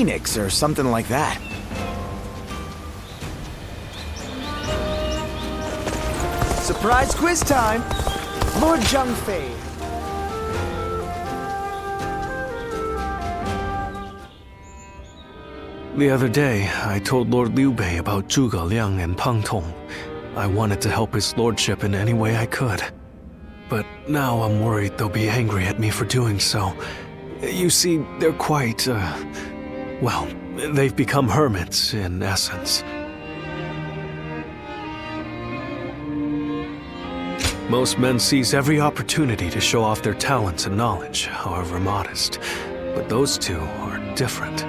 phoenix or something like that. Surprise quiz time! Lord Zhangfei. The other day, I told Lord Liu Bei about Zhuge Liang and Pang Tong. I wanted to help his lordship in any way I could. But now I'm worried they'll be angry at me for doing so. You see, they're quite, well, they've become hermits, in essence. Most men seize every opportunity to show off their talents and knowledge, however modest. But those two are different.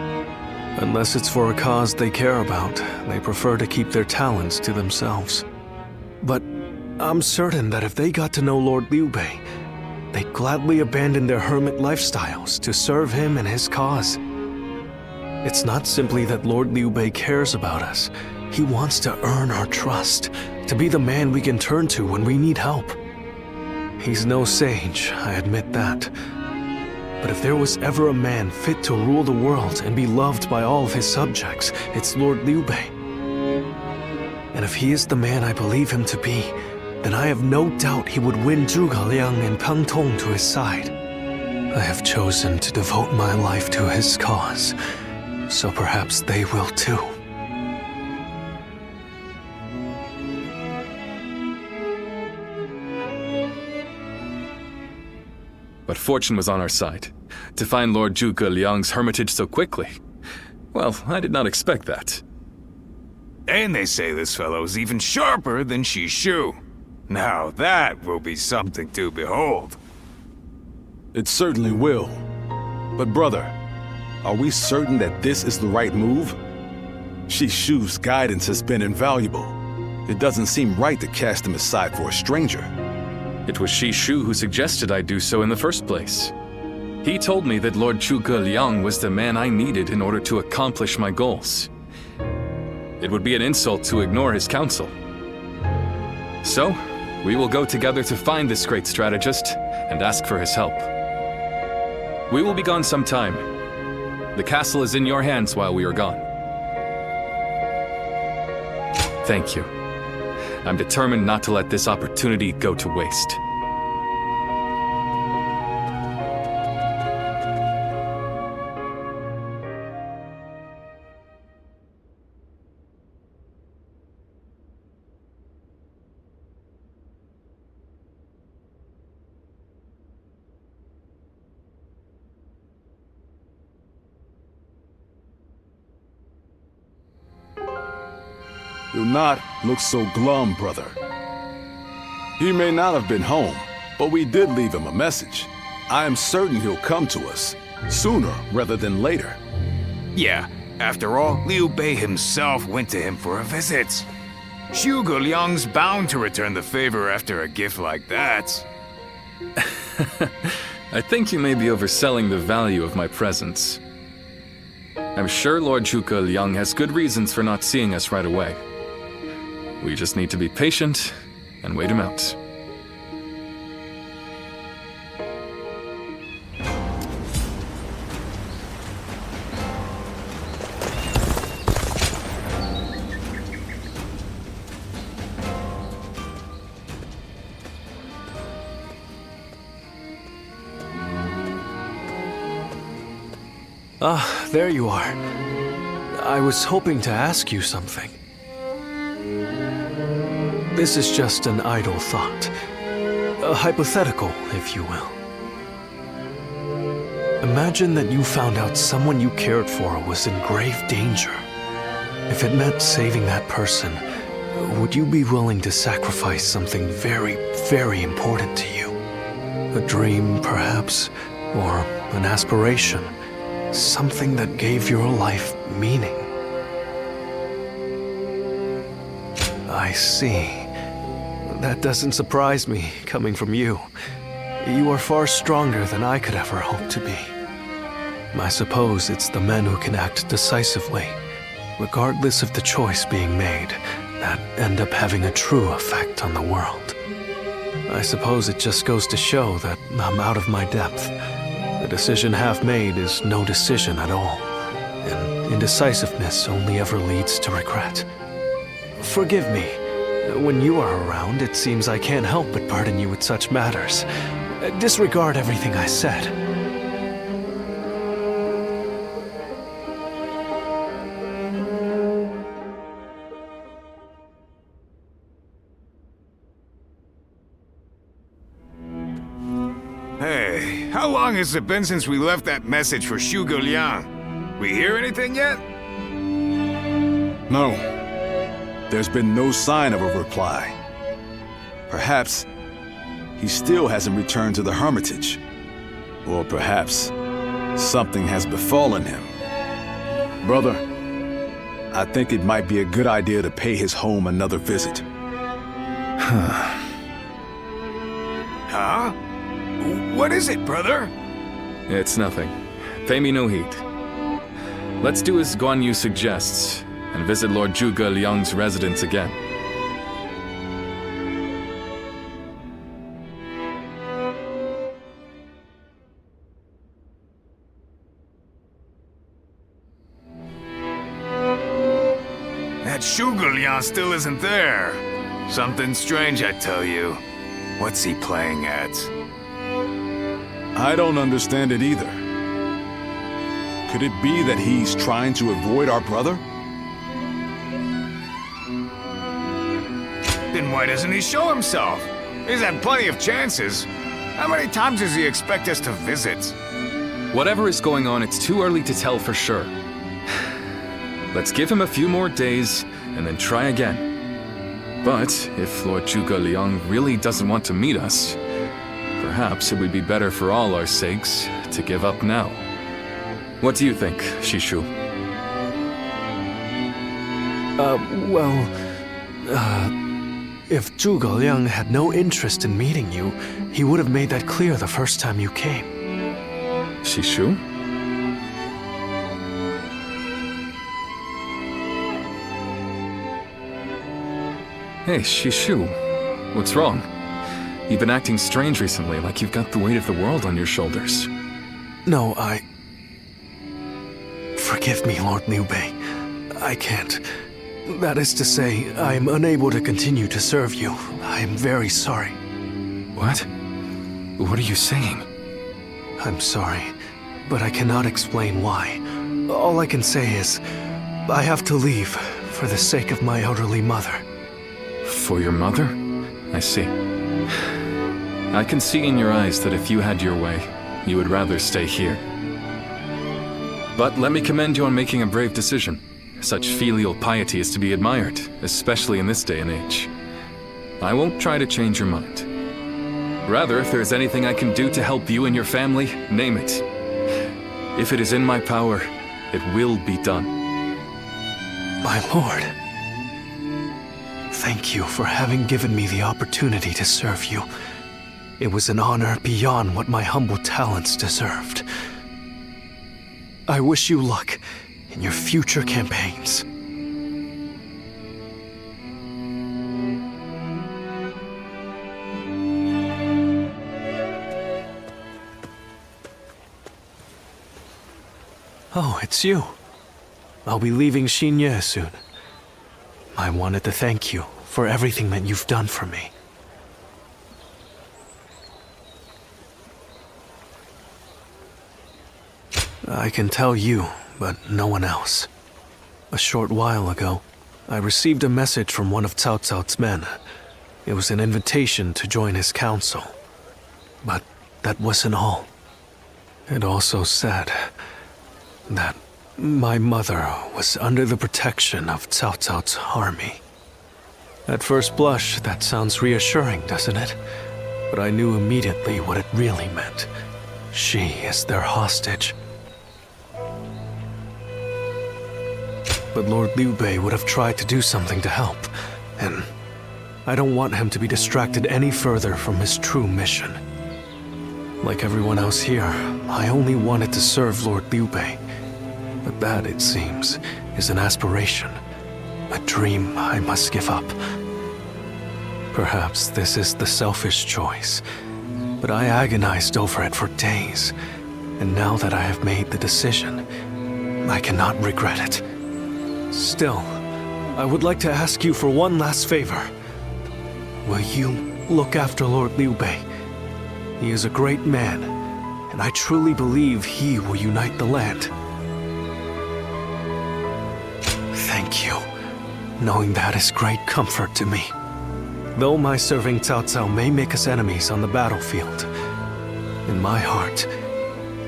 Unless it's for a cause they care about, they prefer to keep their talents to themselves. But I'm certain that if they got to know Lord Liu Bei, they'd gladly abandon their hermit lifestyles to serve him and his cause. It's not simply that Lord Liu Bei cares about us. He wants to earn our trust, to be the man we can turn to when we need help. He's no sage, I admit that. But if there was ever a man fit to rule the world and be loved by all of his subjects, it's Lord Liu Bei. And if he is the man I believe him to be, then I have no doubt he would win Zhuge Liang and Pang Tong to his side. I have chosen to devote my life to his cause, so perhaps they will too. But fortune was on our side. To find Lord Zhuge Liang's hermitage so quickly. Well, I did not expect that. And they say this fellow's even sharper than Shishu. Now that will be something to behold. It certainly will. But brother, are we certain that this is the right move? Shishu's guidance has been invaluable. It doesn't seem right to cast him aside for a stranger. It was Shishu who suggested I do so in the first place. He told me that Lord Zhuge Liang was the man I needed in order to accomplish my goals. It would be an insult to ignore his counsel. So, we will go together to find this great strategist and ask for his help. We will be gone some time. The castle is in your hands while we are gone. Thank you. I'm determined not to let this opportunity go to waste. Do not look so glum, brother. He may not have been home, but we did leave him a message. I am certain he'll come to us, sooner rather than later. Yeah, after all, Liu Bei himself went to him for a visit. Zhuge Liang's bound to return the favor after a gift like that. I think you may be overselling the value of my presence. I'm sure Lord Zhuge Liang has good reasons for not seeing us right away. We just need to be patient and wait him out. Ah, there you are. I was hoping to ask you something. This is just an idle thought. A hypothetical, if you will. Imagine that you found out someone you cared for was in grave danger. If it meant saving that person, would you be willing to sacrifice something very, very important to you? A dream, perhaps, or an aspiration, something that gave your life meaning. I see. That doesn't surprise me, coming from you. You are far stronger than I could ever hope to be. I suppose it's the men who can act decisively, regardless of the choice being made, that end up having a true effect on the world. I suppose it just goes to show that I'm out of my depth. A decision half made is no decision at all. and indecisiveness only ever leads to regret. Forgive me. When you are around, it seems I can't help but burden you with such matters. Disregard everything I said. Hey, how long has it been since we left that message for Zhuge Liang? We hear anything yet? No. There's been no sign of a reply. Perhaps he still hasn't returned to the Hermitage. Or perhaps something has befallen him. Brother, I think it might be a good idea to pay his home another visit. Huh? What is it, brother? It's nothing. Pay me no heed. Let's do as Guan Yu suggests, and visit Lord Zhuge Liang's residence again. That Zhuge Liang still isn't there. Something strange, I tell you. What's he playing at? I don't understand it either. Could it be that he's trying to avoid our brother? Then why doesn't he show himself? He's had plenty of chances. How many times does he expect us to visit? Whatever is going on, it's too early to tell for sure. Let's give him a few more days, and then try again. But if Lord Zhuge Liang really doesn't want to meet us, perhaps it would be better for all our sakes to give up now. What do you think, Shishu? If Zhuge Liang had no interest in meeting you, he would have made that clear the first time you came. Shishu? Hey, Shishu. What's wrong? You've been acting strange recently, like you've got the weight of the world on your shoulders. No, Forgive me, Lord Liu Bei. I can't. That is to say, I am unable to continue to serve you. I am very sorry. What? What are you saying? I'm sorry, but I cannot explain why. All I can say is, I have to leave for the sake of my elderly mother. For your mother? I see. I can see in your eyes that if you had your way, you would rather stay here. But let me commend you on making a brave decision. Such filial piety is to be admired, especially in this day and age. I won't try to change your mind. Rather, if there is anything I can do to help you and your family, name it. If it is in my power, it will be done. My lord, thank you for having given me the opportunity to serve you. It was an honor beyond what my humble talents deserved. I wish you luck in your future campaigns. Oh, it's you. I'll be leaving Xinye soon. I wanted to thank you for everything that you've done for me. I can tell you, but no one else. A short while ago, I received a message from one of Cao Cao's men. It was an invitation to join his council. But that wasn't all. It also said that my mother was under the protection of Cao Cao's army. At first blush, that sounds reassuring, doesn't it? But I knew immediately what it really meant. She is their hostage. But Lord Liu Bei would have tried to do something to help, and I don't want him to be distracted any further from his true mission. Like everyone else here, I only wanted to serve Lord Liu Bei. But that, it seems, is an aspiration, a dream I must give up. Perhaps this is the selfish choice, but I agonized over it for days, and now that I have made the decision, I cannot regret it. Still, I would like to ask you for one last favor. Will you look after Lord Liu Bei? He is a great man, and I truly believe he will unite the land. Thank you. Knowing that is great comfort to me. Though my serving Cao Cao may make us enemies on the battlefield, in my heart,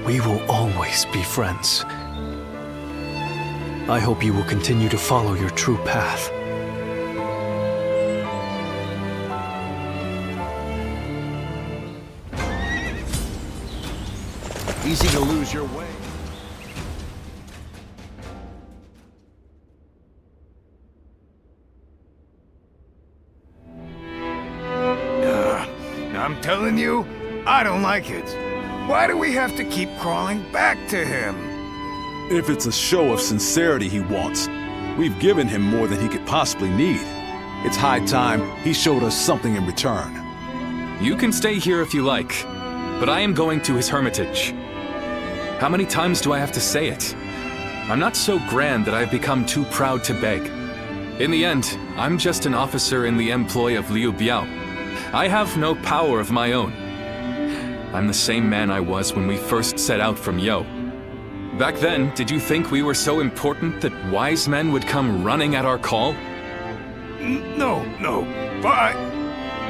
we will always be friends. I hope you will continue to follow your true path. Easy to lose your way. I'm telling you, I don't like it. Why do we have to keep crawling back to him? If it's a show of sincerity he wants, we've given him more than he could possibly need. It's high time he showed us something in return. You can stay here if you like, but I am going to his hermitage. How many times do I have to say it? I'm not so grand that I've become too proud to beg. In the end, I'm just an officer in the employ of Liu Biao. I have no power of my own. I'm the same man I was when we first set out from Yo. Back then, did you think we were so important that wise men would come running at our call? No, but...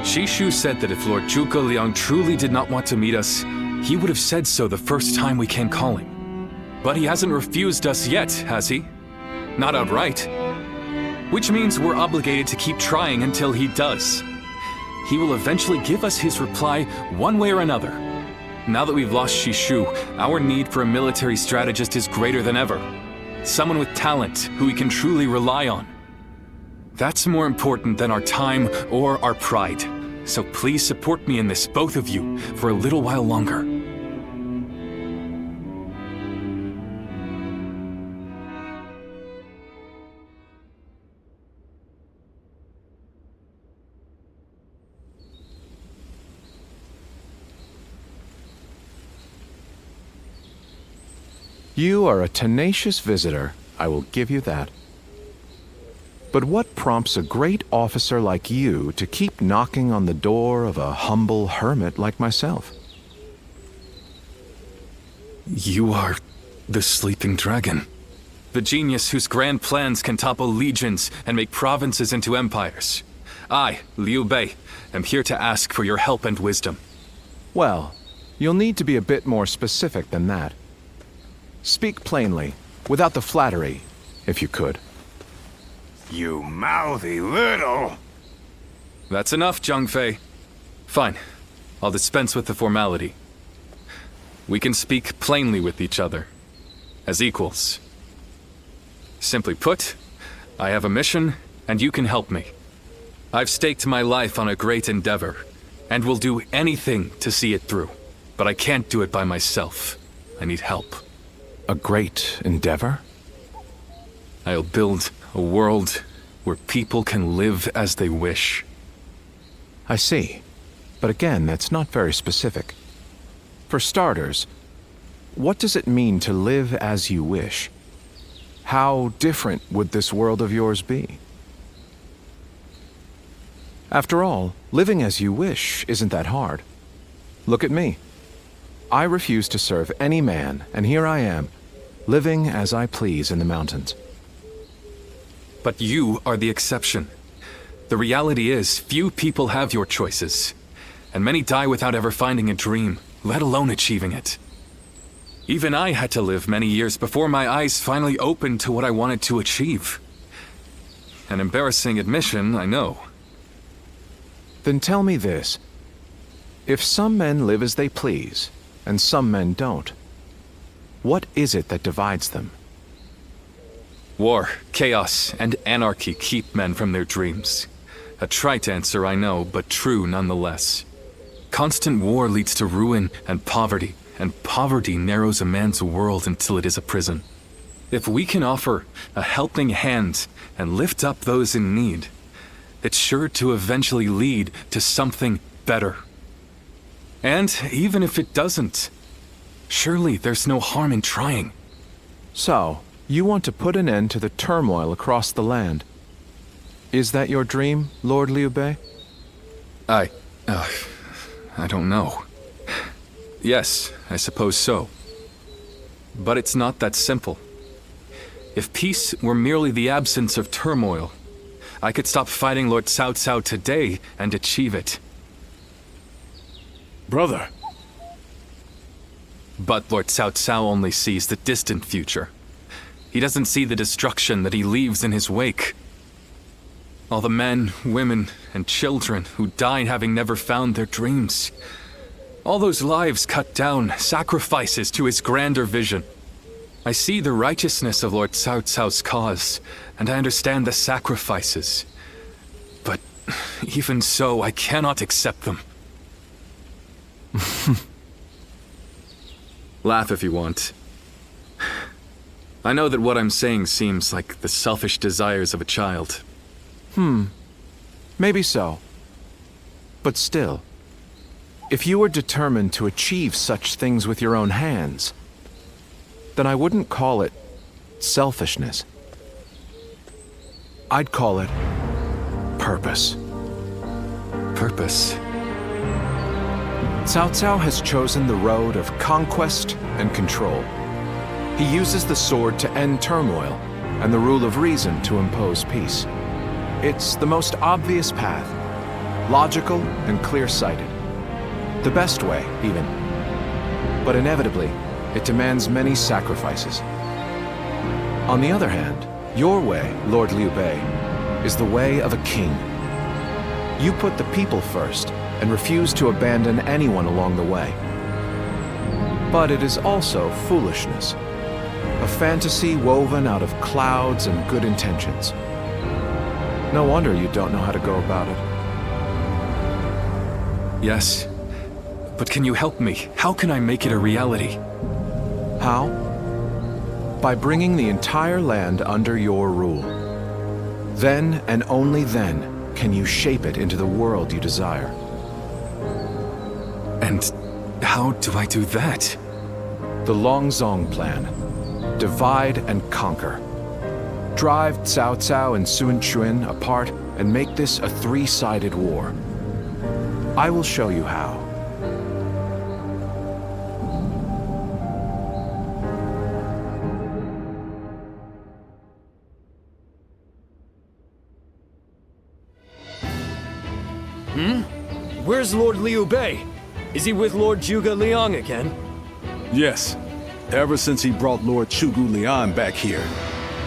Shishu said that if Lord Zhuge Liang truly did not want to meet us, he would have said so the first time we came calling. But he hasn't refused us yet, has he? Not outright. Which means we're obligated to keep trying until he does. He will eventually give us his reply one way or another. Now that we've lost Shishu, our need for a military strategist is greater than ever. Someone with talent who we can truly rely on. That's more important than our time or our pride. So please support me in this, both of you, for a little while longer. You are a tenacious visitor, I will give you that. But what prompts a great officer like you to keep knocking on the door of a humble hermit like myself? You are the sleeping dragon. The genius whose grand plans can topple legions and make provinces into empires. I, Liu Bei, am here to ask for your help and wisdom. Well, you'll need to be a bit more specific than that. Speak plainly, without the flattery, if you could. You mouthy little... That's enough, Zhang Fei. Fine. I'll dispense with the formality. We can speak plainly with each other, as equals. Simply put, I have a mission, and you can help me. I've staked my life on a great endeavor, and will do anything to see it through. But I can't do it by myself. I need help. A great endeavor? I'll build a world where people can live as they wish. I see. But again, that's not very specific. For starters, what does it mean to live as you wish? How different would this world of yours be? After all, living as you wish isn't that hard. Look at me. I refuse to serve any man, and here I am, living as I please in the mountains. But you are the exception. The reality is, few people have your choices, and many die without ever finding a dream, let alone achieving it. Even I had to live many years before my eyes finally opened to what I wanted to achieve. An embarrassing admission, I know. Then tell me this. If some men live as they please, and some men don't, what is it that divides them? War, chaos, and anarchy keep men from their dreams. A trite answer, I know, but true nonetheless. Constant war leads to ruin and poverty narrows a man's world until it is a prison. If we can offer a helping hand and lift up those in need, it's sure to eventually lead to something better. And even if it doesn't, surely there's no harm in trying. So, You want to put an end to the turmoil across the land. Is that your dream, Lord Liu Bei? I don't know. Yes, I suppose so. But it's not that simple. If peace were merely the absence of turmoil, I could stop fighting Lord Cao Cao today and achieve it. Brother, But Lord Cao Cao only sees the distant future. He doesn't see the destruction that he leaves in his wake. All the men, women, and children who died having never found their dreams. All those lives cut down, sacrifices to his grander vision. I see the righteousness of Lord Cao Cao's cause, and I understand the sacrifices. But even so, I cannot accept them. Laugh if you want. I know that what I'm saying seems like the selfish desires of a child. Maybe so. But still, if you were determined to achieve such things with your own hands, then I wouldn't call it selfishness. I'd call it purpose. Purpose. Cao Cao has chosen the road of conquest and control. He uses the sword to end turmoil and the rule of reason to impose peace. It's the most obvious path, logical and clear-sighted. The best way, even. But inevitably, it demands many sacrifices. On the other hand, your way, Lord Liu Bei, is the way of a king. You put the people first and refuse to abandon anyone along the way. But it is also foolishness, a fantasy woven out of clouds and good intentions. No wonder you don't know how to go about it. Yes. But can you help me? How can I make it a reality? How? By bringing the entire land under your rule. Then and only then can you shape it into the world you desire. And how do I do that? The Longzong plan. Divide and conquer. Drive Cao Cao and Sun Quan apart and make this a three-sided war. I will show you how. Where's Lord Liu Bei? Is he with Lord Zhuge Liang again? yes. Ever since he brought Lord Zhuge Liang back here,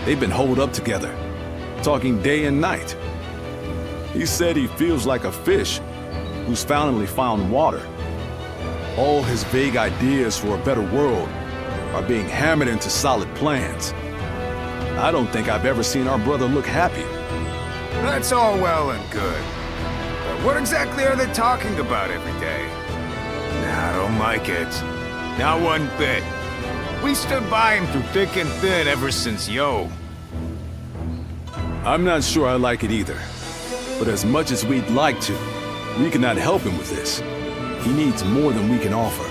they've been holed up together, talking day and night. He said he feels like a fish who's finally found water. All his vague ideas for a better world are being hammered into solid plans. I don't think I've ever seen our brother look happy. That's all well and good. But what exactly are they talking about every day? Nah, I don't like it. Not one bit. We stood by him through thick and thin ever since Yo. I'm not sure I like it either. But as much as we'd like to, we cannot help him with this. He needs more than we can offer.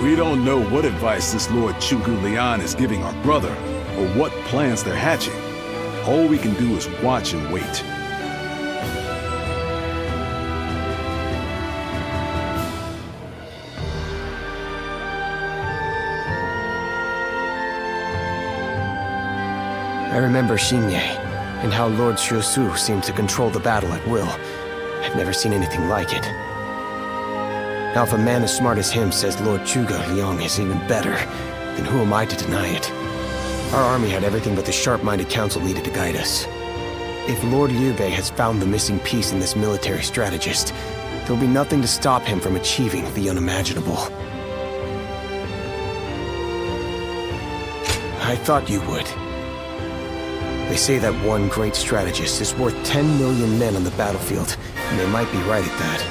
We don't know what advice this Lord Zhuge Liang is giving our brother, or what plans they're hatching. All we can do is watch and wait. I remember Xinye, and how Lord Shusu seemed to control the battle at will. I've never seen anything like it. Now if a man as smart as him says Lord Zhuge Liang is even better, then who am I to deny it? Our army had everything but the sharp-minded council needed to guide us. If Lord Liu Bei has found the missing piece in this military strategist, there'll be nothing to stop him from achieving the unimaginable. I thought you would. They say that one great strategist is worth 10 million men on the battlefield, and they might be right at that.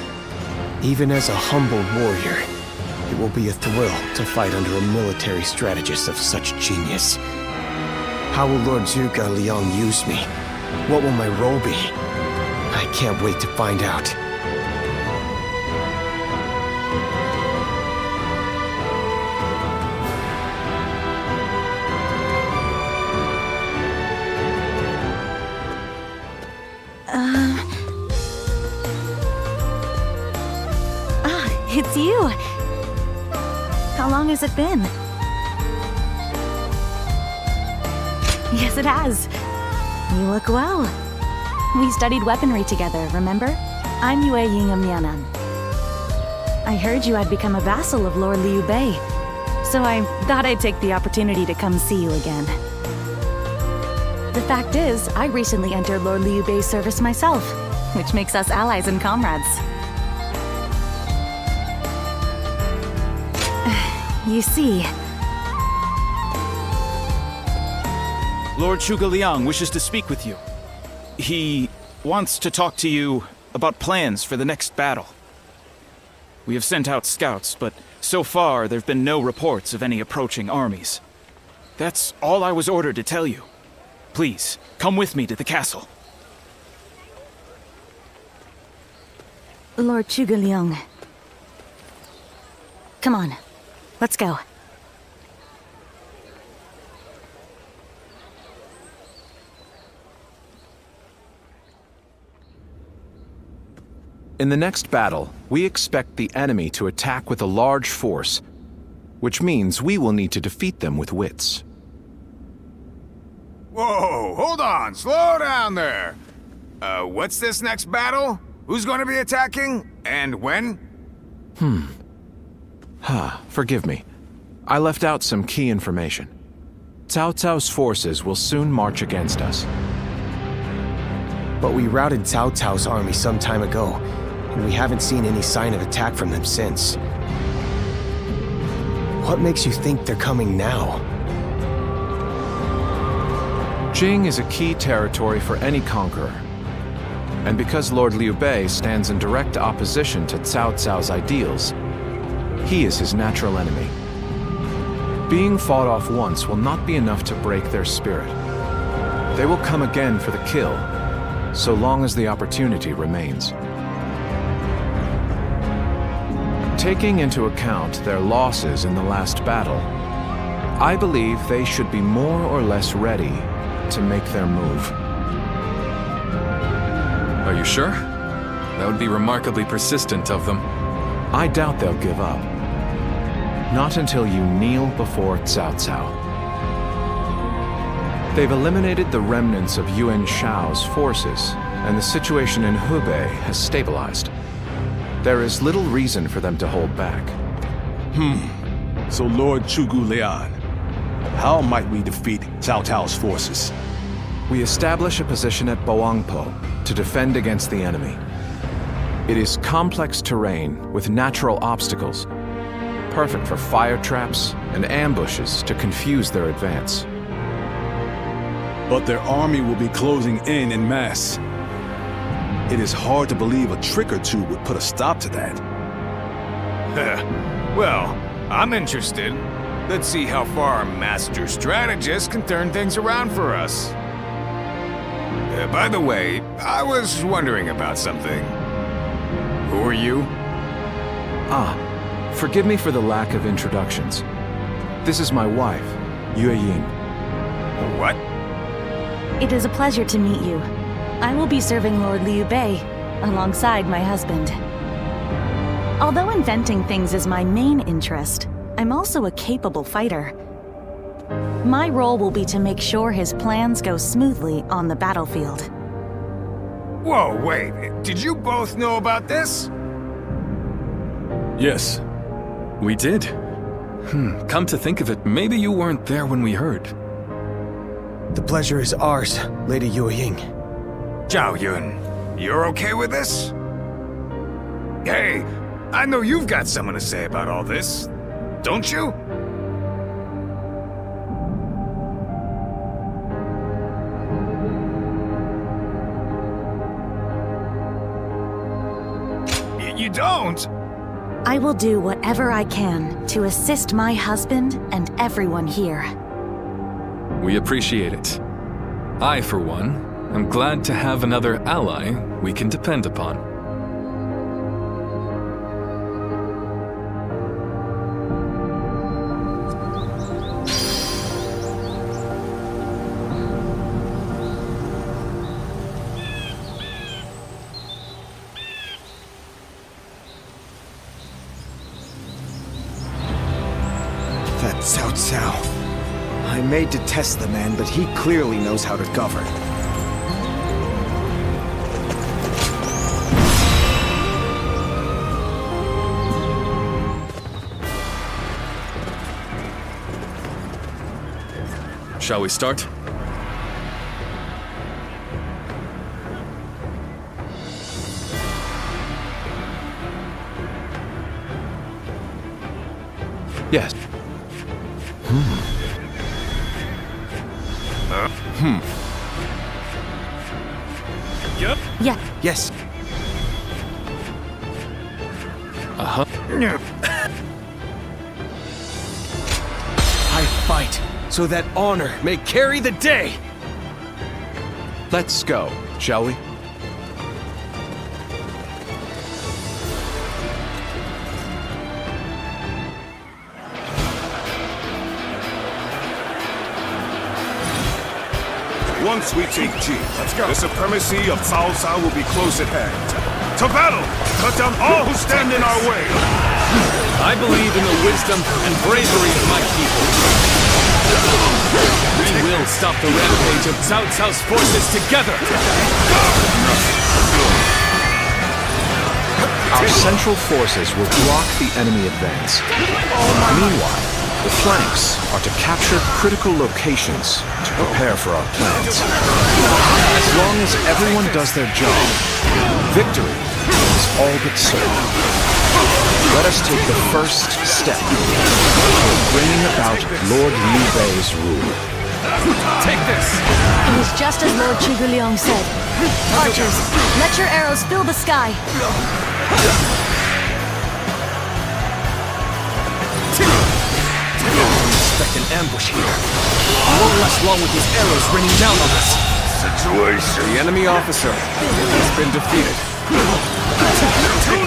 Even as a humble warrior, it will be a thrill to fight under a military strategist of such genius. How will Lord Zhuge Liang use me? What will my role be? I can't wait to find out. It's you. How long has it been? Yes, it has. You look well. We studied weaponry together, remember? I'm Yue Ying of Mianan. I heard you had become a vassal of Lord Liu Bei, so I thought I'd take the opportunity to come see you again. The fact is, I recently entered Lord Liu Bei's service myself, which makes us allies and comrades. You see... Lord Zhuge Liang wishes to speak with you. He wants to talk to you about plans for the next battle. We have sent out scouts, but so far there have been no reports of any approaching armies. That's all I was ordered to tell you. Please, come with me to the castle. Lord Zhuge Liang. Come on, let's go. In the next battle, we expect the enemy to attack with a large force, which means we will need to defeat them with wits. Whoa, hold on, slow down there. What's this next battle? Who's going to be attacking? And when? Forgive me. I left out some key information. Cao Cao's forces will soon march against us. But we routed Cao Cao's army some time ago, and we haven't seen any sign of attack from them since. What makes you think they're coming now? Jing is a key territory for any conqueror. And because Lord Liu Bei stands in direct opposition to Cao Cao's ideals, he is his natural enemy. Being fought off once will not be enough to break their spirit. They will come again for the kill, so long as the opportunity remains. Taking into account their losses in the last battle, I believe they should be more or less ready to make their move. Are you sure? That would be remarkably persistent of them. I doubt they'll give up. Not until you kneel before Cao Cao. They've eliminated the remnants of Yuan Shao's forces, and the situation in Hubei has stabilized. There is little reason for them to hold back. So Lord Zhuge Liang, how might we defeat Cao Cao's forces? We establish a position at Boangpo to defend against the enemy. It is complex terrain with natural obstacles, perfect for fire traps and ambushes to confuse their advance. But their army will be closing in mass. It is hard to believe a trick or two would put a stop to that. Well, I'm interested. Let's see how far our master strategist can turn things around for us. By the way, I was wondering about something. Who are you? Forgive me for the lack of introductions. This is my wife, Yue Ying. What? It is a pleasure to meet you. I will be serving Lord Liu Bei alongside my husband. Although inventing things is my main interest, I'm also a capable fighter. My role will be to make sure his plans go smoothly on the battlefield. Whoa, wait. Did you both know about this? Yes. We did. Come to think of it, maybe you weren't there when we heard. The pleasure is ours, Lady Yue Ying. Zhao Yun, you're okay with this? Hey, I know you've got something to say about all this, don't you? You don't? I will do whatever I can to assist my husband and everyone here. We appreciate it. I, for one, am glad to have another ally we can depend upon. Cao Cao. I may detest the man, but he clearly knows how to govern. Shall we start? Yes. Yep. Yeah. Yes. I fight so that honor may carry the day. Let's go, shall we? Once we take G, the supremacy of Cao Cao will be close at hand. To battle! Cut down all who stand in our way! I believe in the wisdom and bravery of my people. We will stop the rampage of Cao Cao's forces together! Our central forces will block the enemy advance. Meanwhile, the flanks are to capture critical locations to prepare for our plans. As long as everyone does their job, victory is all but certain. Let us take the first step toward bringing about Lord Liu Bei's rule. Take this! It was just as Lord Zhuge Liang said. Archers, let your arrows fill the sky. Expect an ambush here. He won't last long with his arrows raining down on us. The enemy officer has been defeated. Do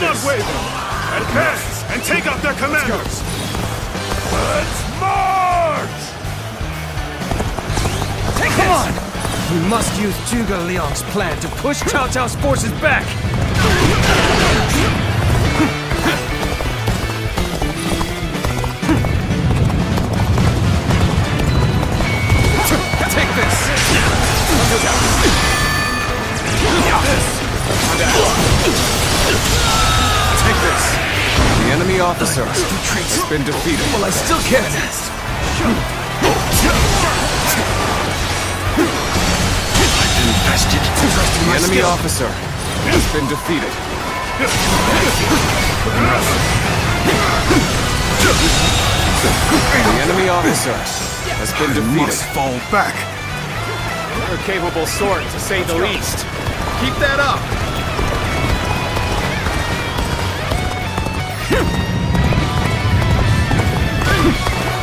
not waver! Advance and take out their commanders! Let's march! Come on! We must use Zhuge Liang's plan to push Cao Cao's forces back! Take this! Take this! The enemy officer has been defeated. Well, I still can! The enemy officer has been defeated. The enemy officer has been defeated. Must fall back! You're a capable sword, to say the least. Keep that up!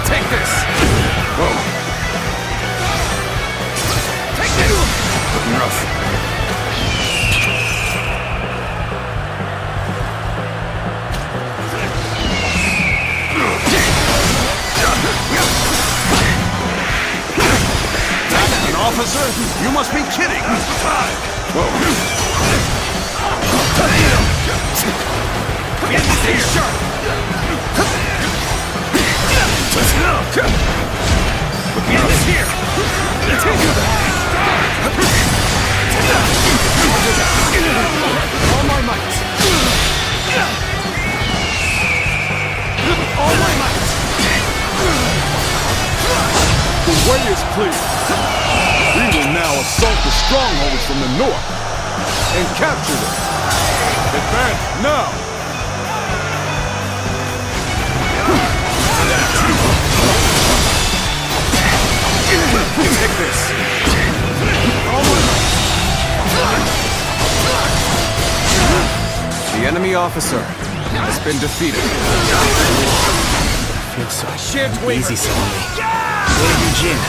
Take this! Take this! Looking rough. An officer? You must be kidding! Stay sharp! Get this here! All my might! All my might! The way is clear. We will now assault the strongholds from the north and capture them. Advance now! Take this! The enemy officer has been defeated. Easy, Salami. Lady Jin,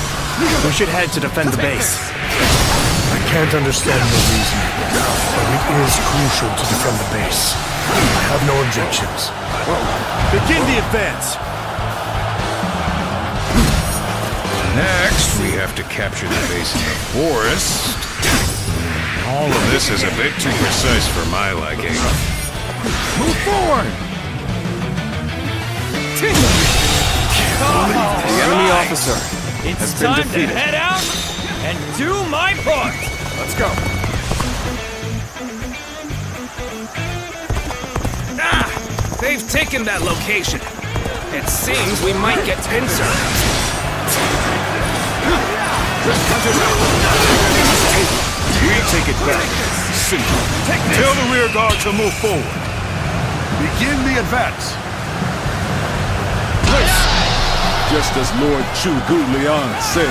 we should head to defend the base. I can't understand the reason, but it is crucial to defend the base. I have no objections. Begin the advance! Next, we have to capture the base in the forest. All of this is a bit too precise for my liking. Move forward! The enemy officer has been Time to defeated. head out and do my part! Let's go. Ah! They've taken that location. It seems we might get pincer. We take it back. Simple. Tell the rear guard to move forward. Begin the advance. Just as Lord Chu-Gu Liang said,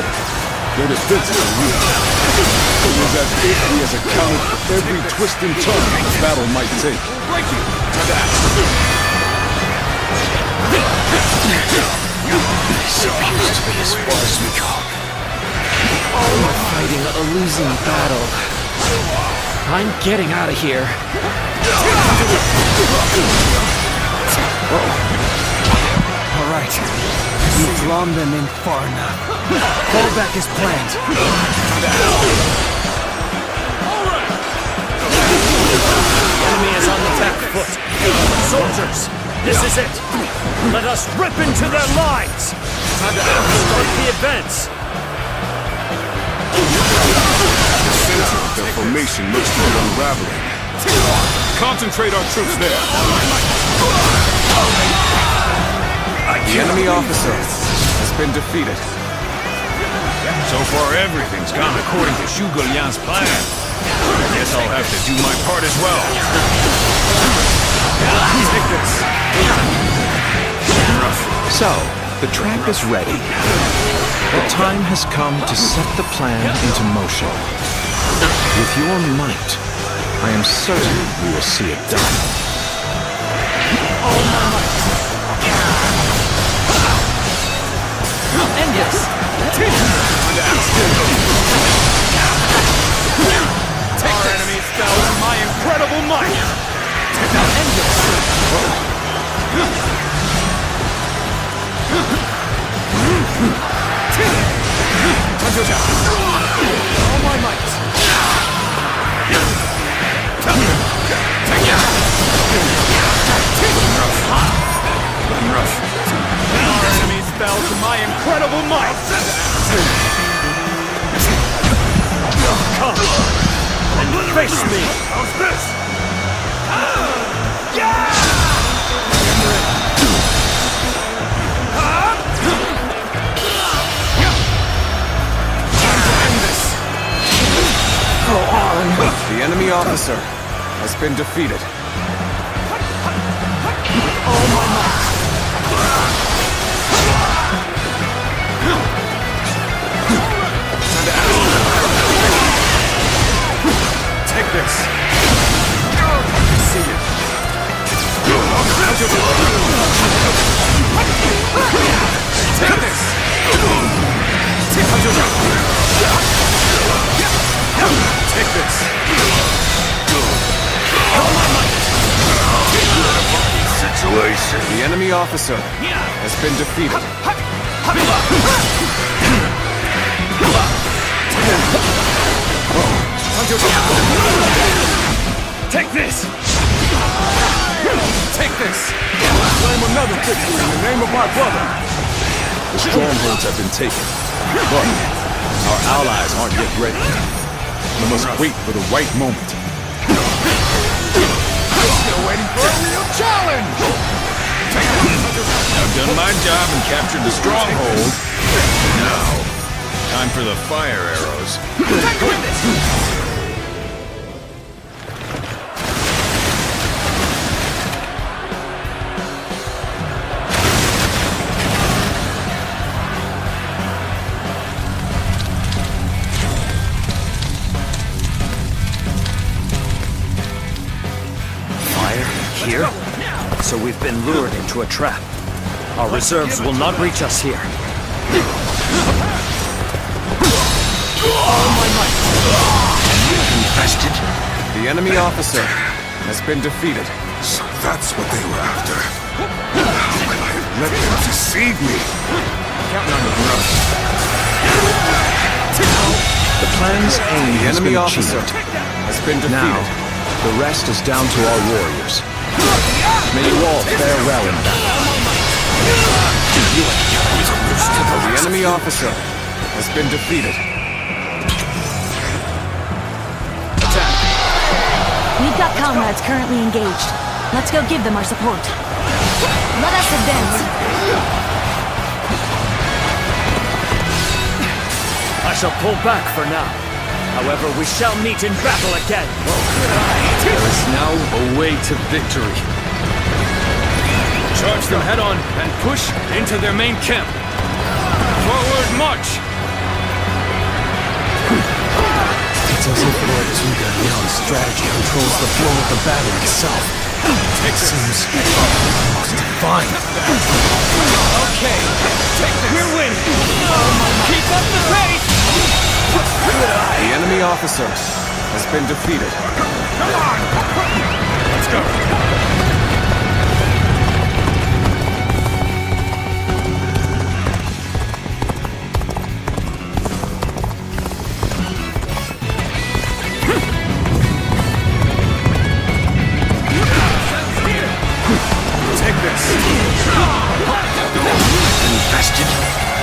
their defenses are weak. It was as if he has accounted for every twist and turn the battle might take. This appears to be as far as we go. We're fighting a losing battle. I'm getting out of here. All right. You've drawn them in far enough. Fall back as planned. The enemy is on the back foot. Soldiers, this is it. Let us rip into their lines. Start the advance. The formation looks to be unraveling. Concentrate our troops there. The enemy officer has been defeated. So far, everything's gone according to Zhuge Liang's plan. I guess I'll have to do my part as well. Take this. So, the trap is ready. The time has come to set the plan into motion. With your might, I am certain we will see it done. End this. Our enemies fell in my incredible might. End this. All my might. Our enemies fell to my incredible might. Come and face me. How's this? The enemy officer has been defeated. Take this. See you. Take this. Take this. Situation. The enemy officer has been defeated. Take this. Take this. Claim another victory in the name of my brother. The strongholds have been taken, but our allies aren't yet ready. We must wait for the right moment. Still waiting for a real challenge. I've done my job and captured the stronghold. Now, time for the fire arrows. Here? So we've been lured into a trap. Our reserves will not reach us here. All my might. Infested. The enemy officer has been defeated. So that's what they were after. How could I have let them deceive me? Counting on you. The plan's aim The has enemy been officer achieved. has been defeated. Now, the rest is down to our warriors. May you all fare well in battle. The enemy officer has been defeated. We've got comrades currently engaged. Let's go give them our support. Let us advance. I shall pull back for now. However, we shall meet in battle again. There is now a way to victory. Charge them head on and push into their main camp. Forward march! It's as if Lord Zhuge Liang's strategy controls the flow of the battle itself. It seems almost divine. Okay, we're winning. Keep up the pace! The enemy officer has been defeated. Come on! Let's go!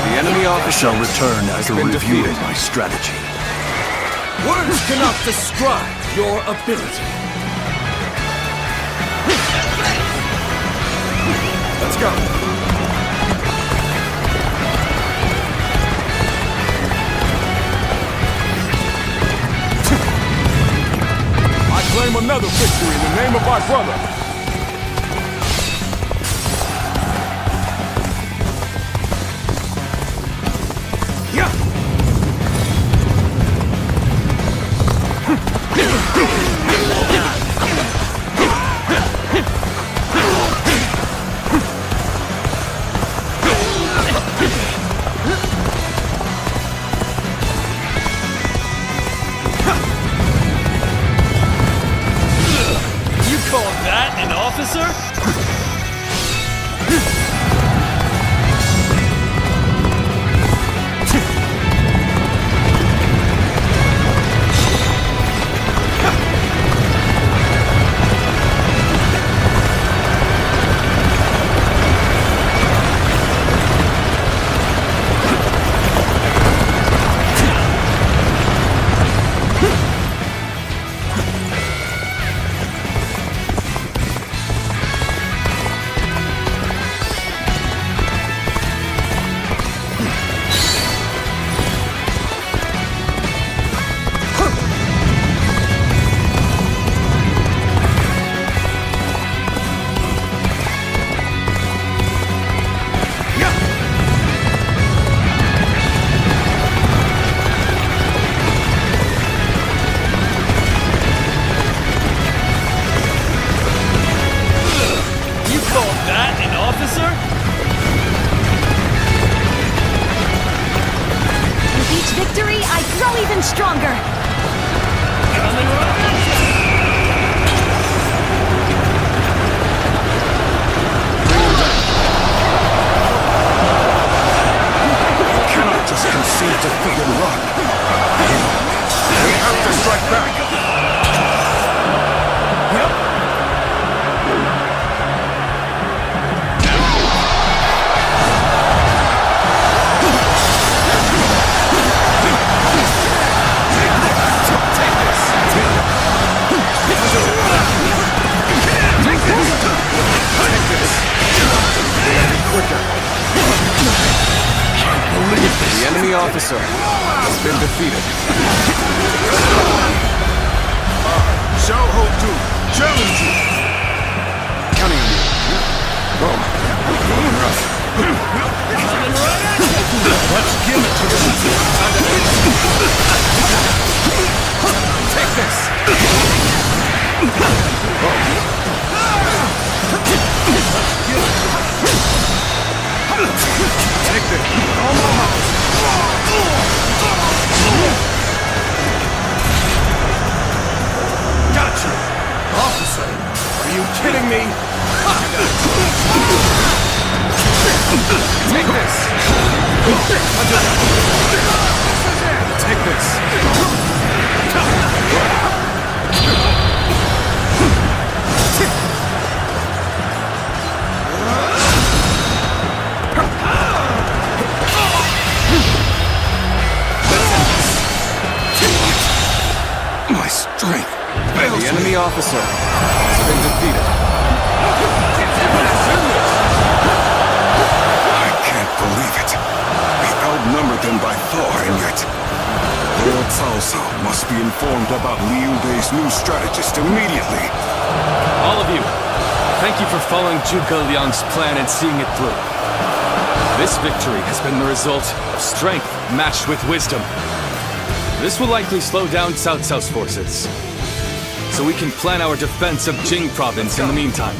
The enemy officer Shall return after been reviewing defeated. my strategy. Words cannot describe your ability. Let's go! I claim another victory in the name of my brother! Stronger! Cannot just concede defeat and run. We have to strike back. The enemy officer has been defeated. Shall hold to challenge you. Counting on you. Let's give it to them. Take this. Take this. On my house. Gotcha! Officer, are you kidding me? Take this! Take this! My strength fails The enemy officer has been defeated. I can't believe it. We outnumbered them by far, and yet Lord Cao Cao must be informed about Liu Bei's new strategist immediately. All of you, thank you for following Zhuge Liang's plan and seeing it through. This victory has been the result of strength matched with wisdom. This will likely slow down Cao Cao's forces, so we can plan our defense of Jing province in the meantime.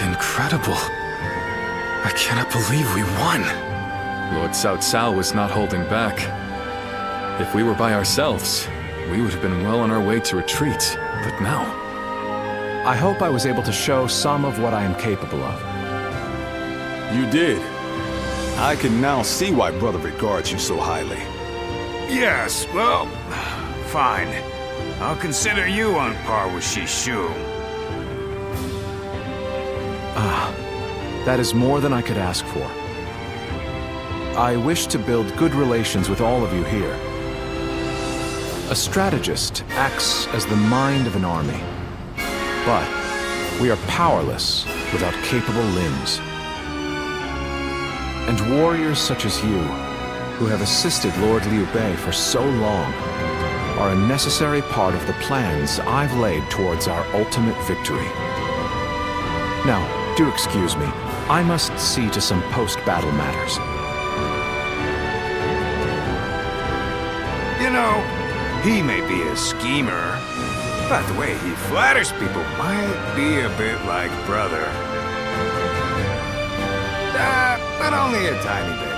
Incredible. I cannot believe we won. Lord Cao Cao was not holding back. If we were by ourselves, we would have been well on our way to retreat. But now... I hope I was able to show some of what I am capable of. You did. I can now see why Brother regards you so highly. Yes, well, fine. I'll consider you on par with Shishu. That is more than I could ask for. I wish to build good relations with all of you here. A strategist acts as the mind of an army, but we are powerless without capable limbs. And warriors such as you, who have assisted Lord Liu Bei for so long, are a necessary part of the plans I've laid towards our ultimate victory. Now, do excuse me. I must see to some post-battle matters. You know, he may be a schemer, but the way he flatters people might be a bit like brother. But only a tiny bit.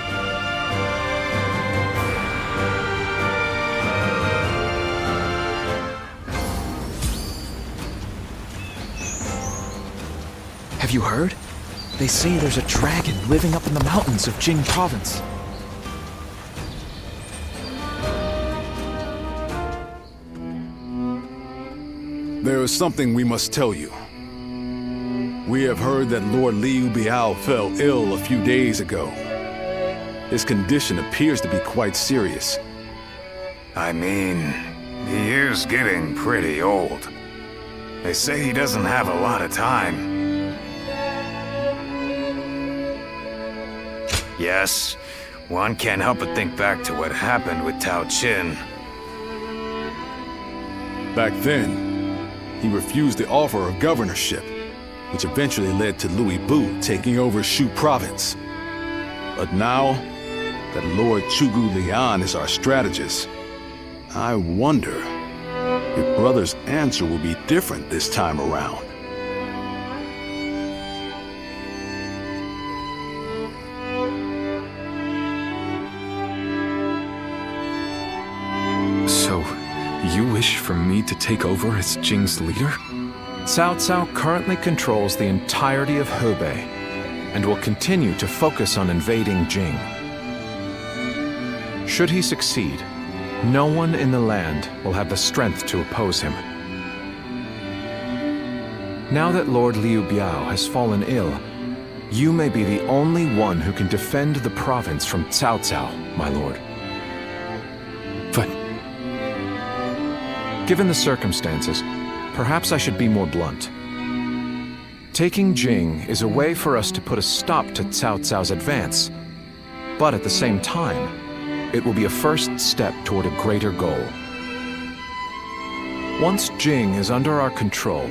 Have you heard? They say there's a dragon living up in the mountains of Jing province. There is something we must tell you. We have heard that Lord Liu Biao fell ill a few days ago. His condition appears to be quite serious. I mean, he is getting pretty old. They say he doesn't have a lot of time. Yes, one can't help but think back to what happened with Tao Qin. Back then, he refused the offer of governorship, which eventually led to Louis Bu taking over Shu province. But now that Lord Zhuge Liang is our strategist, I wonder if Brother's answer will be different this time around. So, you wish for me to take over as Jing's leader? Cao Cao currently controls the entirety of Hebei and will continue to focus on invading Jing. Should he succeed, no one in the land will have the strength to oppose him. Now that Lord Liu Biao has fallen ill, you may be the only one who can defend the province from Cao Cao, my lord. But... Given the circumstances, perhaps I should be more blunt. Taking Jing is a way for us to put a stop to Cao Cao's advance, but at the same time, it will be a first step toward a greater goal. Once Jing is under our control,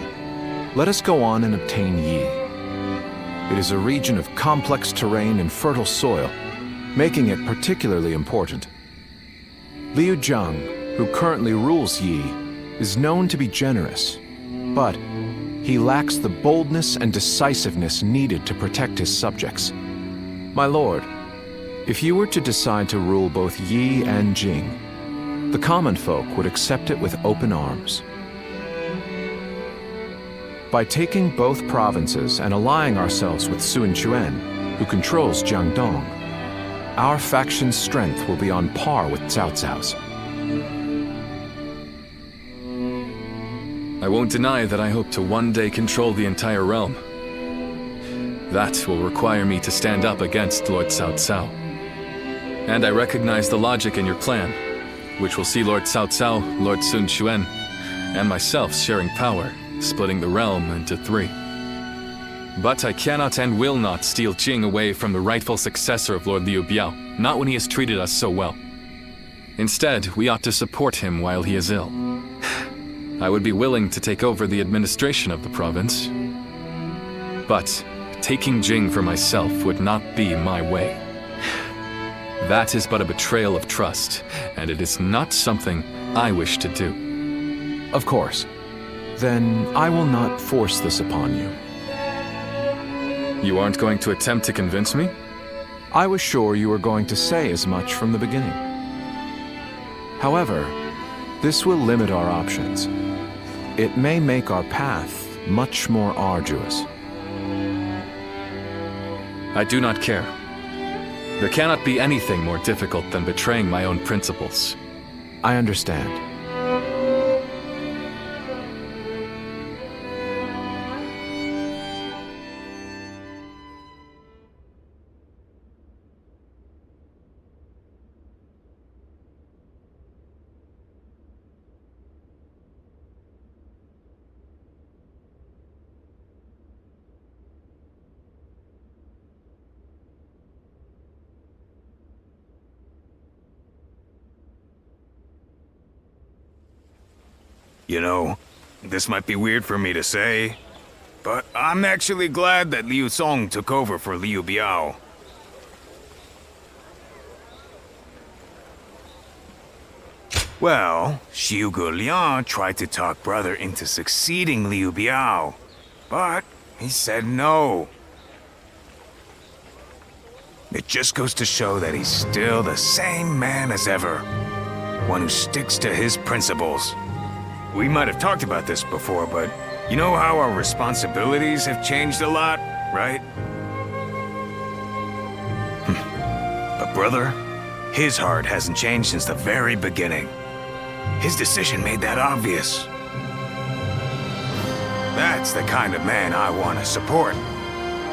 Let us go on and obtain Yi. It is a region of complex terrain and fertile soil, making it particularly important. Liu Zhang, who currently rules Yi, is known to be generous, but he lacks the boldness and decisiveness needed to protect his subjects. My lord, if you were to decide to rule both Yi and Jing, the common folk would accept it with open arms. By taking both provinces and allying ourselves with Sun Quan, who controls Jiangdong, our faction's strength will be on par with Cao Cao's. I won't deny that I hope to one day control the entire realm. That will require me to stand up against Lord Cao Cao. And I recognize the logic in your plan, which will see Lord Cao Cao, Lord Sun Quan, and myself sharing power, splitting the realm into 3. But I cannot and will not steal Jing away from the rightful successor of Lord Liu Biao, not when he has treated us so well. Instead, we ought to support him while he is ill. I would be willing to take over the administration of the province. But taking Jing for myself would not be my way. That is but a betrayal of trust, and it is not something I wish to do. Of course. Then I will not force this upon you. You aren't going to attempt to convince me? I was sure you were going to say as much from the beginning. However, this will limit our options. It may make our path much more arduous. I do not care. There cannot be anything more difficult than betraying my own principles. I understand. You know, this might be weird for me to say, but I'm actually glad that Liu Song took over for Liu Biao. Well, Xiu Liang tried to talk brother into succeeding Liu Biao, but he said no. It just goes to show that he's still the same man as ever, one who sticks to his principles. We might have talked about this before, but you know how our responsibilities have changed a lot, right? But brother, his heart hasn't changed since the very beginning. His decision made that obvious. That's the kind of man I want to support.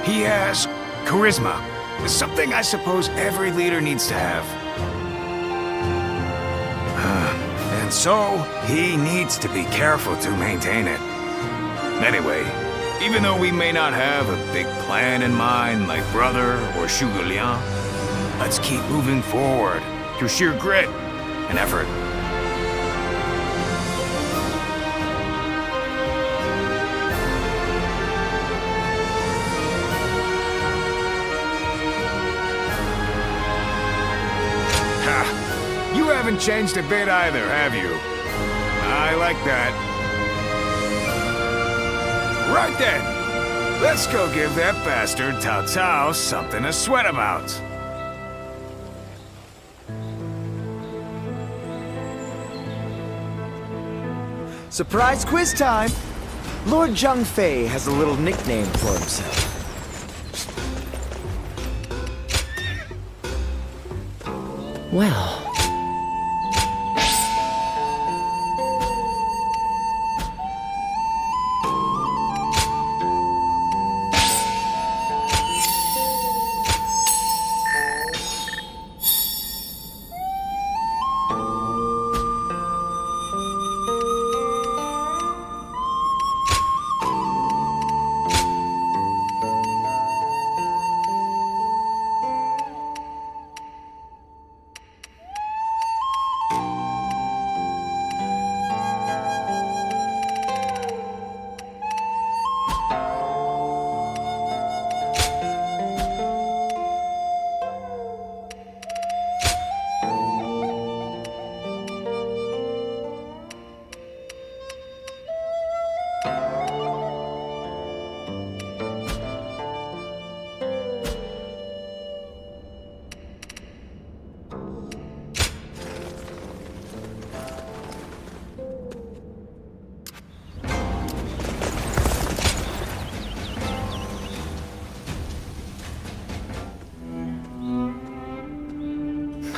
He has charisma, something I suppose every leader needs to have. And so, he needs to be careful to maintain it. Anyway, even though we may not have a big plan in mind like brother or Xiu Liang, let's keep moving forward through sheer grit and effort. You haven't changed a bit either, have you? I like that. Right then, let's go give that bastard Cao Cao something to sweat about. Surprise quiz time! Lord Zhang Fei has a little nickname for himself. Well...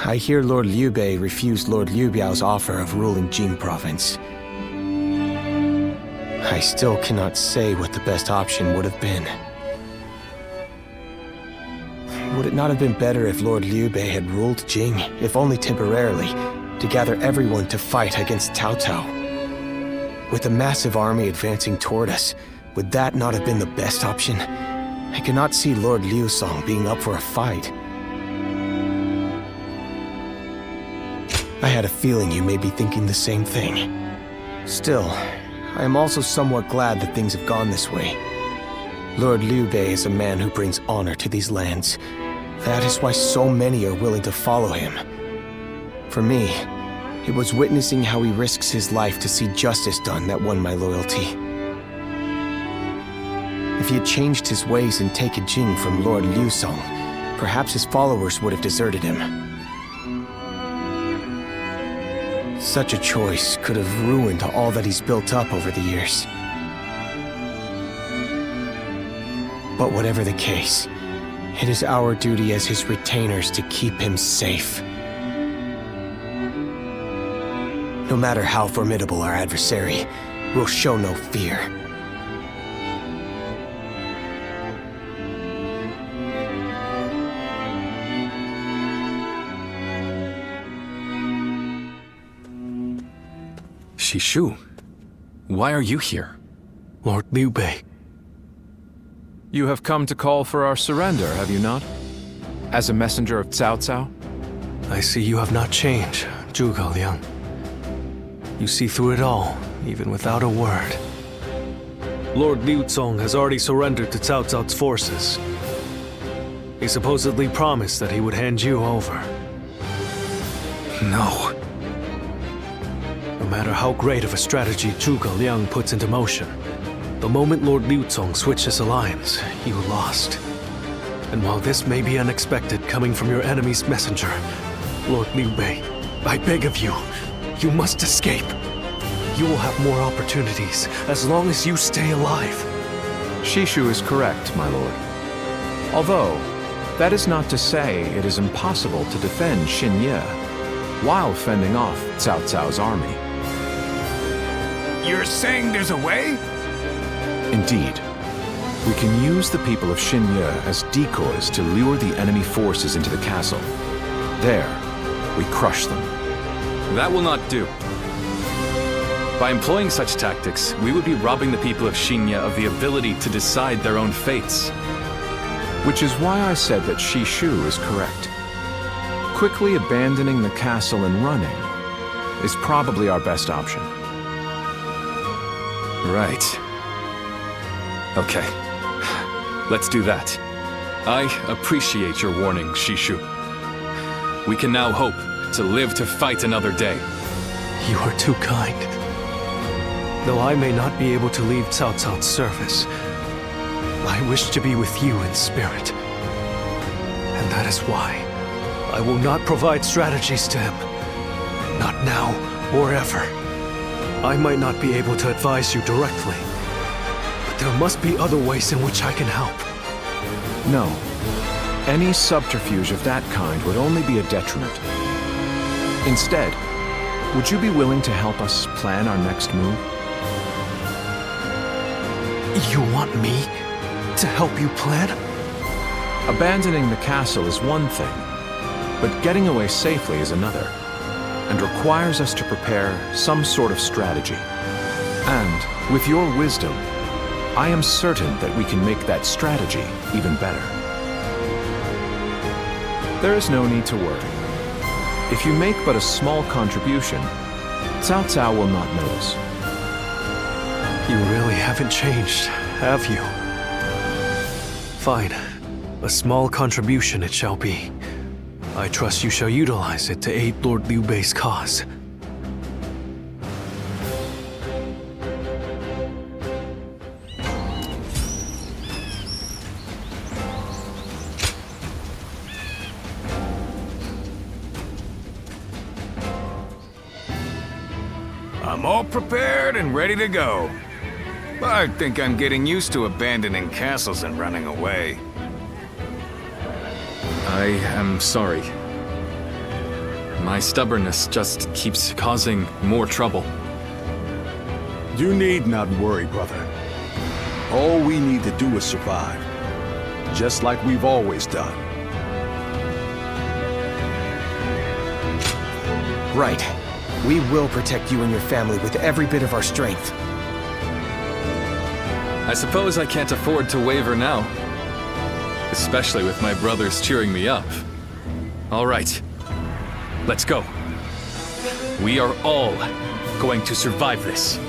I hear Lord Liu Bei refused Lord Liu Biao's offer of ruling Jing province. I still cannot say what the best option would have been. Would it not have been better if Lord Liu Bei had ruled Jing, if only temporarily, to gather everyone to fight against Cao Cao? With a massive army advancing toward us, would that not have been the best option? I cannot see Lord Liu Song being up for a fight. I had a feeling you may be thinking the same thing. Still, I am also somewhat glad that things have gone this way. Lord Liu Bei is a man who brings honor to these lands. That is why so many are willing to follow him. For me, it was witnessing how he risks his life to see justice done that won my loyalty. If he had changed his ways and taken Jing from Lord Liu Song, perhaps his followers would have deserted him. Such a choice could have ruined all that he's built up over the years. But whatever the case, it is our duty as his retainers to keep him safe. No matter how formidable our adversary, we'll show no fear. Shishu, why are you here? Lord Liu Bei. You have come to call for our surrender, have you not? As a messenger of Cao Cao? I see you have not changed, Zhuge Liang. You see through it all, even without a word. Lord Liu Zong has already surrendered to Cao Cao's forces. He supposedly promised that he would hand you over. No. No matter how great of a strategy Zhuge Liang puts into motion, the moment Lord Liu Zong switched his alliance, you lost. And while this may be unexpected coming from your enemy's messenger, Lord Liu Bei, I beg of you, you must escape. You will have more opportunities as long as you stay alive. Shishu is correct, my lord. Although, that is not to say it is impossible to defend Xinye while fending off Cao Cao's army. You're saying there's a way? Indeed. We can use the people of Xinye as decoys to lure the enemy forces into the castle. There, we crush them. That will not do. By employing such tactics, we would be robbing the people of Xinye of the ability to decide their own fates. Which is why I said that Shishu is correct. Quickly abandoning the castle and running is probably our best option. Right. Okay. Let's do that. I appreciate your warning, Shishu. We can now hope to live to fight another day. You are too kind. Though I may not be able to leave Cao Cao's service, I wish to be with you in spirit. And that is why I will not provide strategies to him. Not now or ever. I might not be able to advise you directly, but there must be other ways in which I can help. No. Any subterfuge of that kind would only be a detriment. Instead, would you be willing to help us plan our next move? You want me to help you plan? Abandoning the castle is one thing, but getting away safely is another, and requires us to prepare some sort of strategy. And, with your wisdom, I am certain that we can make that strategy even better. There is no need to worry. If you make but a small contribution, Cao Cao will not notice. You really haven't changed, have you? Fine. A small contribution it shall be. I trust you shall utilize it to aid Lord Liu Bei's cause. I'm all prepared and ready to go. I think I'm getting used to abandoning castles and running away. I am sorry. My stubbornness just keeps causing more trouble. You need not worry, brother. All we need to do is survive, just like we've always done. Right. We will protect you and your family with every bit of our strength. I suppose I can't afford to waver now. Especially with my brothers cheering me up. All right. Let's go. We are all going to survive this.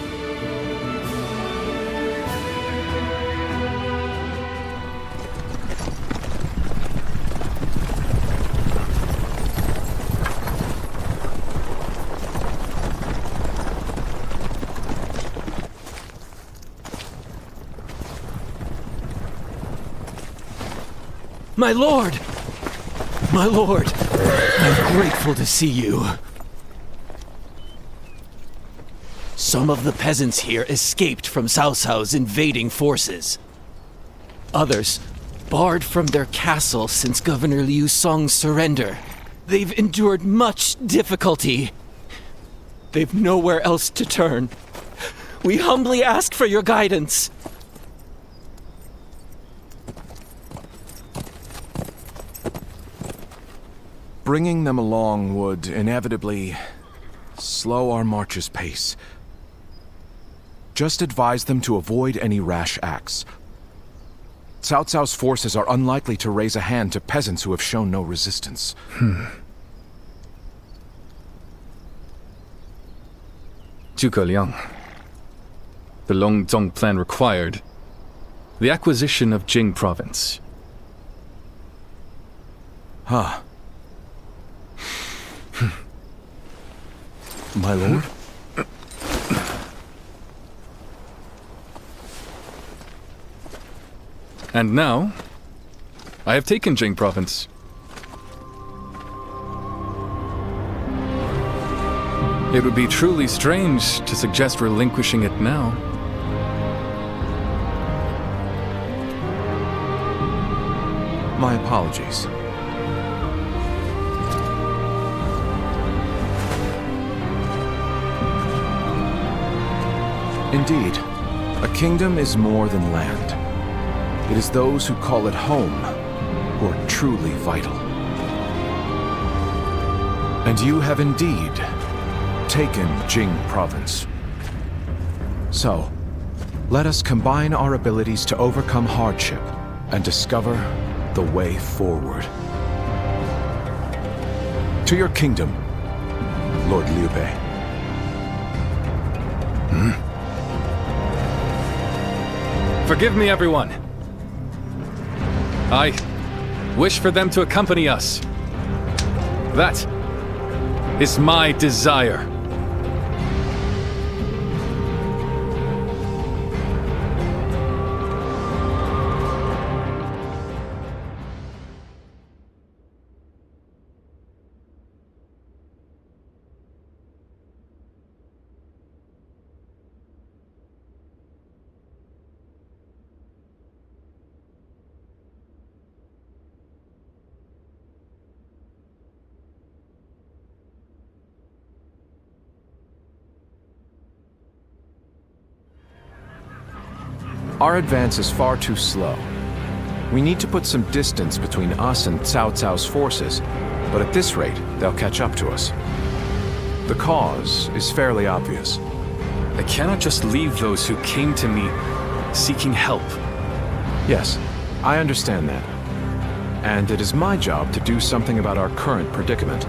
My lord! My lord! I'm grateful to see you. Some of the peasants here escaped from Cao Cao's invading forces. Others barred from their castle since Governor Liu Song's surrender. They've endured much difficulty. They've nowhere else to turn. We humbly ask for your guidance. Bringing them along would inevitably slow our march's pace. Just advise them to avoid any rash acts. Cao Cao's forces are unlikely to raise a hand to peasants who have shown no resistance. Zhuge Liang. The Longzong plan required the acquisition of Jing province. Huh. My lord? And now, I have taken Jing province. It would be truly strange to suggest relinquishing it now. My apologies. Indeed, a kingdom is more than land. It is those who call it home who are truly vital. And you have indeed taken Jing province. So, let us combine our abilities to overcome hardship and discover the way forward. To your kingdom, Lord Liu Bei. Forgive me, everyone. I wish for them to accompany us. That is my desire. Our advance is far too slow. We need to put some distance between us and Cao Cao's forces, but at this rate, they'll catch up to us. The cause is fairly obvious. I cannot just leave those who came to me seeking help. Yes, I understand that. And it is my job to do something about our current predicament.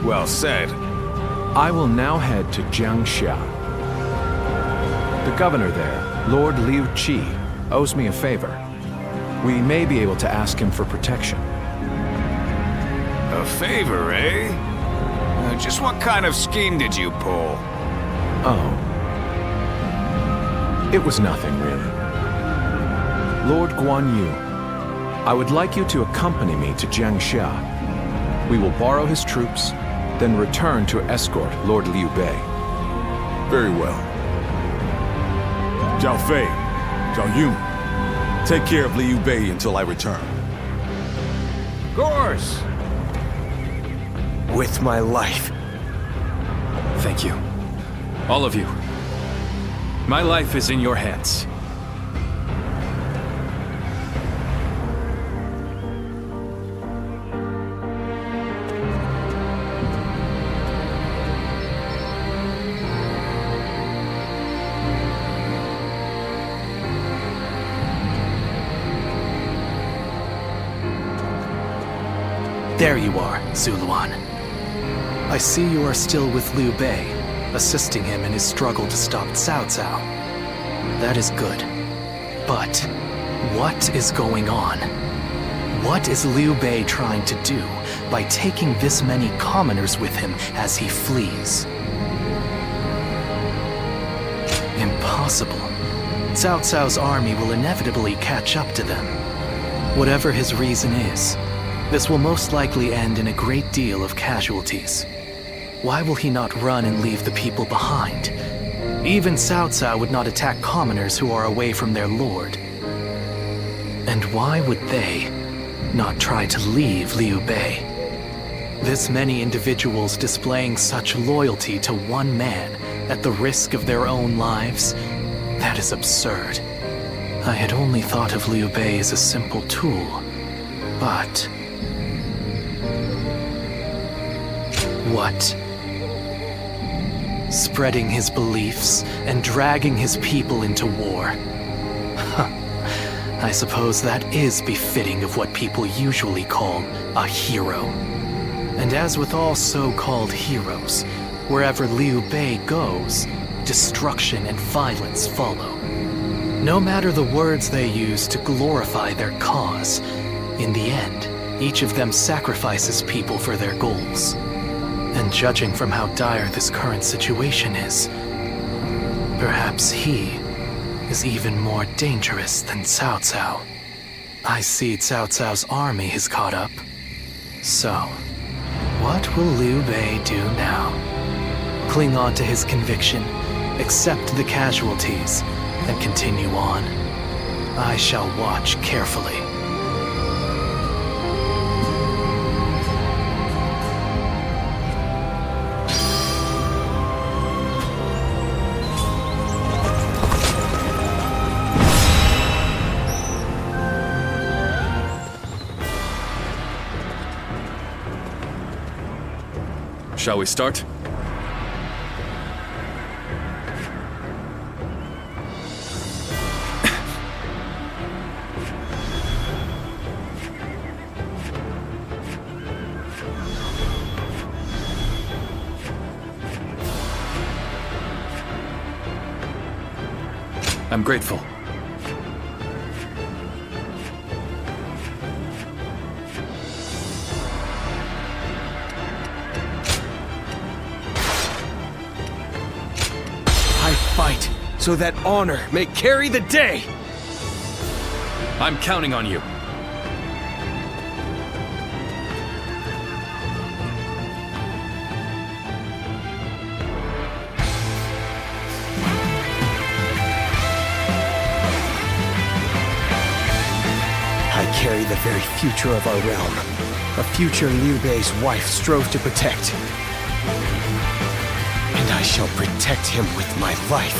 Well said. I will now head to Jiangxia. The governor there, Lord Liu Qi, owes me a favor. We may be able to ask him for protection. A favor, eh? Just what kind of scheme did you pull? Oh. It was nothing, really. Lord Guan Yu, I would like you to accompany me to Jiangxia. We will borrow his troops, then return to escort Lord Liu Bei. Very well. Zhao Fei, Zhao Yun, take care of Liu Bei until I return. Of course. With my life. Thank you. All of you. My life is in your hands. There you are, Zuluan. I see you are still with Liu Bei, assisting him in his struggle to stop Cao Cao. That is good. But what is going on? What is Liu Bei trying to do by taking this many commoners with him as he flees? Impossible. Cao Cao's army will inevitably catch up to them. Whatever his reason is, this will most likely end in a great deal of casualties. Why will he not run and leave the people behind? Even Cao Cao would not attack commoners who are away from their lord. And why would they not try to leave Liu Bei? This many individuals displaying such loyalty to one man at the risk of their own lives? That is absurd. I had only thought of Liu Bei as a simple tool, but... What? Spreading his beliefs and dragging his people into war. I suppose that is befitting of what people usually call a hero. And as with all so-called heroes, wherever Liu Bei goes, destruction and violence follow. No matter the words they use to glorify their cause, in the end, each of them sacrifices people for their goals. And judging from how dire this current situation is, perhaps he is even more dangerous than Cao Cao. I see Cao Cao's army has caught up. So, what will Liu Bei do now? Cling on to his conviction, accept the casualties, and continue on? I shall watch carefully. Shall we start? I'm grateful. Fight, so that honor may carry the day! I'm counting on you. I carry the very future of our realm. A future Liu Bei's wife strove to protect. And I shall protect him with my life.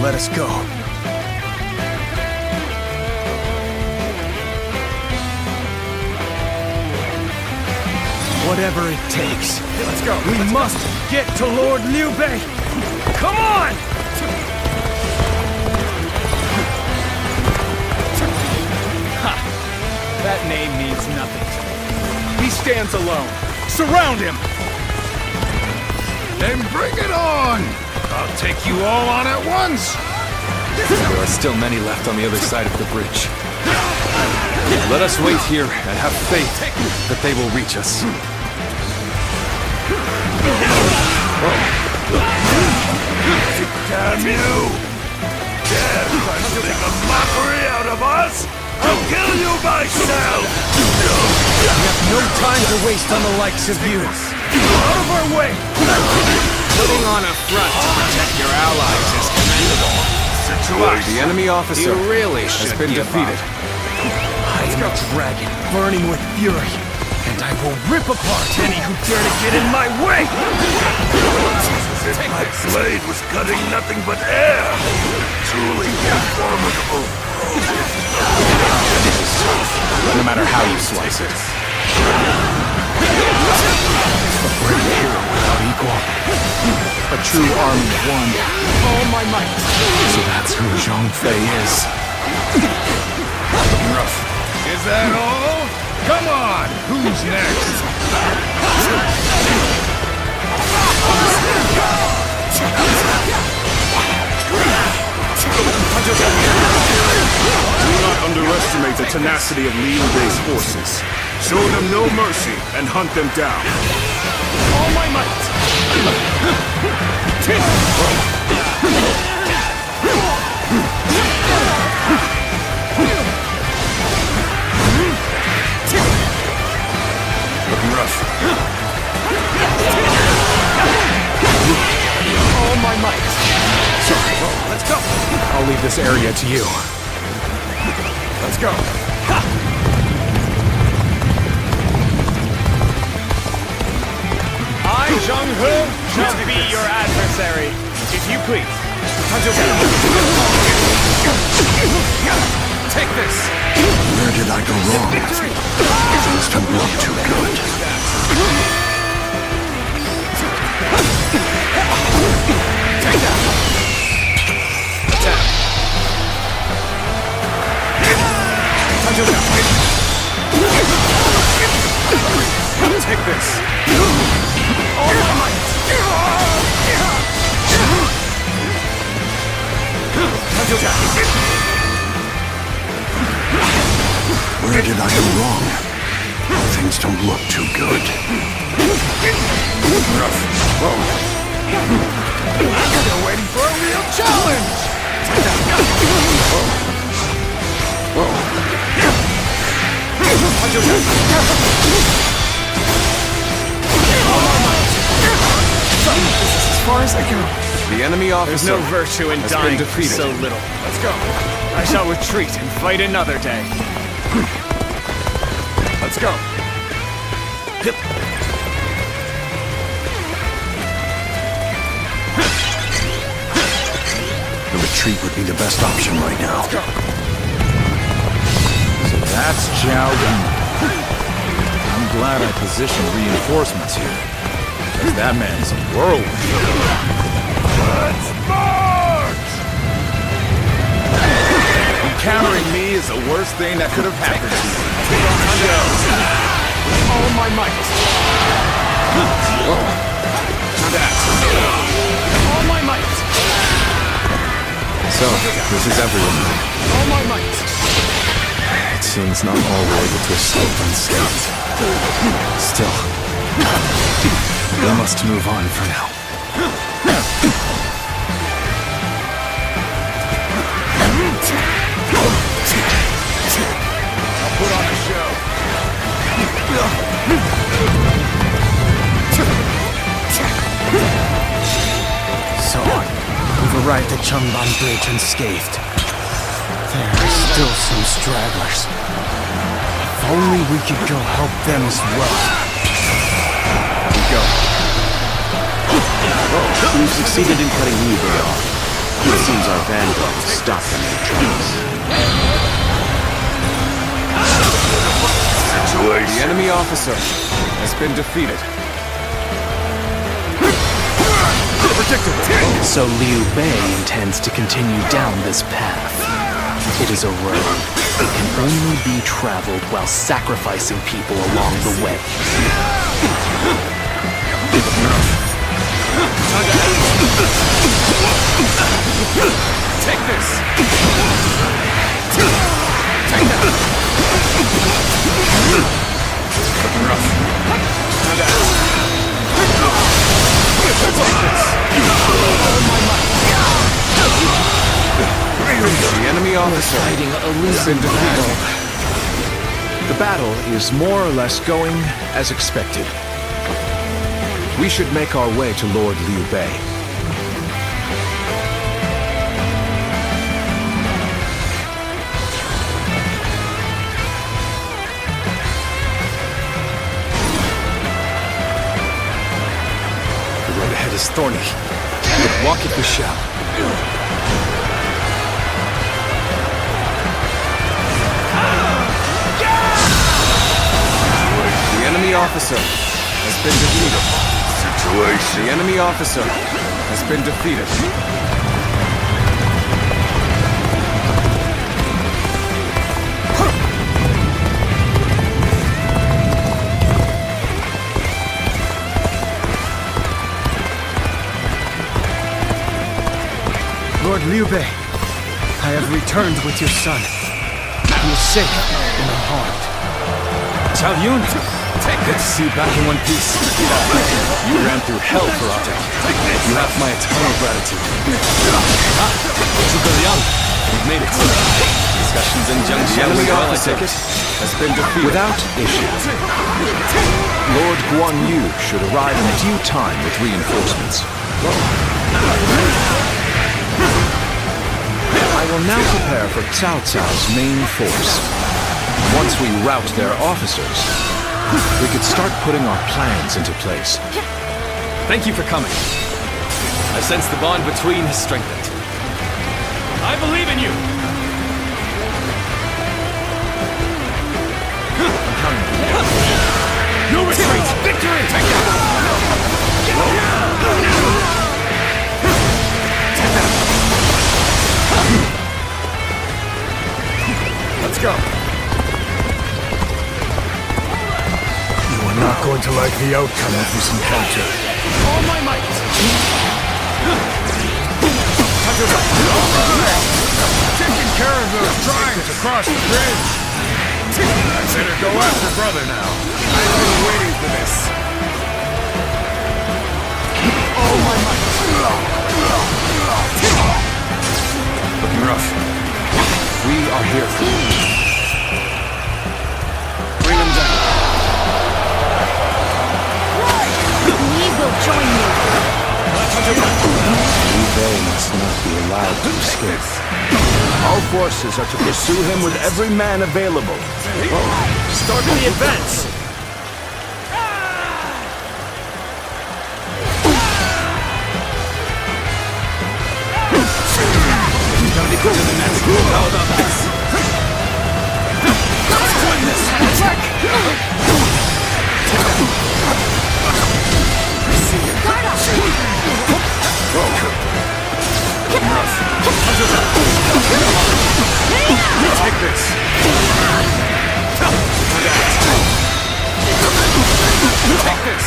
Let us go. Whatever it takes. Let's go. We must get to Lord Liu Bei. Come on! That name means nothing. He stands alone. Surround him! Then bring it on! I'll take you all on at once! There are still many left on the other side of the bridge. Let us wait here and have faith that they will reach us. Damn you! Dare try to make a mockery out of us? I'll kill you myself! We have no time to waste on the likes of you. Out of our way! Putting on a front to protect your allies is commendable. Situation. The enemy officer really has been defeated. I am a dragon burning with fury, and I will rip apart any who dare to get in my way! My blade was cutting nothing but air. Truly formidable. No matter how you slice it. A brave hero without equal. A true army of one. All my might! So that's who Zhang Fei is. Is that all? Come on! Who's next? Do not underestimate the tenacity of Liu Bei's forces. Show them no mercy and hunt them down. All my might! Looking rough. All my might! Sorry. Let's go! I'll leave this area to you. Let's go! I, Zhang-He, shall be your adversary, if you please. Take this! Where did I go wrong? Things don't look too good. Take that! Attack! Take this! All my might! Where did I go wrong? Things don't look too good. Rough. They're waiting for a real challenge! As far as I go. The enemy officer. There's no virtue in dying for so little. Let's go. I shall retreat and fight another day. Let's go. The retreat would be the best option right now. Let's go. So that's Zhao Yun. I'm glad I positioned reinforcements here. Because that man's a whirlwind. Let's march! Encountering me is the worst thing that could have happened to you. All my might. All my might. So, this is everyone. All my might. It seems not all were able to escape unscathed. Still, we must move on for now. I'll put on a show. So, we've arrived at Changban Bridge unscathed. There are still some stragglers. If only we could go help them as well. We go. We've succeeded in cutting Liu Bei off. It seems our vanguard will stop them in their tracks. The enemy officer has been defeated. So Liu Bei intends to continue down this path. It is a road that can only be traveled while sacrificing people along the way. Take this! Take that! The enemy officer Fighting a has losing been defeated. The battle is more or less going as expected. We should make our way to Lord Liu Bei. Walk it we shall. The enemy officer has been defeated. Situation. The enemy officer has been defeated. Lord Liu Bei, I have returned with your son. He is safe and unharmed. Zhao Yun, good to see you back in one piece. You ran through hell for our sake. You have my eternal gratitude. Zhuge Liang, we've made it. Discussions in The Jiangxiang enemy as well, I officer take it. has been defeated. Without issue. Lord Guan Yu should arrive in due time with reinforcements. I will now prepare for Cao Cao's main force. Once we rout their officers, we could start putting our plans into place. Thank you for coming. I sense the bond between has strengthened. I believe in you! No retreat! Victory! Let's go. You are not going to like the outcome of this encounter. All my might! Taking care of those giants across the bridge. I better go after brother now. I've been waiting for this. All my might! Looking rough. We are here for you. Bring them down. We will join you. Liu Bei must not be allowed to escape. All forces are to pursue him with every man available. Start the advance! How about this? Take this. Take this.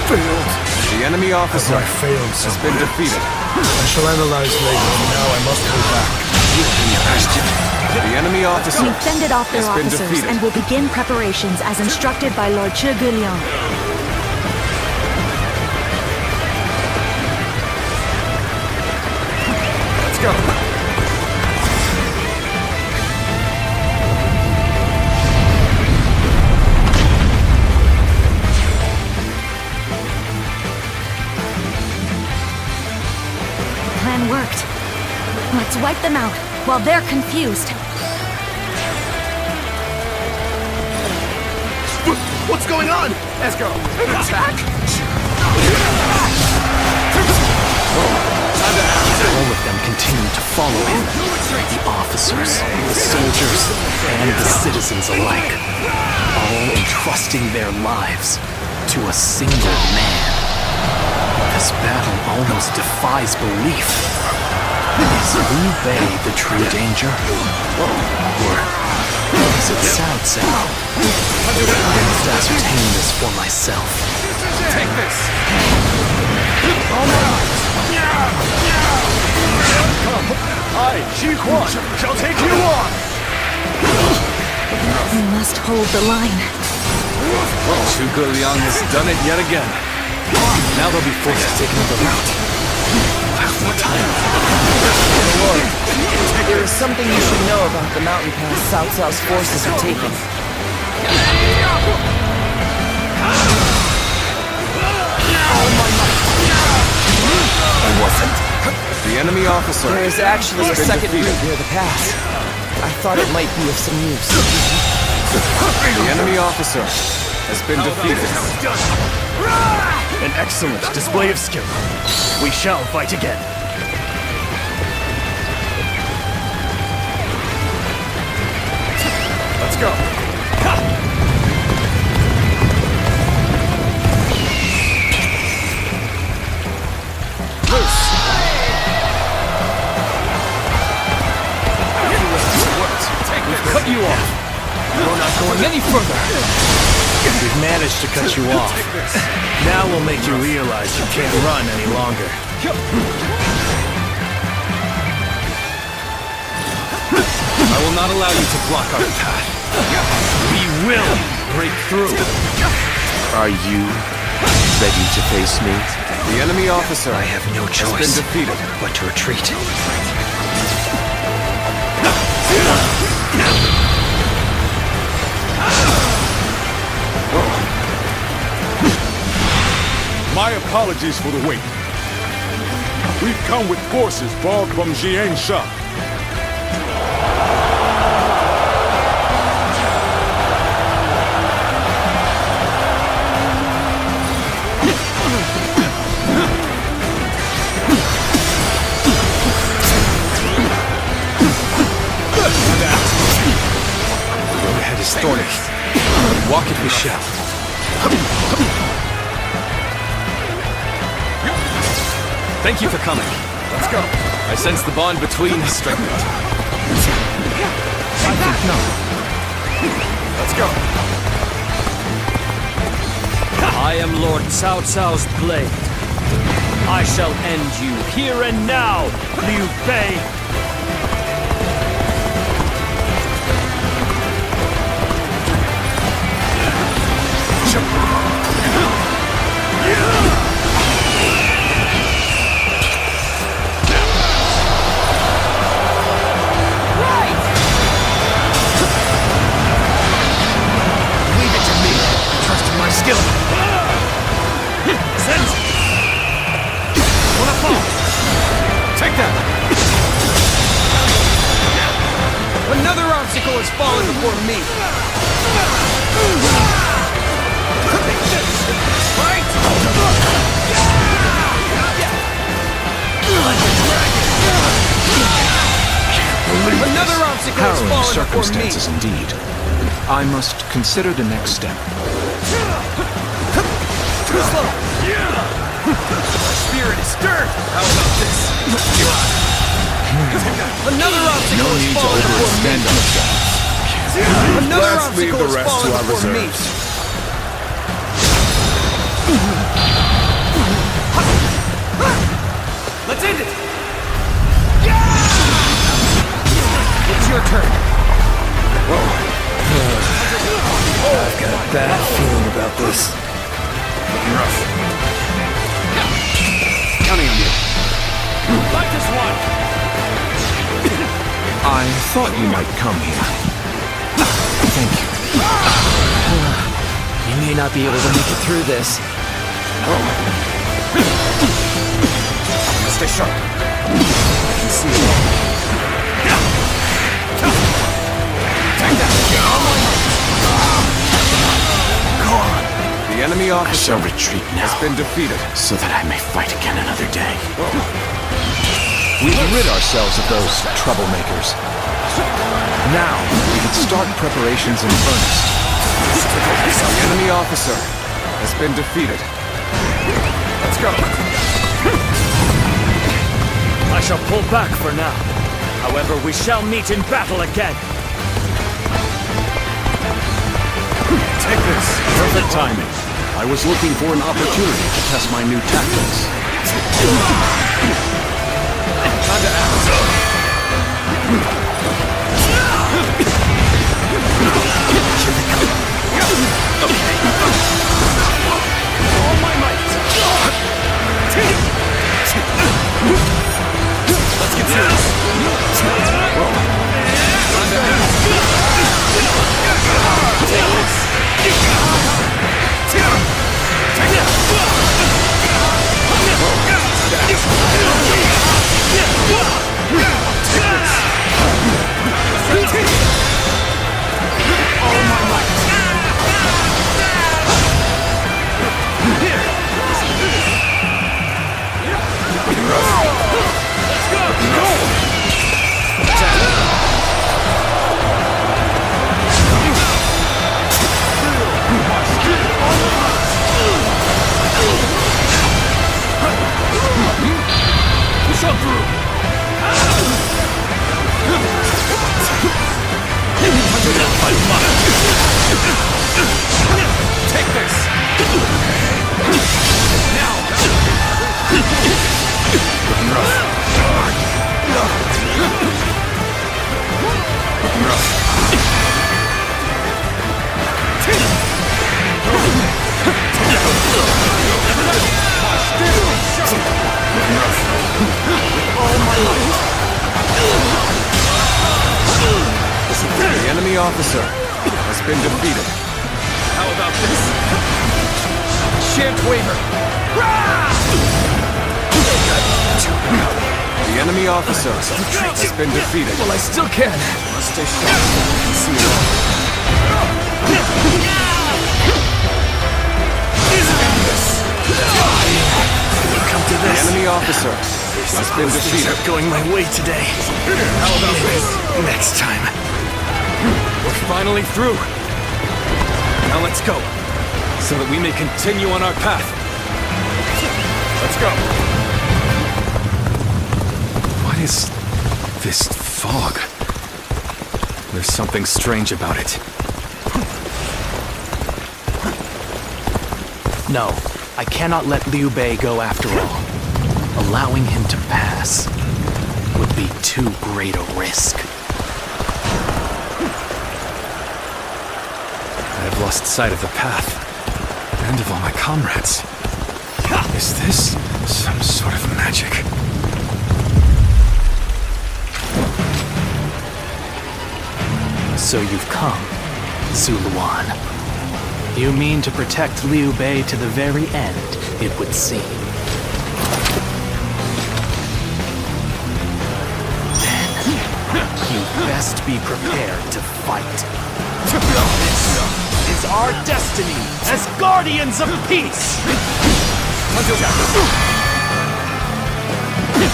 Failed. The enemy officer I failed has been defeated. I shall analyze later. For now, I must go back. The enemy officer We've fended off their has been officers defeated. and will begin preparations as instructed by Lord Zhuge Liang. Let's go. Plan worked. Let's wipe them out while they're confused. What's going on? Let's go. Attack. All of them continue to follow him. The officers, the soldiers, and the citizens alike. All entrusting their lives to a single man. This battle almost defies belief. Is Liu Bei the true danger? Or is it Cao Cao? I must ascertain this for myself. Take this. I, Xi Huan, shall take you on! We must hold the line. Zhuge Liang has done it yet again. Now they'll be forced to take another route. We'll have no time. Lord, there is something you should know about the mountain pass Cao Cao's forces are taking. I wasn't. The enemy officer. There is actually a second route near the pass. I thought it might be of some use. The enemy officer has been defeated. An excellent display of skill. We shall fight again. Let's go. Loose. We've cut you off. We're not going any further. We've managed to cut you off. Now we'll make you realize you can't run any longer. I will not allow you to block our path. We will break through. Are you ready to face me? The enemy officer I have no choice has been defeated. but to retreat. My apologies for the wait. We've come with forces borrowed from Jiang Sha. The road ahead is thorny. Walk it we shall. Thank you for coming. Let's go. I sense the bond between us strengthened. I think not. Let's go. I am Lord Cao Cao's blade. I shall end you here and now, Liu Bei. Skill. Send. Wanna fall? Take that. Another obstacle has fallen before me. Right. Another obstacle has Harrowing fallen before me. circumstances indeed. I must consider the next step. Too slow. My spirit is stirred. How about this? Another obstacle No has need to fallen before me. overextend ourselves. Another Let's leave obstacle the has rest fallen to our before me. reserves. Let's end it. It's your turn. I've got a bad feeling about this. Looking rough. Counting on you. Light this one. I thought you might come here. Thank you. You may not be able to make it through this. Stay sharp. I can see it all. Take that. Go on. The enemy I officer shall retreat now, has been defeated. so that I may fight again another day. We've rid ourselves of those troublemakers. Now, we can start preparations in earnest. The enemy officer has been defeated. Let's go. I shall pull back for now. However, we shall meet in battle again. Take this. Perfect timing. I was looking for an opportunity to test my new tactics. Time to act. All my might. Let's get serious. Take this! Now! Looking rough. Looking rough. All my life. The enemy officer has been defeated. How about this? Shan't waver. The enemy officer has been defeated. Well, I still can. Must stay sharp so we can see it all. Come to The this. enemy officer has been Things defeated. are going my way today. How about this? Next time. We're finally through. Now let's go, so that we may continue on our path. Let's go. What is this fog? There's something strange about it. No, I cannot let Liu Bei go after all. Allowing him to pass would be too great a risk. I've lost sight of the path, and of all my comrades. Is this some sort of magic? So you've come, Zuluan. You mean to protect Liu Bei to the very end, it would seem. Then, you best be prepared to fight. This is our destiny as guardians of peace!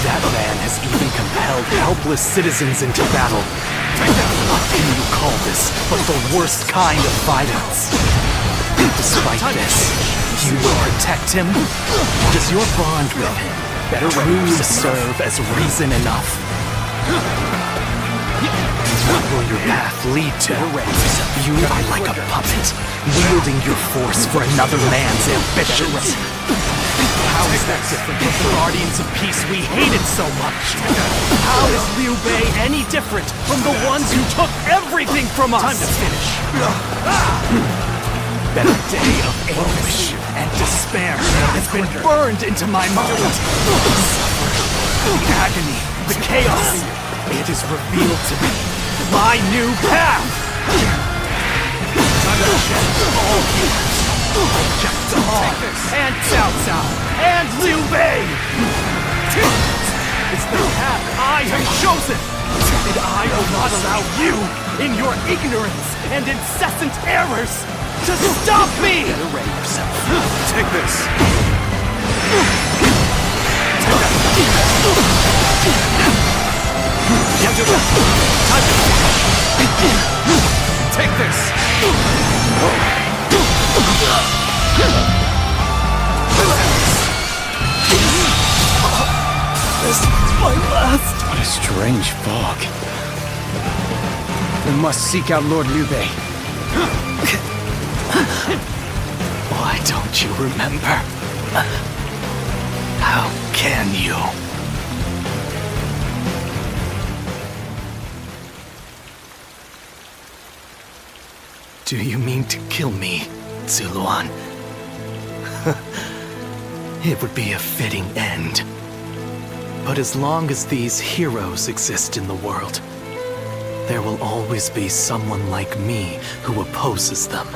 That man has even compelled helpless citizens into battle. What can you call this but the worst kind of violence? Despite this, you will protect him? Does your bond with him truly serve as reason enough? What will your path lead to? You are like a puppet, wielding your force for another man's ambitions. How is that different from the Guardians of Peace we hated so much? How is Liu Bei any different from the ones who took everything from us? Time to finish. That a day of anguish and despair has been burned into my mind. The agony, the chaos, it is revealed to me. My new path! Time to reject all humans. Reject Dahan, and Cao Cao, and Liu Bei! It's the path I have chosen! And I will not allow you, in your ignorance and incessant errors, to stop me! Get ready yourself. Take this. Take this. This is my last. What a strange fog. We must seek out Lord Liu Bei. Why don't you remember? How can you? Do you mean to kill me, Zuluan? It would be a fitting end. But as long as these heroes exist in the world, there will always be someone like me who opposes them.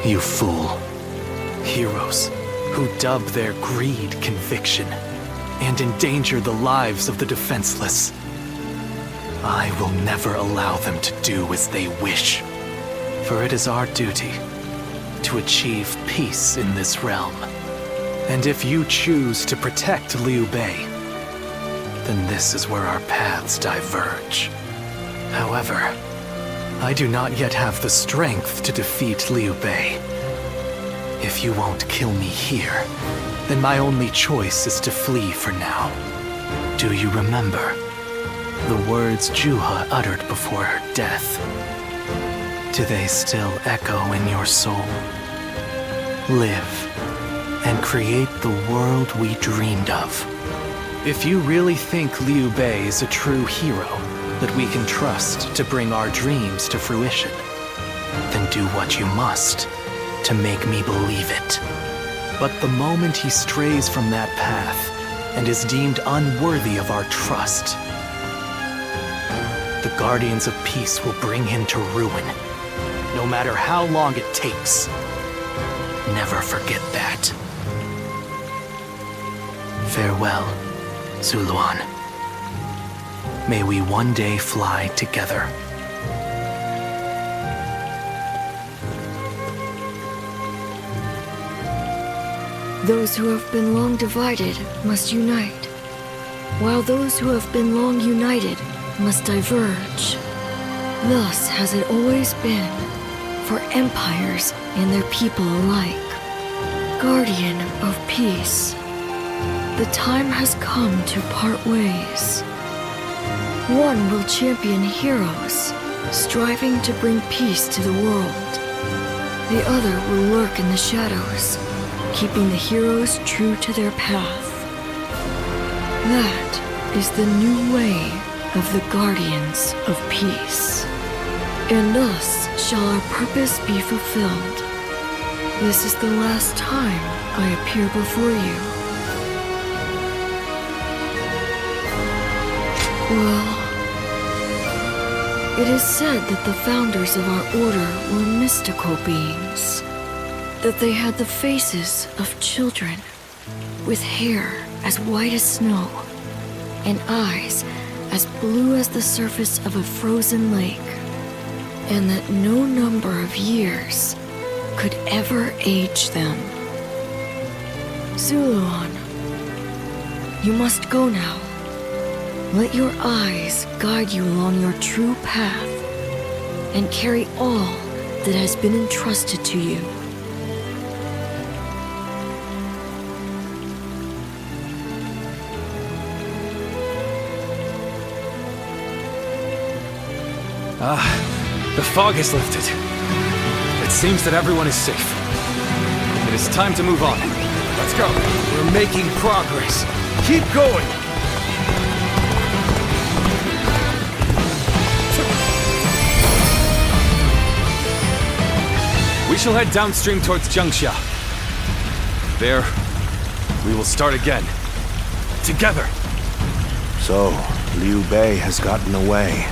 You fool. Heroes who dub their greed conviction and endanger the lives of the defenseless. I will never allow them to do as they wish, for it is our duty to achieve peace in this realm. And if you choose to protect Liu Bei, then this is where our paths diverge. However, I do not yet have the strength to defeat Liu Bei, If you won't kill me here, then my only choice is to flee for now. Do you remember the words Juha uttered before her death? Do they still echo in your soul? Live and create the world we dreamed of. If you really think Liu Bei is a true hero that we can trust to bring our dreams to fruition, then do what you must to make me believe it. But the moment he strays from that path and is deemed unworthy of our trust, the Guardians of Peace will bring him to ruin, no matter how long it takes. Never forget that. Farewell, Zuluan. May we one day fly together. Those who have been long divided must unite, while those who have been long united must diverge. Thus has it always been for empires and their people alike. Guardian of peace, the time has come to part ways. One will champion heroes, striving to bring peace to the world. The other will lurk in the shadows, keeping the heroes true to their path. That is the new way of the Guardians of Peace. And thus shall our purpose be fulfilled. This is the last time I appear before you. Well, it is said that the founders of our order were mystical beings. That they had the faces of children, with hair as white as snow, and eyes as blue as the surface of a frozen lake, and that no number of years could ever age them. Zuluan, you must go now. Let your eyes guide you along your true path, and carry all that has been entrusted to you. The fog has lifted. It seems that everyone is safe. It is time to move on. Let's go. We're making progress. Keep going. We shall head downstream towards Jiangxia. There, we will start again. Together. So, Liu Bei has gotten away.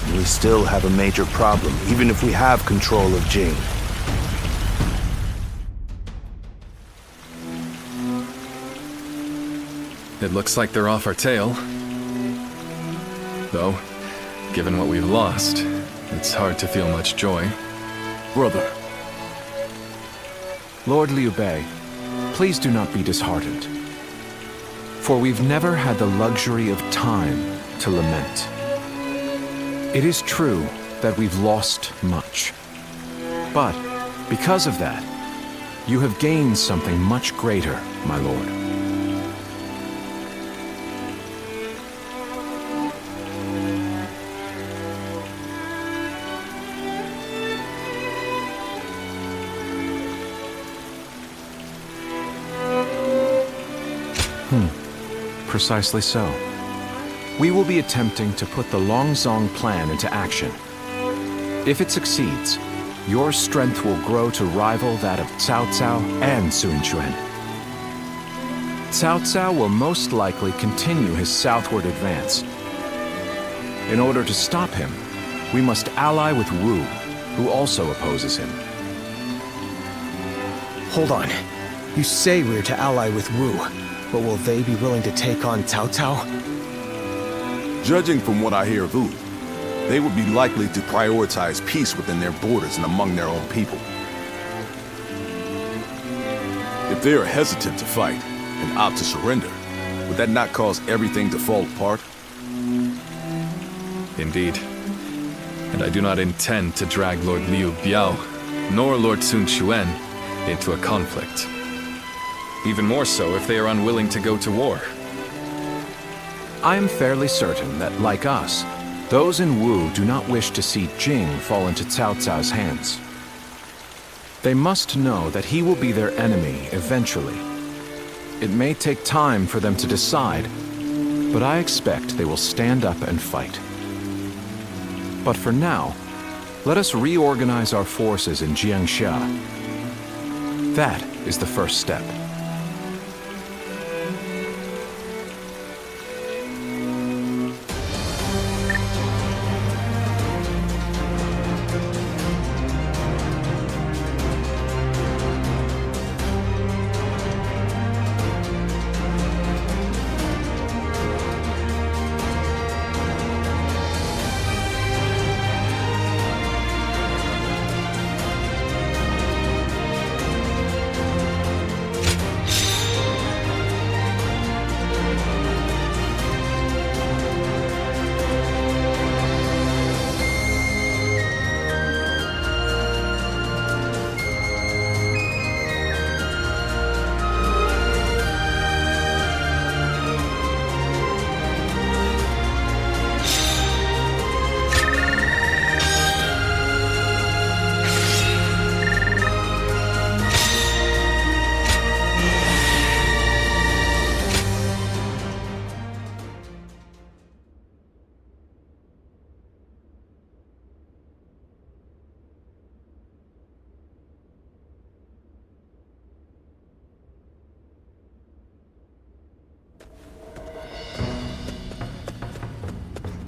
And we still have a major problem, even if we have control of Jing. It looks like they're off our tail. Though, given what we've lost, it's hard to feel much joy. Brother. Lord Liu Bei, please do not be disheartened. For we've never had the luxury of time to lament. It is true that we've lost much. But, because of that, you have gained something much greater, my lord. Precisely so. We will be attempting to put the Longzong plan into action. If it succeeds, your strength will grow to rival that of Cao Cao and Sun Quan. Cao Cao will most likely continue his southward advance. In order to stop him, we must ally with Wu, who also opposes him. Hold on. You say we're to ally with Wu, but will they be willing to take on Cao Cao? Judging from what I hear of Wu, they would be likely to prioritize peace within their borders and among their own people. If they are hesitant to fight and opt to surrender, would that not cause everything to fall apart? Indeed. And I do not intend to drag Lord Liu Biao, nor Lord Sun Quan, into a conflict. Even more so if they are unwilling to go to war. I am fairly certain that, like us, those in Wu do not wish to see Jing fall into Cao Cao's hands. They must know that he will be their enemy eventually. It may take time for them to decide, but I expect they will stand up and fight. But for now, let us reorganize our forces in Jiangxia. That is the first step.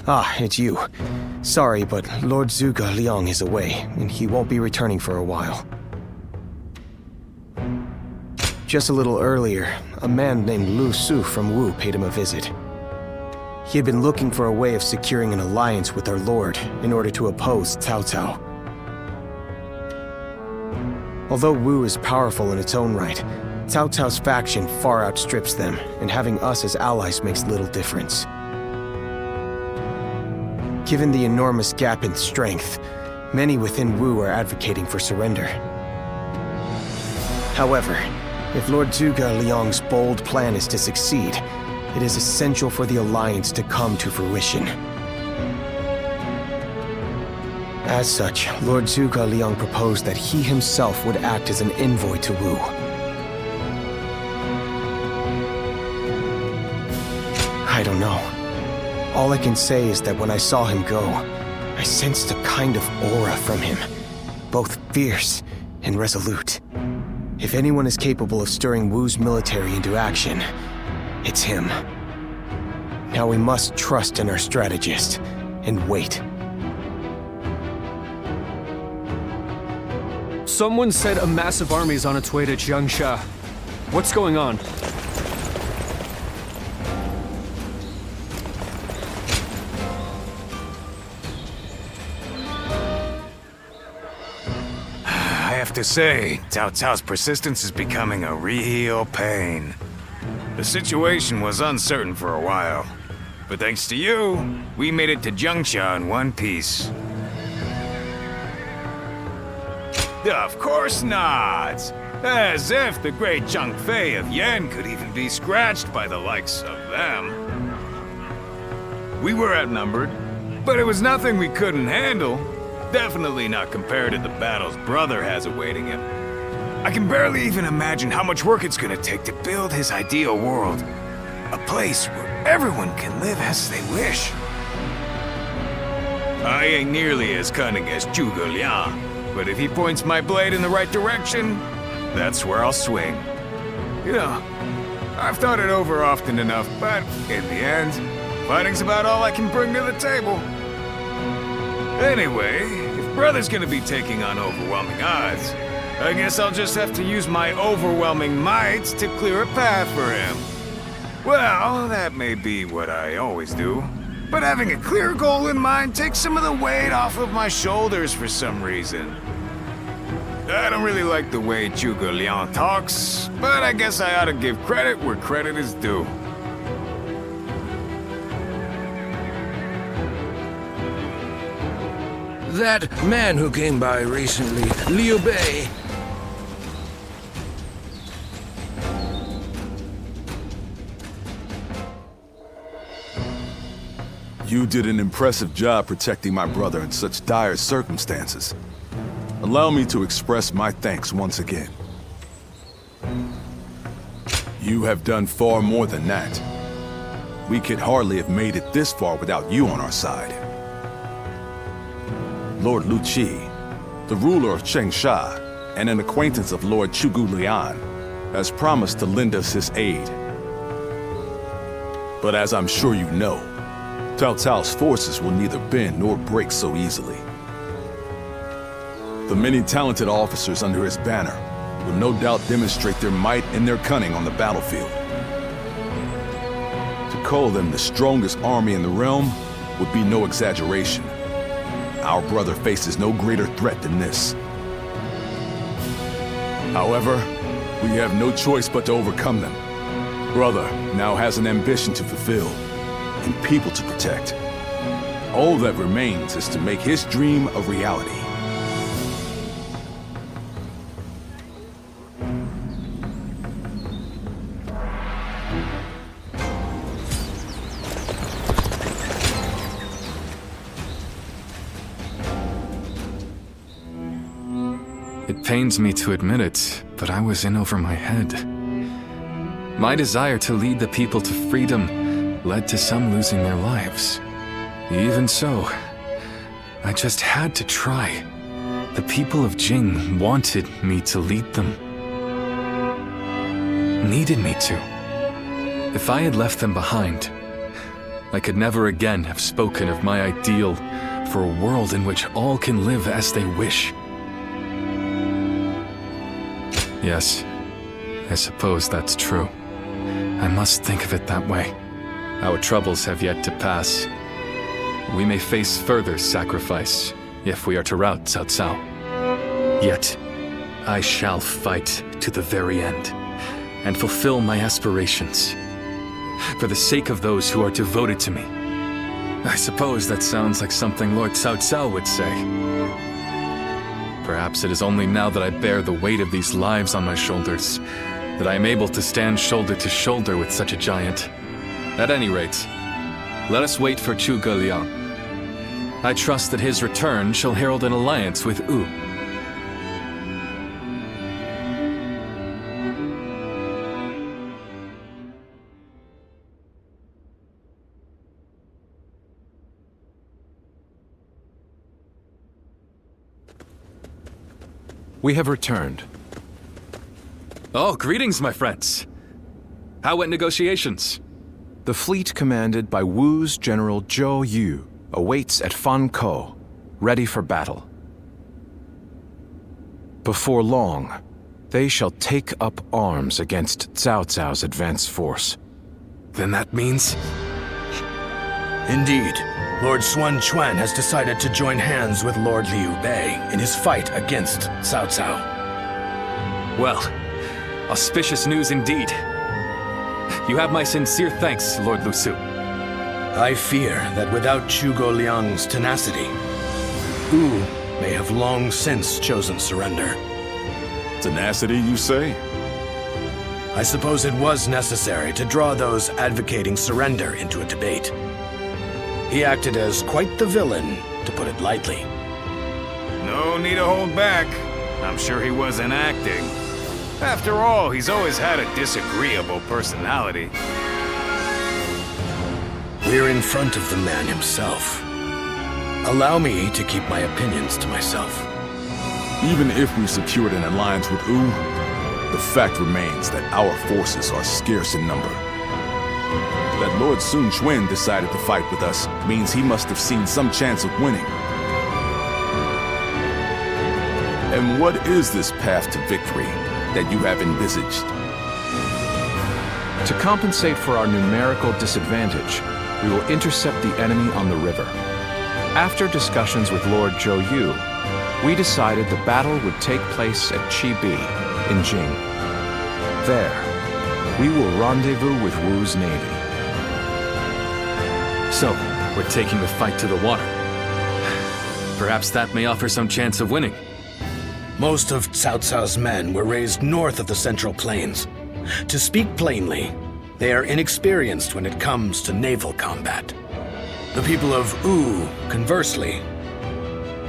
Ah, it's you. Sorry, but Lord Zhuge Liang is away, and he won't be returning for a while. Just a little earlier, a man named Lu Su from Wu paid him a visit. He had been looking for a way of securing an alliance with our lord in order to oppose Cao Cao. Although Wu is powerful in its own right, Cao Cao's faction far outstrips them, and having us as allies makes little difference. Given the enormous gap in strength, many within Wu are advocating for surrender. However, if Lord Zhuge Liang's bold plan is to succeed, it is essential for the alliance to come to fruition. As such, Lord Zhuge Liang proposed that he himself would act as an envoy to Wu. I don't know. All I can say is that when I saw him go, I sensed a kind of aura from him, both fierce and resolute. If anyone is capable of stirring Wu's military into action, it's him. Now we must trust in our strategist and wait. Someone said a massive army is on its way to Jiangxia. What's going on? I have to say, Cao Cao's persistence is becoming a real pain. The situation was uncertain for a while, but thanks to you, we made it to Jiangxia in one piece. Of course not! As if the great Zhang Fei of Yan could even be scratched by the likes of them. We were outnumbered, but it was nothing we couldn't handle. Definitely not compared to the battles brother has awaiting him. I can barely even imagine how much work it's gonna take to build his ideal world. A place where everyone can live as they wish. I ain't nearly as cunning as Zhuge Liang, but if he points my blade in the right direction, that's where I'll swing. You know, I've thought it over often enough, but in the end, fighting's about all I can bring to the table. Anyway, if brother's gonna be taking on overwhelming odds, I guess I'll just have to use my overwhelming might to clear a path for him. Well, that may be what I always do, but having a clear goal in mind takes some of the weight off of my shoulders for some reason. I don't really like the way Zhuge Liang talks, but I guess I ought to give credit where credit is due. That man who came by recently, Liu Bei. You did an impressive job protecting my brother in such dire circumstances. Allow me to express my thanks once again. You have done far more than that. We could hardly have made it this far without you on our side. Lord Lu Qi, the ruler of Chengsha, and an acquaintance of Lord Chugu Liang, has promised to lend us his aid. But as I'm sure you know, Cao Cao's forces will neither bend nor break so easily. The many talented officers under his banner will no doubt demonstrate their might and their cunning on the battlefield. To call them the strongest army in the realm would be no exaggeration. Our brother faces no greater threat than this. However, we have no choice but to overcome them. Brother now has an ambition to fulfill, and people to protect. All that remains is to make his dream a reality. It pains me to admit it, but I was in over my head. My desire to lead the people to freedom led to some losing their lives. Even so, I just had to try. The people of Jing wanted me to lead them. Needed me to. If I had left them behind, I could never again have spoken of my ideal for a world in which all can live as they wish. Yes, I suppose that's true. I must think of it that way. Our troubles have yet to pass. We may face further sacrifice if we are to rout Cao Cao. Yet, I shall fight to the very end and fulfill my aspirations for the sake of those who are devoted to me. I suppose that sounds like something Lord Cao Cao would say. Perhaps it is only now that I bear the weight of these lives on my shoulders that I am able to stand shoulder to shoulder with such a giant. At any rate, let us wait for Zhuge Liang. I trust that his return shall herald an alliance with Wu. We have returned. Oh, greetings, my friends. How went negotiations? The fleet commanded by Wu's General Zhou Yu awaits at Fankou, ready for battle. Before long, they shall take up arms against Cao Cao's advance force. Then that means... Indeed, Lord Xuan Chuan has decided to join hands with Lord Liu Bei in his fight against Cao Cao. Well, auspicious news indeed. You have my sincere thanks, Lord Lu Su. I fear that without Zhuge Liang's tenacity, Wu may have long since chosen surrender. Tenacity, you say? I suppose it was necessary to draw those advocating surrender into a debate. He acted as quite the villain, to put it lightly. No need to hold back. I'm sure he wasn't acting. After all, he's always had a disagreeable personality. We're in front of the man himself. Allow me to keep my opinions to myself. Even if we secured an alliance with Wu, the fact remains that our forces are scarce in number. That Lord Sun Quan decided to fight with us means he must have seen some chance of winning. And what is this path to victory that you have envisaged? To compensate for our numerical disadvantage, we will intercept the enemy on the river. After discussions with Lord Zhou Yu, we decided the battle would take place at Chibi, in Jing. There, we will rendezvous with Wu's navy. So, we're taking the fight to the water. Perhaps that may offer some chance of winning. Most of Cao Cao's men were raised north of the Central Plains. To speak plainly, they are inexperienced when it comes to naval combat. The people of Wu, conversely,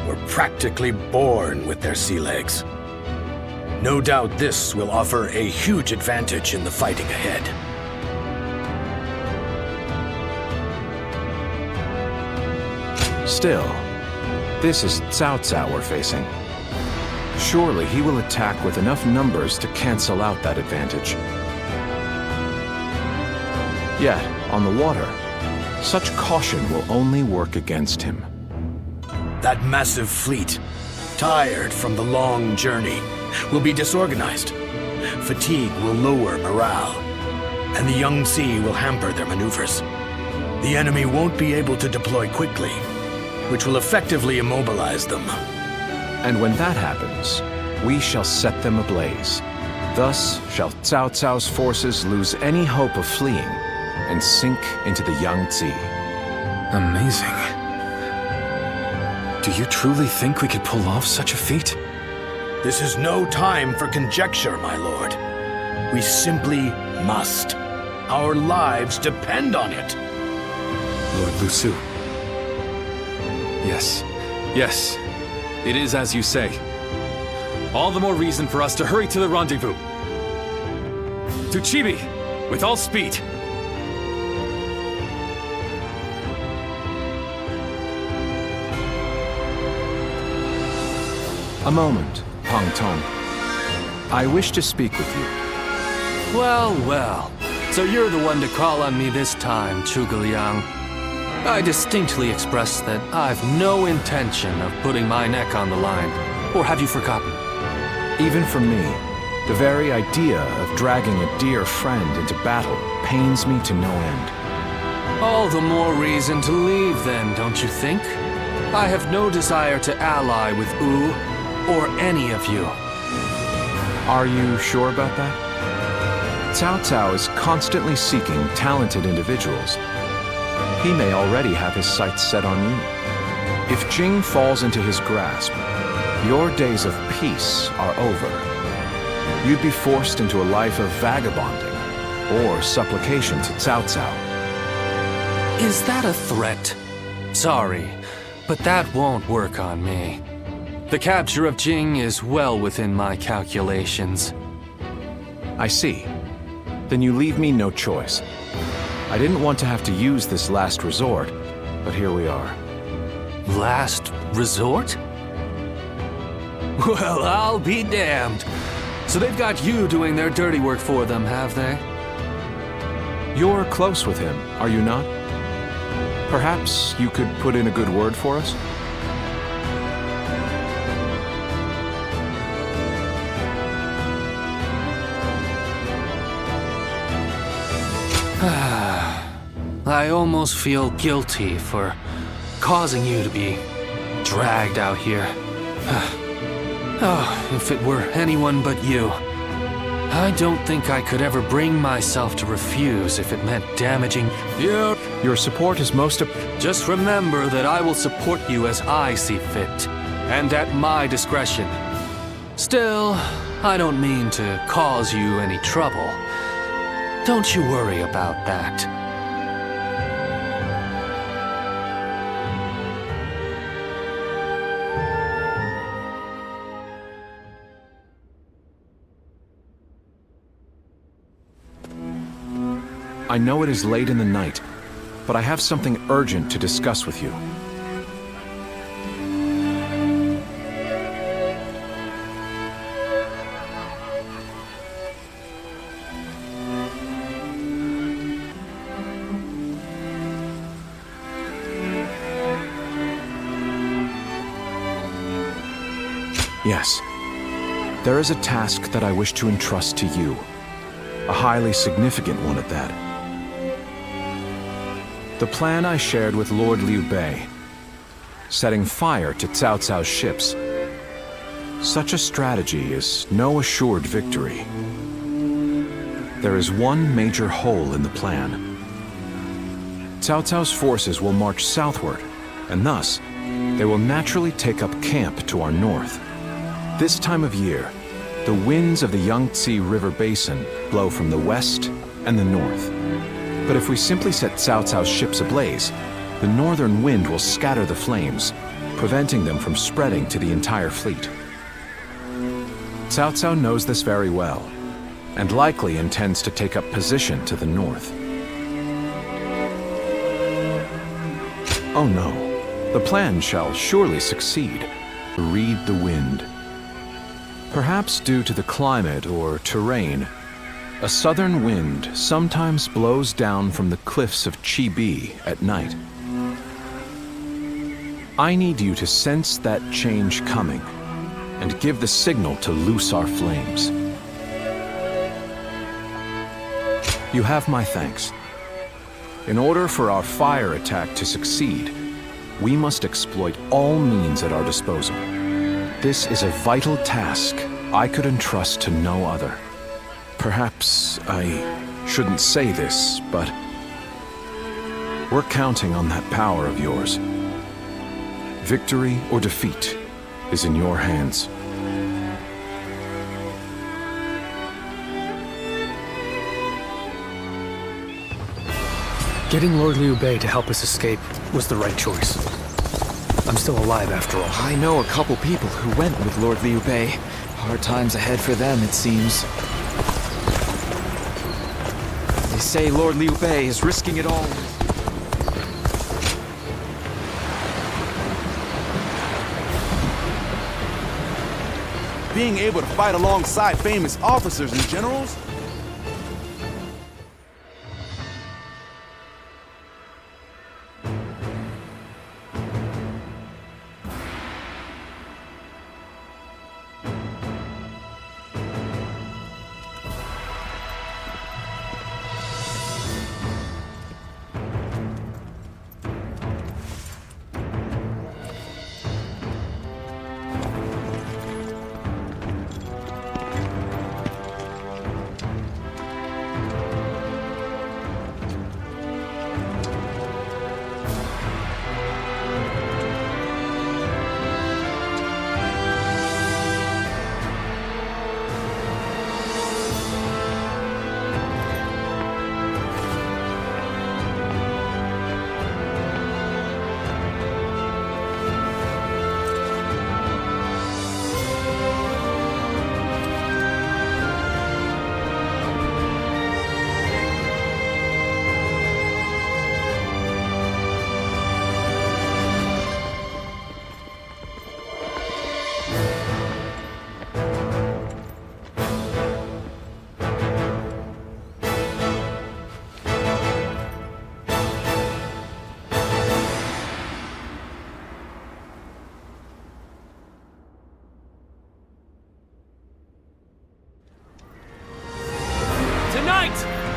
were practically born with their sea legs. No doubt this will offer a huge advantage in the fighting ahead. Still, this is Cao Cao we're facing. Surely he will attack with enough numbers to cancel out that advantage. Yet, on the water, such caution will only work against him. That massive fleet, tired from the long journey, will be disorganized. Fatigue will lower morale, and the Yangtze will hamper their maneuvers. The enemy won't be able to deploy quickly, which will effectively immobilize them. And when that happens, we shall set them ablaze. Thus shall Cao Cao's forces lose any hope of fleeing and sink into the Yangtze. Amazing. Do you truly think we could pull off such a feat? This is no time for conjecture, my lord. We simply must. Our lives depend on it. Lord Lu Su. Yes. It is as you say. All the more reason for us to hurry to the rendezvous. To Chibi, with all speed. A moment, Pang Tong. I wish to speak with you. Well. So you're the one to call on me this time, Zhuge Liang. I distinctly expressed that I've no intention of putting my neck on the line. Or have you forgotten? Even for me, the very idea of dragging a dear friend into battle pains me to no end. All the more reason to leave then, don't you think? I have no desire to ally with Wu or any of you. Are you sure about that? Cao Cao is constantly seeking talented individuals. He may already have his sights set on you. If Jing falls into his grasp, your days of peace are over. You'd be forced into a life of vagabonding or supplication to Cao Cao. Is that a threat? Sorry, but that won't work on me. The capture of Jing is well within my calculations. I see. Then you leave me no choice. I didn't want to have to use this last resort, but here we are. Last resort? Well, I'll be damned. So they've got you doing their dirty work for them, have they? You're close with him, are you not? Perhaps you could put in a good word for us? I almost feel guilty for causing you to be dragged out here. Oh, if it were anyone but you. I don't think I could ever bring myself to refuse if it meant damaging you. Your support is most... Just remember that I will support you as I see fit, and at my discretion. Still, I don't mean to cause you any trouble. Don't you worry about that. I know it is late in the night, but I have something urgent to discuss with you. Yes, there is a task that I wish to entrust to you. A highly significant one at that. The plan I shared with Lord Liu Bei, setting fire to Cao Cao's ships. Such a strategy is no assured victory. There is one major hole in the plan. Cao Cao's forces will march southward, and thus, they will naturally take up camp to our north. This time of year, the winds of the Yangtze River Basin blow from the west and the north. But if we simply set Cao Cao's ships ablaze, the northern wind will scatter the flames, preventing them from spreading to the entire fleet. Cao Cao knows this very well, and likely intends to take up position to the north. Oh no, the plan shall surely succeed. Read the wind. Perhaps due to the climate or terrain, a southern wind sometimes blows down from the cliffs of Chibi at night. I need you to sense that change coming and give the signal to loose our flames. You have my thanks. In order for our fire attack to succeed, we must exploit all means at our disposal. This is a vital task I could entrust to no other. Perhaps I shouldn't say this, but we're counting on that power of yours. Victory or defeat is in your hands. Getting Lord Liu Bei to help us escape was the right choice. I'm still alive after all. I know a couple people who went with Lord Liu Bei. Hard times ahead for them, it seems. They say Lord Liu Bei is risking it all. Being able to fight alongside famous officers and generals?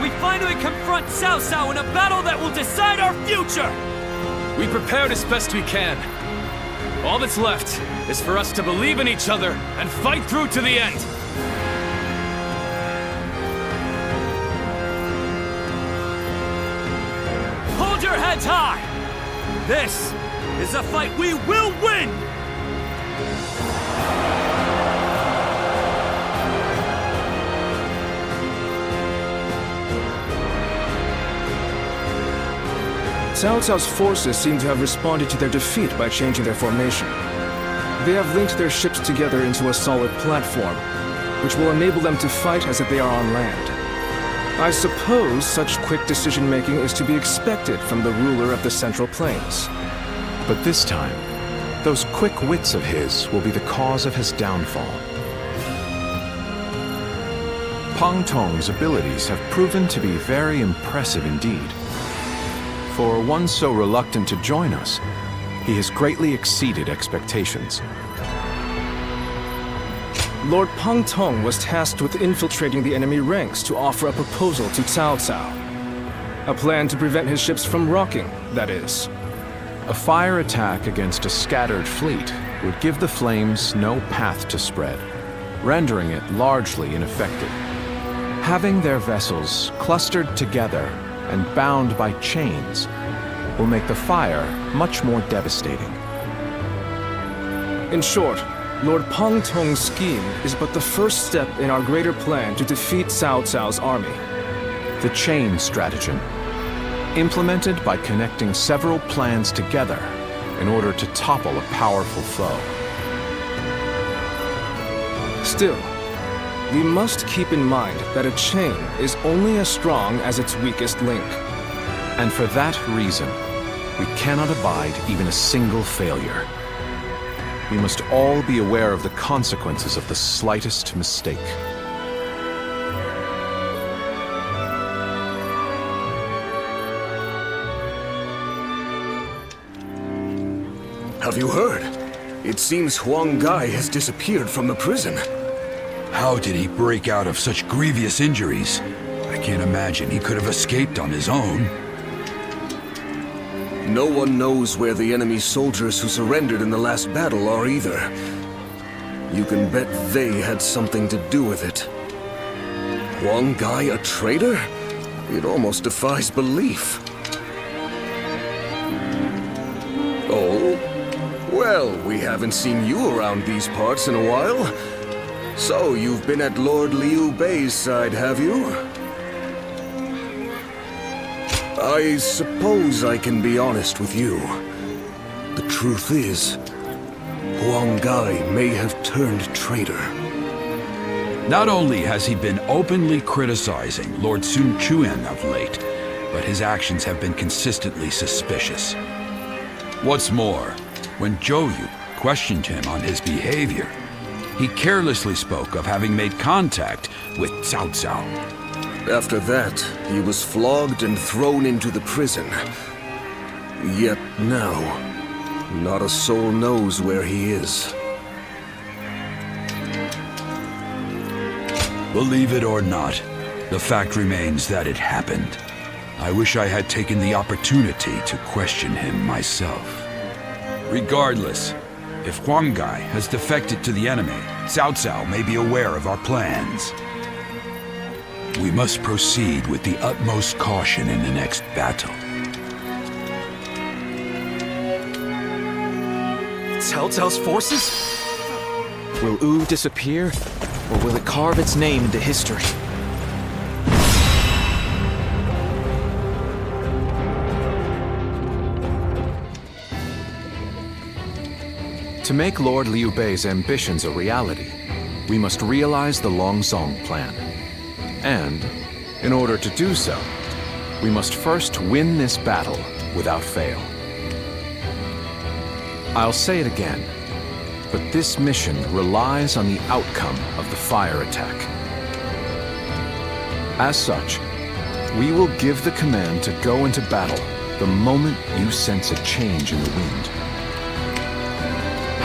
We finally confront Cao Cao in a battle that will decide our future! We prepared as best we can. All that's left is for us to believe in each other and fight through to the end. Hold your heads high! This is a fight we will win! Cao Cao's forces seem to have responded to their defeat by changing their formation. They have linked their ships together into a solid platform, which will enable them to fight as if they are on land. I suppose such quick decision-making is to be expected from the ruler of the Central Plains. But this time, those quick wits of his will be the cause of his downfall. Pang Tong's abilities have proven to be very impressive indeed. For one so reluctant to join us, he has greatly exceeded expectations. Lord Pang Tong was tasked with infiltrating the enemy ranks to offer a proposal to Cao Cao. A plan to prevent his ships from rocking, that is. A fire attack against a scattered fleet would give the flames no path to spread, rendering it largely ineffective. Having their vessels clustered together and bound by chains will make the fire much more devastating. In short, Lord Pang Tong's scheme is but the first step in our greater plan to defeat Cao Cao's army. The chain stratagem. implemented by connecting several plans together in order to topple a powerful foe. Still, we must keep in mind that a chain is only as strong as its weakest link. And for that reason, we cannot abide even a single failure. We must all be aware of the consequences of the slightest mistake. Have you heard? It seems Huang-Gai has disappeared from the prison. How did he break out of such grievous injuries? I can't imagine he could have escaped on his own. No one knows where the enemy soldiers who surrendered in the last battle are either. You can bet they had something to do with it. Huang-Gai a traitor? It almost defies belief. Oh? Well, we haven't seen you around these parts in a while. So, you've been at Lord Liu Bei's side, have you? I suppose I can be honest with you. The truth is, Huang-Gai may have turned traitor. Not only has he been openly criticizing Lord Sun Quan of late, but his actions have been consistently suspicious. What's more, when Zhou Yu questioned him on his behavior, he carelessly spoke of having made contact with Cao Cao. After that, he was flogged and thrown into the prison. Yet now, not a soul knows where he is. Believe it or not, the fact remains that it happened. I wish I had taken the opportunity to question him myself. Regardless, if Huang-Gai has defected to the enemy, Cao Cao may be aware of our plans. We must proceed with the utmost caution in the next battle. Cao Cao's forces? Will Wu disappear, or will it carve its name into history? To make Lord Liu Bei's ambitions a reality, we must realize the Longzong plan. And, in order to do so, we must first win this battle without fail. I'll say it again, but this mission relies on the outcome of the fire attack. As such, we will give the command to go into battle the moment you sense a change in the wind.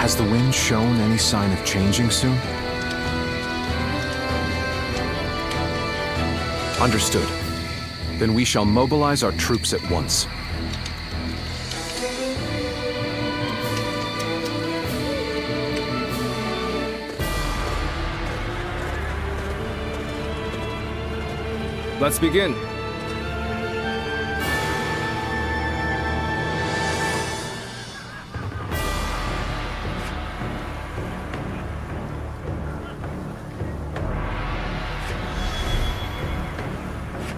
Has the wind shown any sign of changing soon? Understood. Then we shall mobilize our troops at once. Let's begin.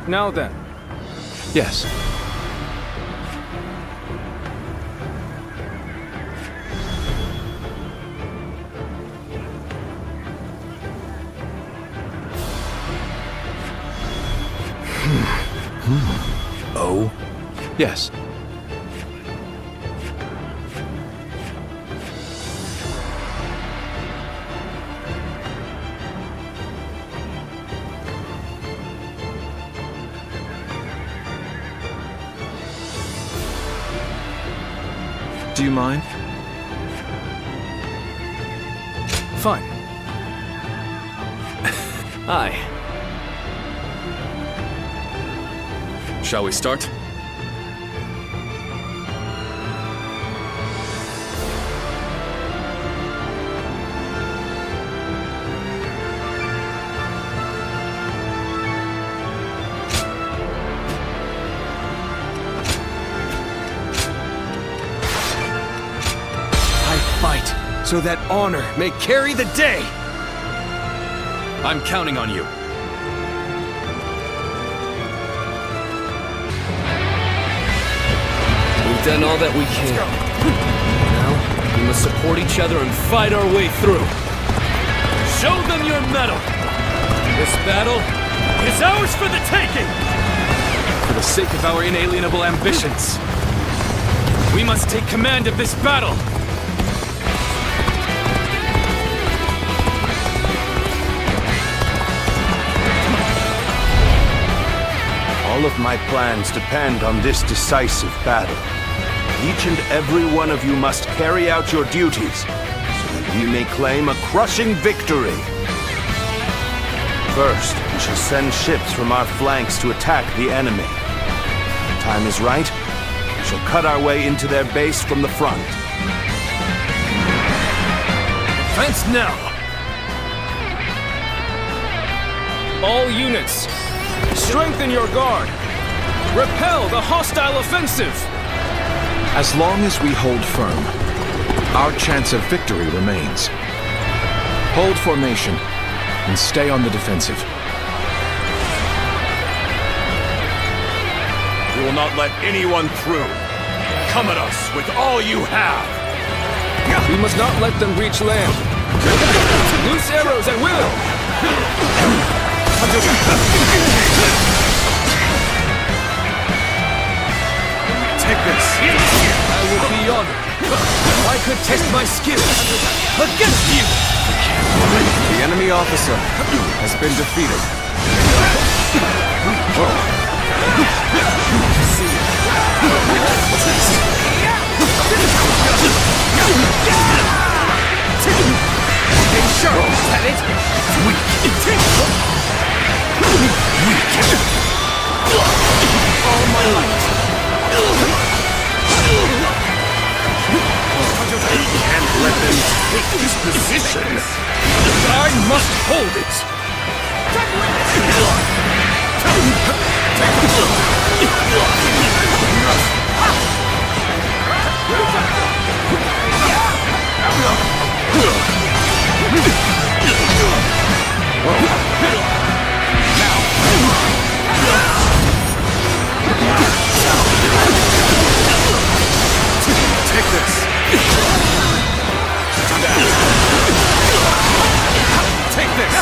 Now then. Yes. Oh? Yes. Do you mind? Fine. Aye. Shall we start? So that honor may carry the day! I'm counting on you. We've done all that we can. Now, we must support each other and fight our way through. Show them your mettle! This battle is ours for the taking! For the sake of our inalienable ambitions, we must take command of this battle! All of my plans depend on this decisive battle. Each and every one of you must carry out your duties, so that we may claim a crushing victory. First, we shall send ships from our flanks to attack the enemy. When the time is right, we shall cut our way into their base from the front. Advance now! All units, strengthen your guard! Repel the hostile offensive! As long as we hold firm, our chance of victory remains. Hold formation and stay on the defensive. We will not let anyone through. Come at us with all you have! We must not let them reach land. Loose arrows at will! Take this! I would be honored if I could test my skills against you! The enemy officer has been defeated. Sure, is that it? All my light. Can't let them take this position. I must hold it! Take this! Take this!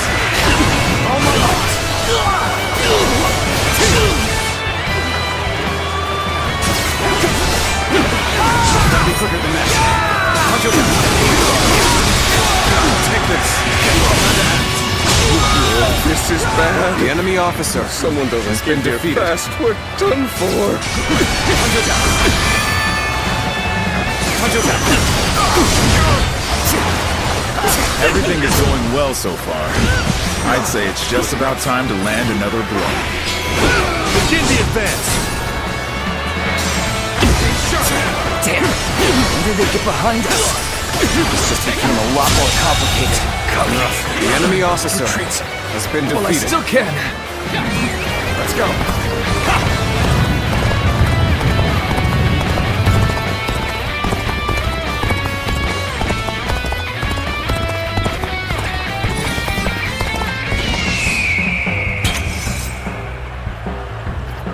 All my light! Gotta be quicker than that. Take this! This is bad. The enemy officer. Someone doesn't has been defeated. Fast. We're done for. Everything is going well so far. I'd say it's just about time to land another blow. Begin the advance! Damn! When did they get behind us? It's just becoming a lot more complicated. The enemy officer has been defeated. Well, I still can. Let's go.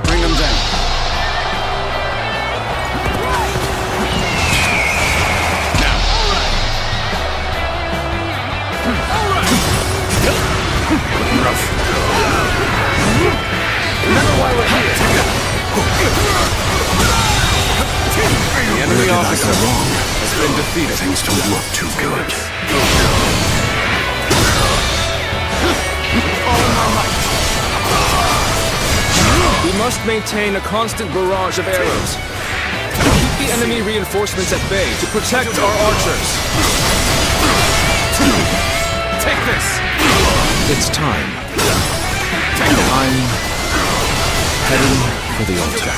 Bring them down. Remember why we're here. The enemy officer has been defeated. Things don't look too good. We must maintain a constant barrage of arrows. Keep the enemy reinforcements at bay to protect our archers. Take this! It's time. I'm heading for the altar.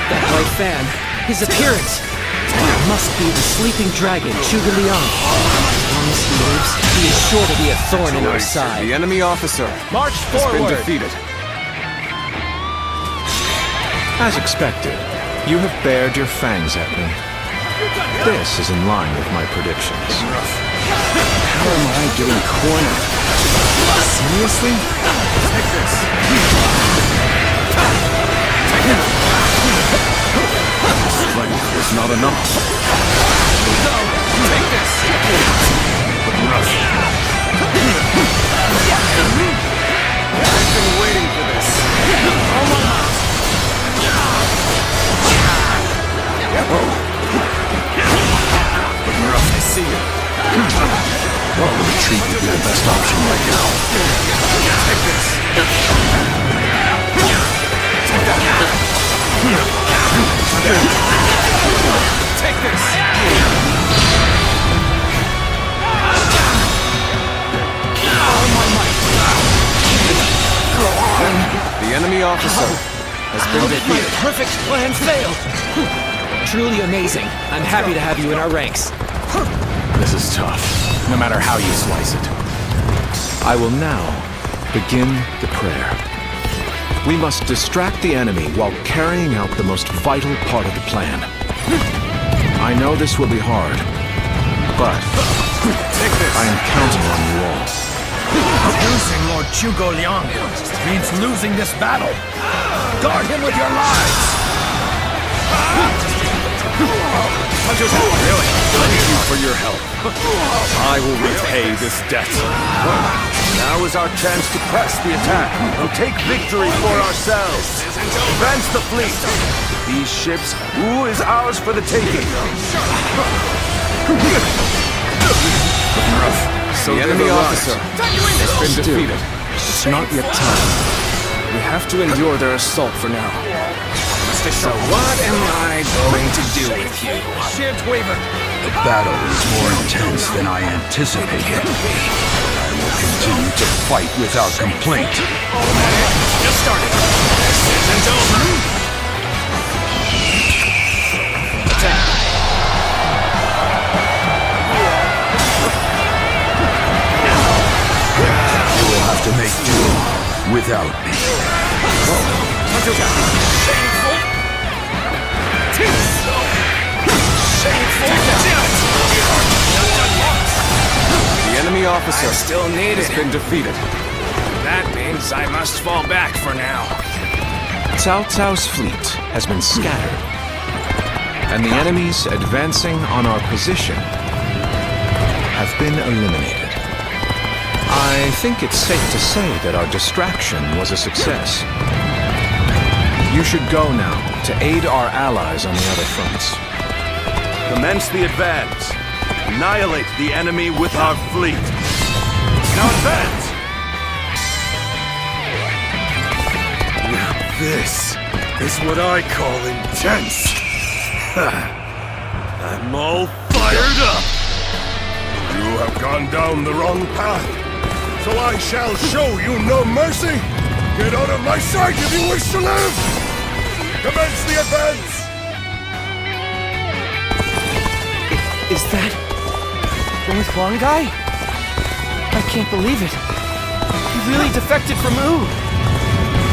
That bright fan, his appearance. It must be the sleeping dragon, Zhuge Liang. As long as he lives, he is sure to be a thorn in our side. The enemy officer March has forward! been defeated. As expected, you have bared your fangs at me. This is in line with my predictions. How am I getting cornered? Seriously? Take this! Strength is not enough. No! Take this! But rough. I've been waiting for this. But rough. I see you. Well, retreat would be the best option right now. Take this. Take this. The enemy officer has been defeated. My perfect plan failed! Truly amazing. I'm happy to have you in our ranks. This is tough, no matter how you slice it. I will now begin the prayer. We must distract the enemy while carrying out the most vital part of the plan. I know this will be hard, but I am counting on you all. Losing Lord Zhuge Liang means losing this battle. Guard him with your lives! Really? Thank you for your help. I will repay this debt. Now is our chance to press the attack and take victory for ourselves. Advance the fleet. These ships, Wu is ours for the taking. So the enemy officer has been defeated. It's not yet time. We have to endure their assault for now. So what am I going to do with you? Shan't waver. The battle is more intense than I anticipated. I will continue to fight without complaint. Just started. This isn't over. Attack. You will have to make do without me. Shameful. The enemy officer still needed. has been defeated. That means I must fall back for now. Cao Cao's fleet has been scattered, and the enemies advancing on our position have been eliminated. I think it's safe to say that our distraction was a success. You should go now to aid our allies on the other fronts. Commence the advance. Annihilate the enemy with our fleet. Now advance! Now this is what I call intense. I'm all fired up. You have gone down the wrong path, so I shall show you no mercy. Get out of my sight if you wish to live! Commence the advance! Is that Lord Huang-Gai? I can't believe it. He really defected from Wu.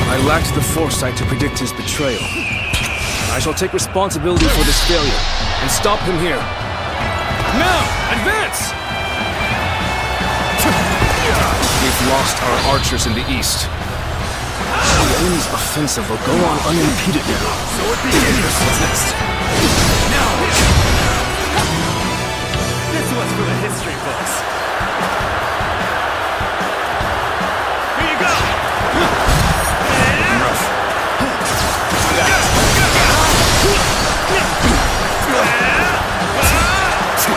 I lacked the foresight to predict his betrayal. I shall take responsibility for this failure and stop him here. Now, advance! We've lost our archers in the east. The enemy's offensive will go on unimpeded now. So it begins. What's next? Now! This one's for the history books. Here you go!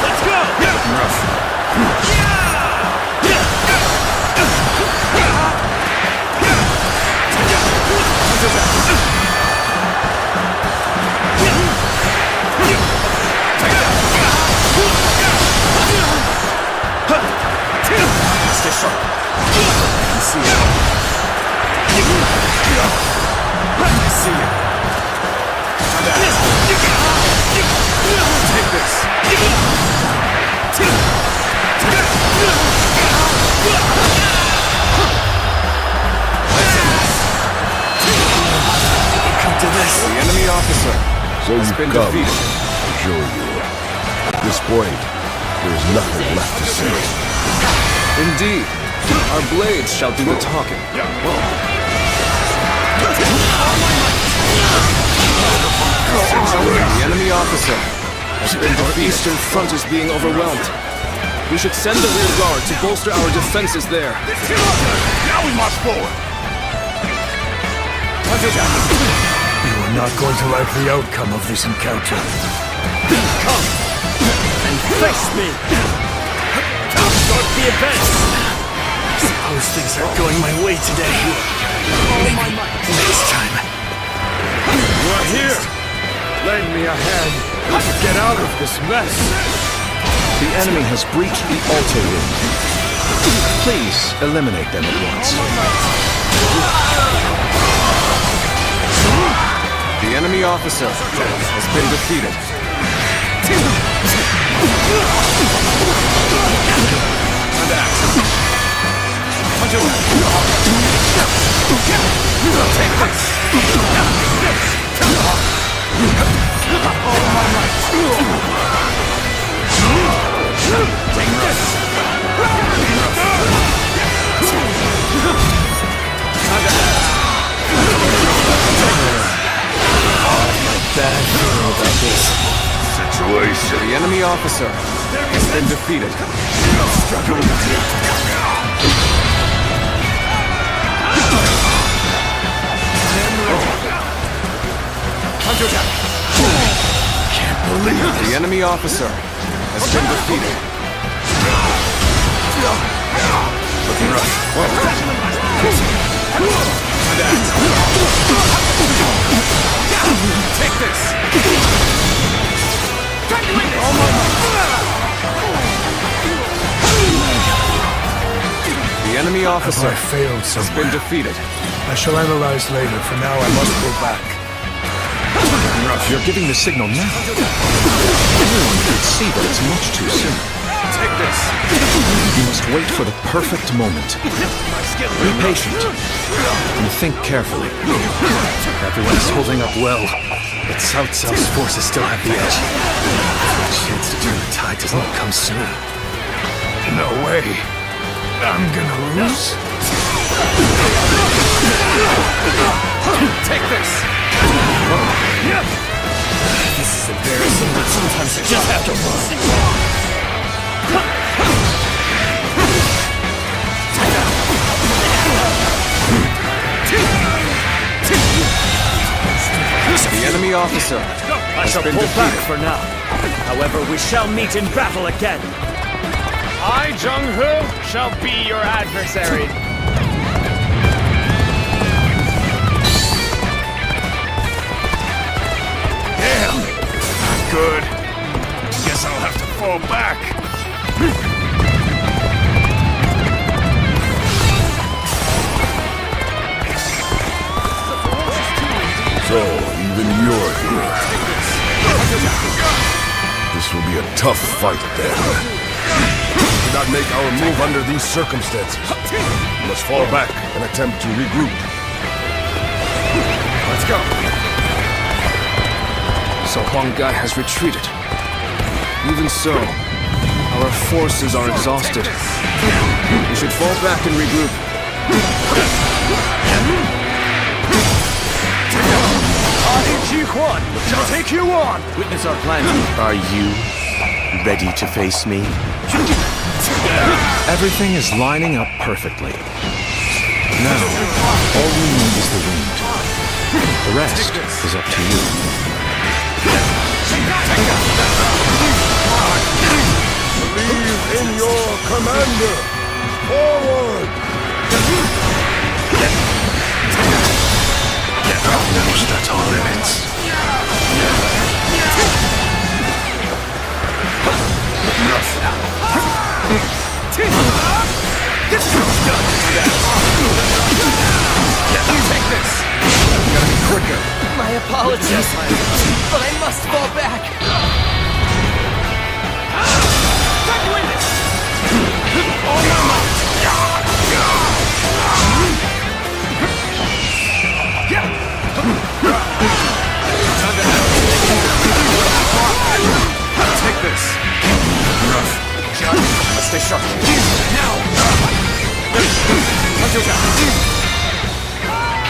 Let's go! Stay sharp. I see it. I see it. Take this. Come to this. The enemy officer has been defeated. Show you. At this point, there is nothing left to say. Indeed, our blades shall do the talking. The enemy officer has been defeated. Our eastern front is being overwhelmed. We should send the rear guard to bolster our defenses there. Now we march forward! You are not going to like the outcome of this encounter. Come and face me! Start the event! Suppose things aren't going my way today. Maybe next time. You are here! Lend me a hand to get out of this mess! The enemy has breached the altar room. Please eliminate them at once. The enemy officer has been defeated. Bad feeling about this. Situation. The enemy officer has been defeated. Can't believe it. The enemy officer has been defeated. Looking rough. Take this! The enemy officer I failed has somewhere. been defeated. I shall analyze later. For now, I must go back. You're giving the signal now. Everyone could see that it's much too soon. Take this! You must wait for the perfect moment. Be patient and think carefully. Everyone is holding up well, but Cao Cao's forces still have the edge. The chance to turn the tide does not come soon. No way. I'm gonna lose. Take this! This is embarrassing, but sometimes you just have to run. The enemy officer I has shall been pull back defeated. for now. However, we shall meet in battle again. I, Jung-Hu, shall be your adversary. Damn! Not good. Guess I'll have to fall back. So, even you're here. This will be a tough fight then. We did not make our move under these circumstances. We must fall back and attempt to regroup. Let's go. So Huang-Gai has retreated. Even so, our forces are exhausted. We should fall back and regroup. Ji-Huan shall take you on! Witness our plan. Are you ready to face me? Everything is lining up perfectly. Now, all we need is the wind. The rest is up to you. Believe in your commander! Forward! Almost at our limits. This is done! Take this! Gotta be quicker. My apologies, but I must fall back. Time to win this! All my might! Take this. Rough. Let's stay sharp. Now!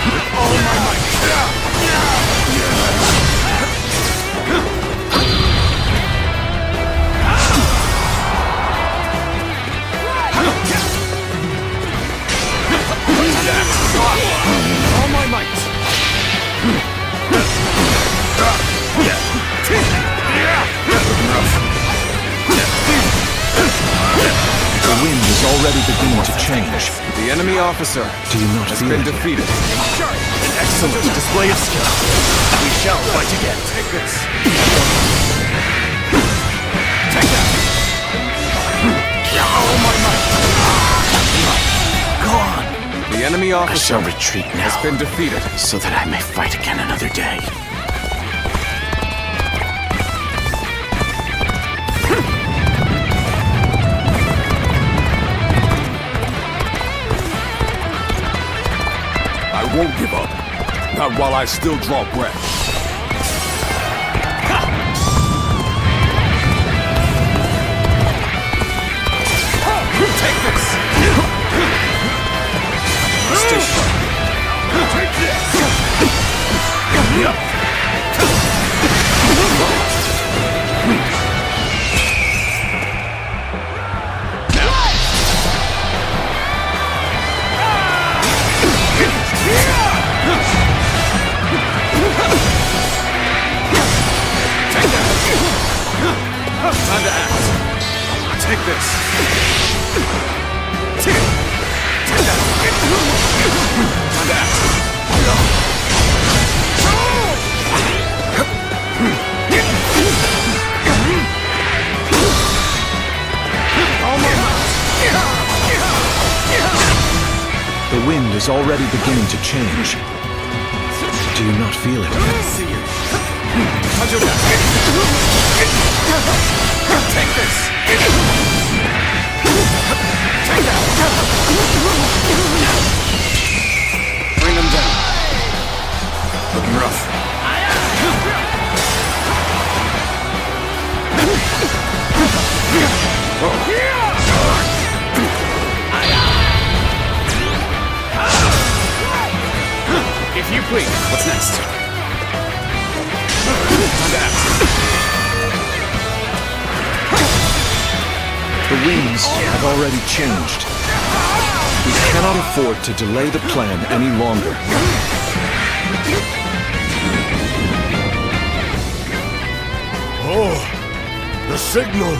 With all my might. All my might. The wind is already beginning to change. The enemy officer Do you not has feel been it? defeated. An excellent display of skill. We shall fight again. Take this. Take that. All my might. Go on. The enemy I officer shall retreat now, has been defeated. so that I may fight again another day. I won't give up. Not while I still draw breath. Take this! Stay sharp. Take this! Time to act. Take this. Take that. Time to act. The wind is already beginning to change. Do you not feel it? Take this! Take that! Bring them down. Looking rough. If you please, what's next? Time to act. The winds have already changed. We cannot afford to delay the plan any longer. Oh, the signal!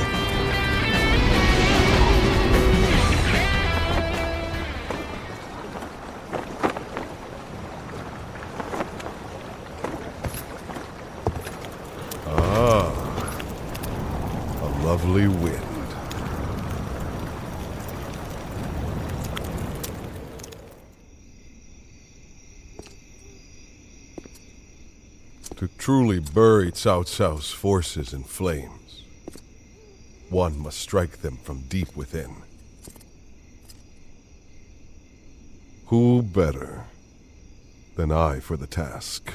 Ah, a lovely wind. To truly bury Cao Cao's forces in flames, one must strike them from deep within. Who better than I for the task?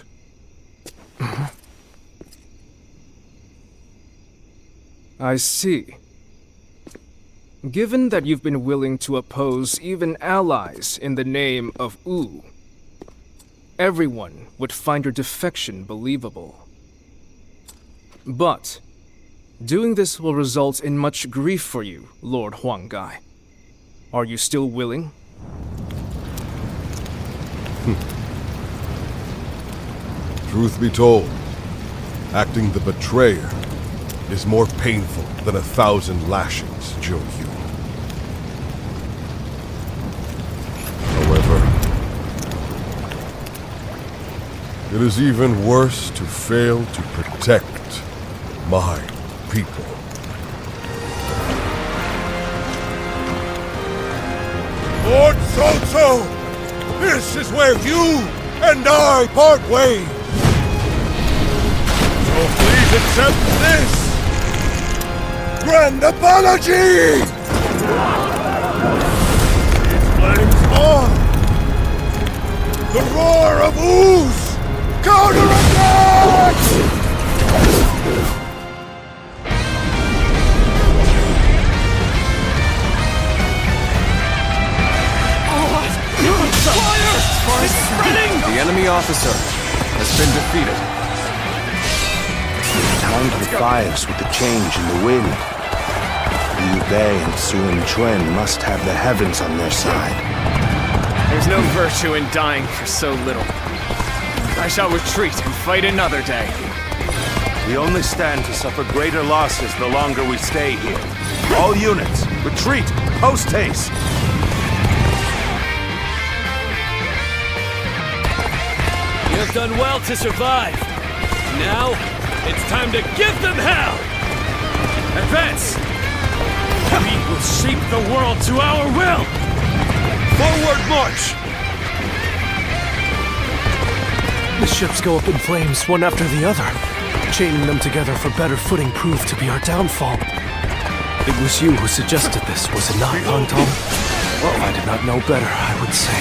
I see. Given that you've been willing to oppose even allies in the name of Wu, everyone would find your defection believable. But doing this will result in much grief for you, Lord Huang-Gai. Are you still willing? Truth be told, acting the betrayer is more painful than 1,000 lashings, Zhou Yu. However, it is even worse to fail to protect my people. Lord Cao, this is where you and I part ways. So please accept this grand apology! These flames are the roar of Wu's counterattack! The enemy enemy officer has been defeated. We've timed the fires with the change in the wind. Liu Bei and Su Chuen must have the heavens on their side. There's no virtue in dying for so little. I shall retreat and fight another day. We only stand to suffer greater losses the longer we stay here. All units, retreat, post haste! You have done well to survive. Now, it's time to give them hell! Advance! We will shape the world to our will! Forward march! The ships go up in flames, one after the other. Chaining them together for better footing proved to be our downfall. It was you who suggested this, was it not, Pang Tong? Well, if I did not know better, I would say.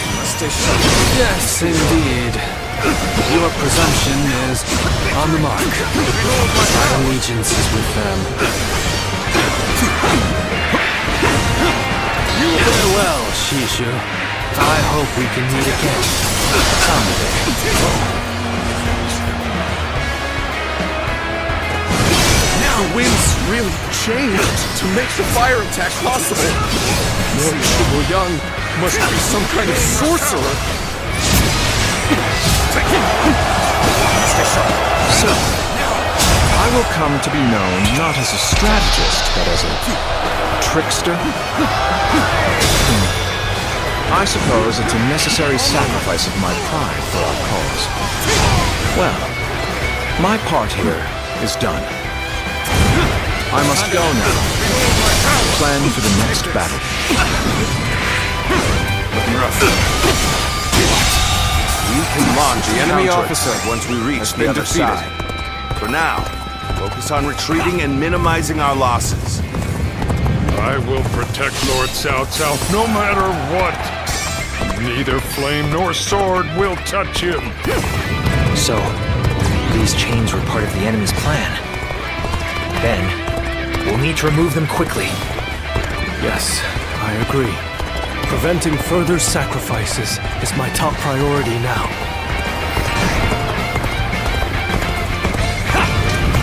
Yes, indeed. Your presumption is on the mark. My allegiance is with them. Farewell, Shishu. I hope we can meet again. Someday. The winds really changed to make the fire attack possible. Lord Zhuge must be some kind of sorcerer. So, I will come to be known not as a strategist, but as a trickster? I suppose it's a necessary sacrifice of my pride for our cause. Well, my part here is done. I must go now. Plan for the next battle. We can launch The enemy counterattack officer once we reach has the been other defeated. side. For now, focus on retreating and minimizing our losses. I will protect Lord Cao Cao no matter what. Neither flame nor sword will touch him. So, these chains were part of the enemy's plan. Then, we'll need to remove them quickly. Yes, I agree. Preventing further sacrifices is my top priority now.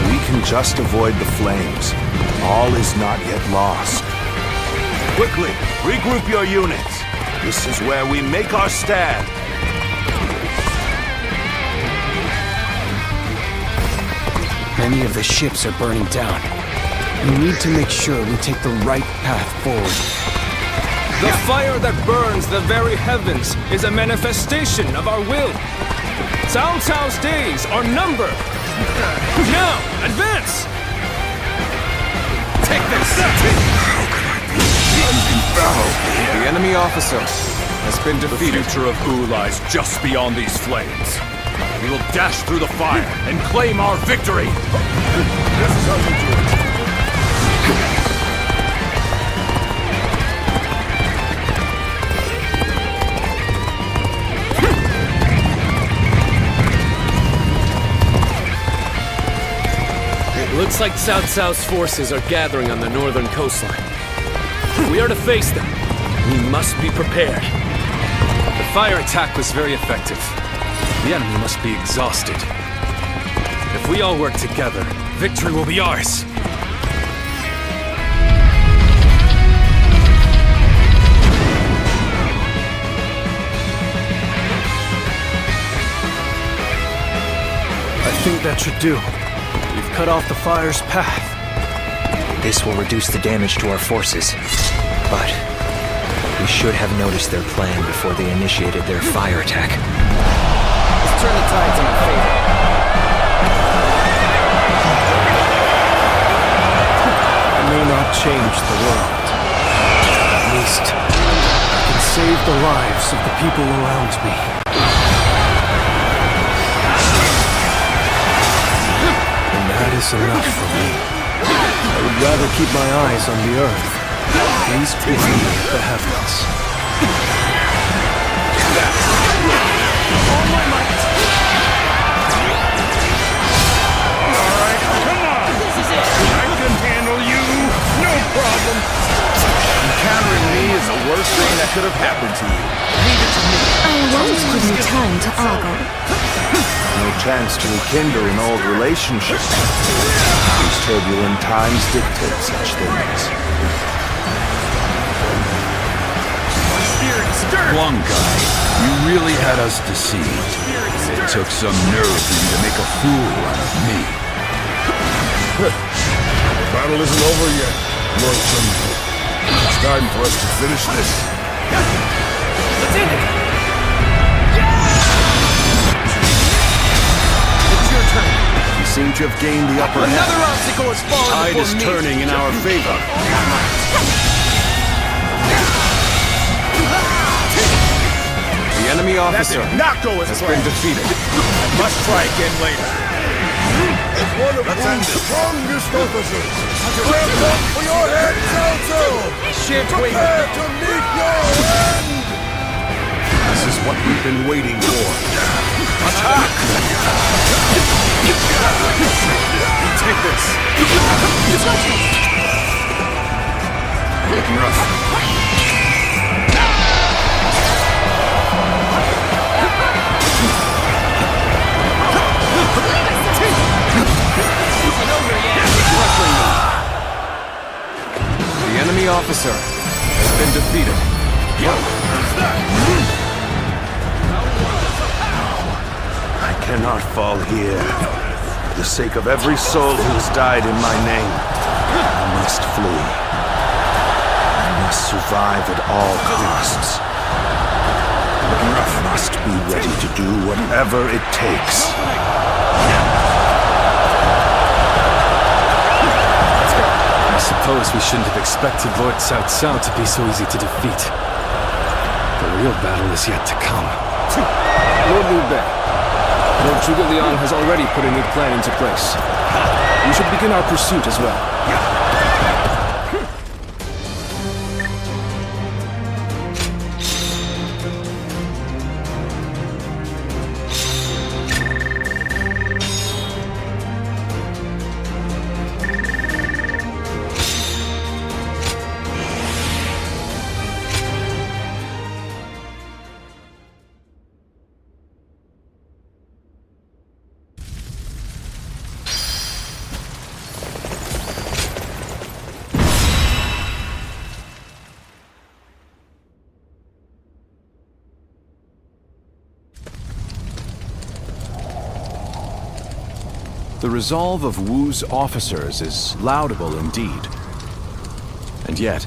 We can just avoid the flames. All is not yet lost. Quickly, regroup your units. This is where we make our stand. Many of the ships are burning down. We need to make sure we take the right path forward. The fire that burns the very heavens is a manifestation of our will. Cao Cao's days are numbered. Now, advance! Take this! The enemy officer has been defeated. The future of Wu lies just beyond these flames. We will dash through the fire and claim our victory! This is how you do it. It looks like Cao Cao's forces are gathering on the northern coastline. If we are to face them, we must be prepared. The fire attack was very effective. The enemy must be exhausted. If we all work together, victory will be ours. I think that should do. We've cut off the fire's path. This will reduce the damage to our forces. But we should have noticed their plan before they initiated their fire attack. Let's turn the tides in our favor. I may not change the world. At least, I can save the lives of the people around me. And that is enough for me. I would rather keep my eyes on the earth. Please pity the heavens. All my might! Alright, come on! This is it! I can handle you! No problem! Encountering me is the worst thing that could have happened to you. I won't give you time to ogle. No chance to rekindle an old relationship. These turbulent times dictate such things. Huang-Gai, you really had us deceived. It took some nerve for you to make a fool out of me. The battle isn't over yet, Lord Sun. It's time for us to finish this. Let's end it! It's your turn. You seem to have gained the upper hand. Another obstacle has fallen Tide before is me. turning in our favor. The enemy officer has been defeated. I must try again later. As one of Wu's strongest officers, I have come for your head, Cao Cao! Prepare to meet your end! This is what we've been waiting for. Attack! Take this. Looking rough. The enemy officer has been defeated. I cannot fall here. For the sake of every soul who has died in my name, I must flee. I must survive at all costs. I must be ready to do whatever it takes. I suppose we shouldn't have expected Lord Cao Cao to be so easy to defeat. The real battle is yet to come. Lord Liu Bei, Lord Zhuge Liang has already put a new plan into place. We should begin our pursuit as well. The resolve of Wu's officers is laudable indeed. And yet,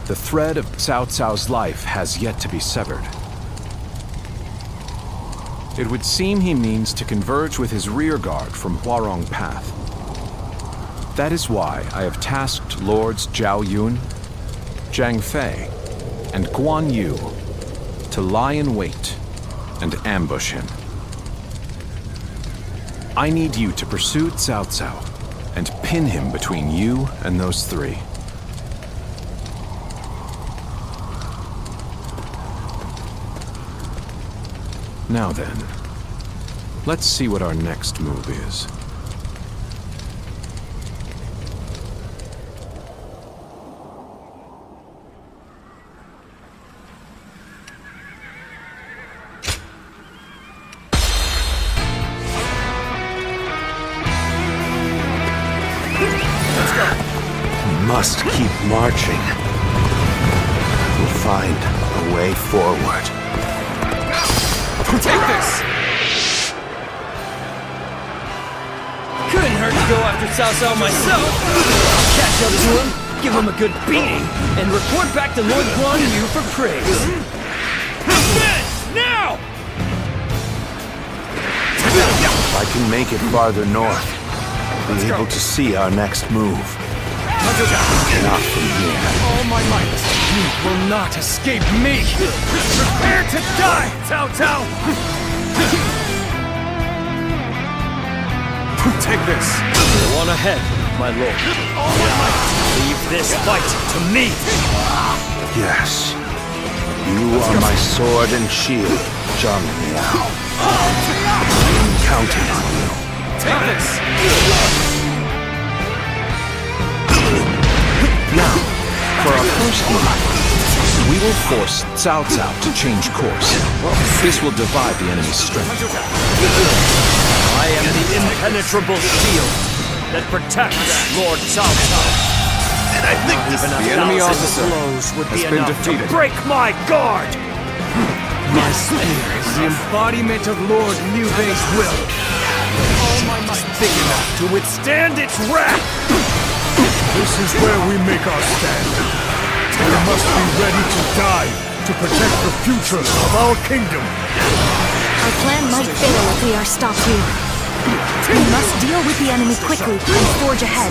the thread of Cao Cao's life has yet to be severed. It would seem he means to converge with his rearguard from Huarong Path. That is why I have tasked Lords Zhao Yun, Zhang Fei, and Guan Yu to lie in wait and ambush him. I need you to pursue Cao Cao and pin him between you and those three. Now then, let's see what our next move is. Must keep marching. We'll find a way forward. Take this! Couldn't hurt to go after Cao Cao myself. I'll catch up to him, give him a good beating, and report back to Lord Guan Yu for praise. Now! If I can make it farther north, I'll be able to see our next move. Not from here. All my might. You will not escape me! Prepare to die, Cao Cao! Take this. Go on ahead, my lord. All my might. Leave this fight to me! Yes. You are my sword and shield, Zhang Liao. I'm counting on you. Take this! Now, for our first move, we We will force Cao Cao to change course. This will divide the enemy's strength. I am the impenetrable shield that protects Lord Cao Cao. And I think the enemy officer would has be been enough defeated. to break my guard. My spear is the embodiment of Lord Liu Bei's will. All my might big enough to withstand its wrath. This is where we make our stand. We must be ready to die to protect the future of our kingdom. Our plan might fail if we are stopped here. We must deal with the enemy quickly and forge ahead.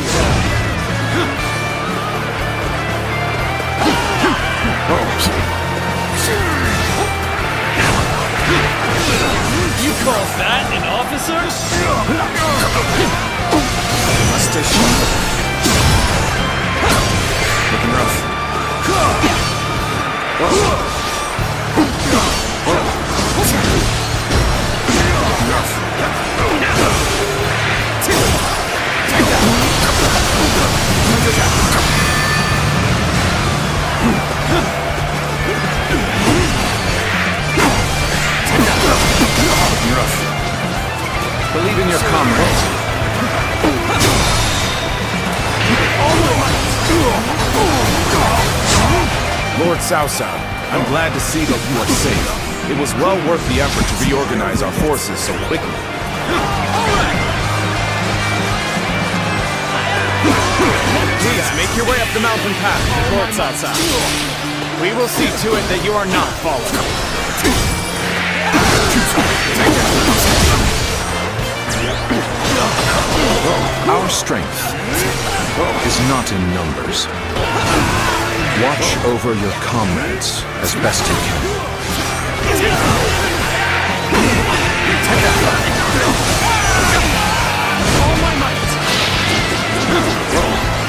You call that an officer? Looking rough. Believe in your comrades. Lord Cao Cao, I'm glad to see that you are safe. It was well worth the effort to reorganize our forces so quickly. Please make your way up the mountain path, Lord Cao Cao. We will see to it that you are not fallen. Our strength is not in numbers. Watch over your comrades as best you can. All my might!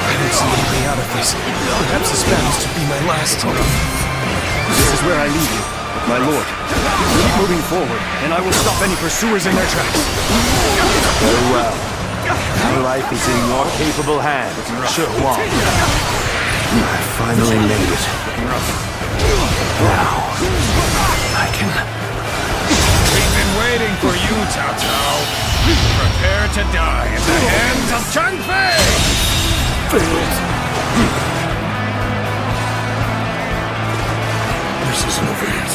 I don't see any way out of this. Perhaps this battle to be my last. This is where I leave you, my lord. Keep moving forward, and I will stop any pursuers in their tracks. Very well. Our life is in your capable hands, Shi Huang. I finally made it. Now, I can... We've been waiting for you, Cao Cao. Prepare to die at the hands of Chang Fei! This isn't over yet.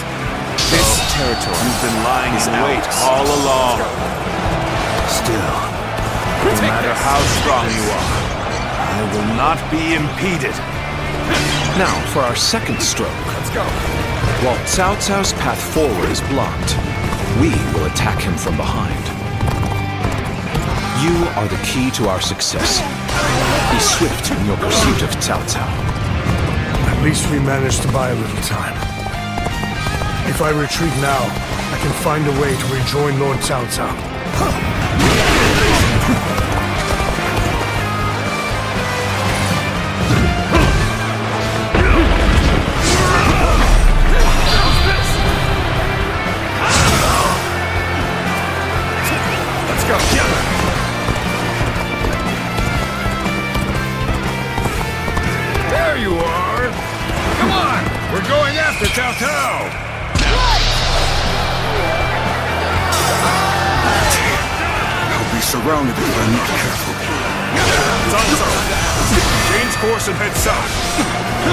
This territory has been lying in wait all along. Still, no matter how strong you are, I will not be impeded. Now for our second stroke. Let's go. While Cao Cao's path forward is blocked, we will attack him from behind. You are the key to our success. Be swift in your pursuit of Cao Cao. At least we managed to buy a little time. If I retreat now, I can find a way to rejoin Lord Cao Cao. There you are! Come on! We're going after Cao Cao! I'll be surrounded if I'm not careful. Change course and head south.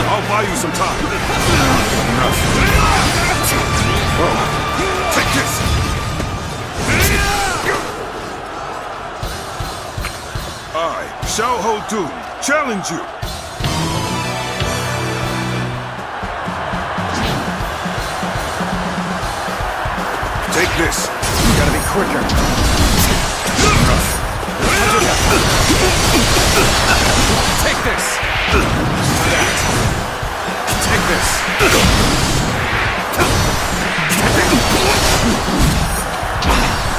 I'll buy you some time. Take this! I, Xiao Ho Dun, challenge you! Take this. You gotta be quicker. Take this! Take this.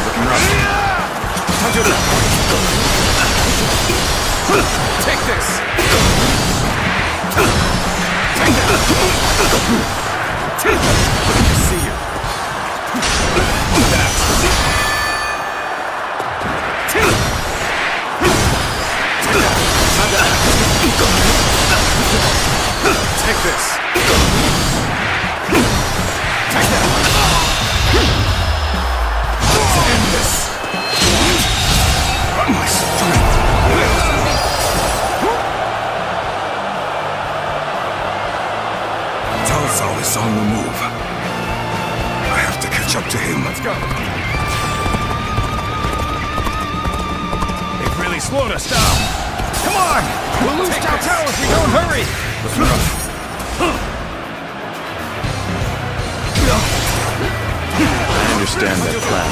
Looking rough. Take this! Good to see you. Take this. Cao is on the move. I have to catch up to him. Let's go. They've really slowed us down. Come on! We'll lose Cao Cao if we don't hurry! I understand that plan.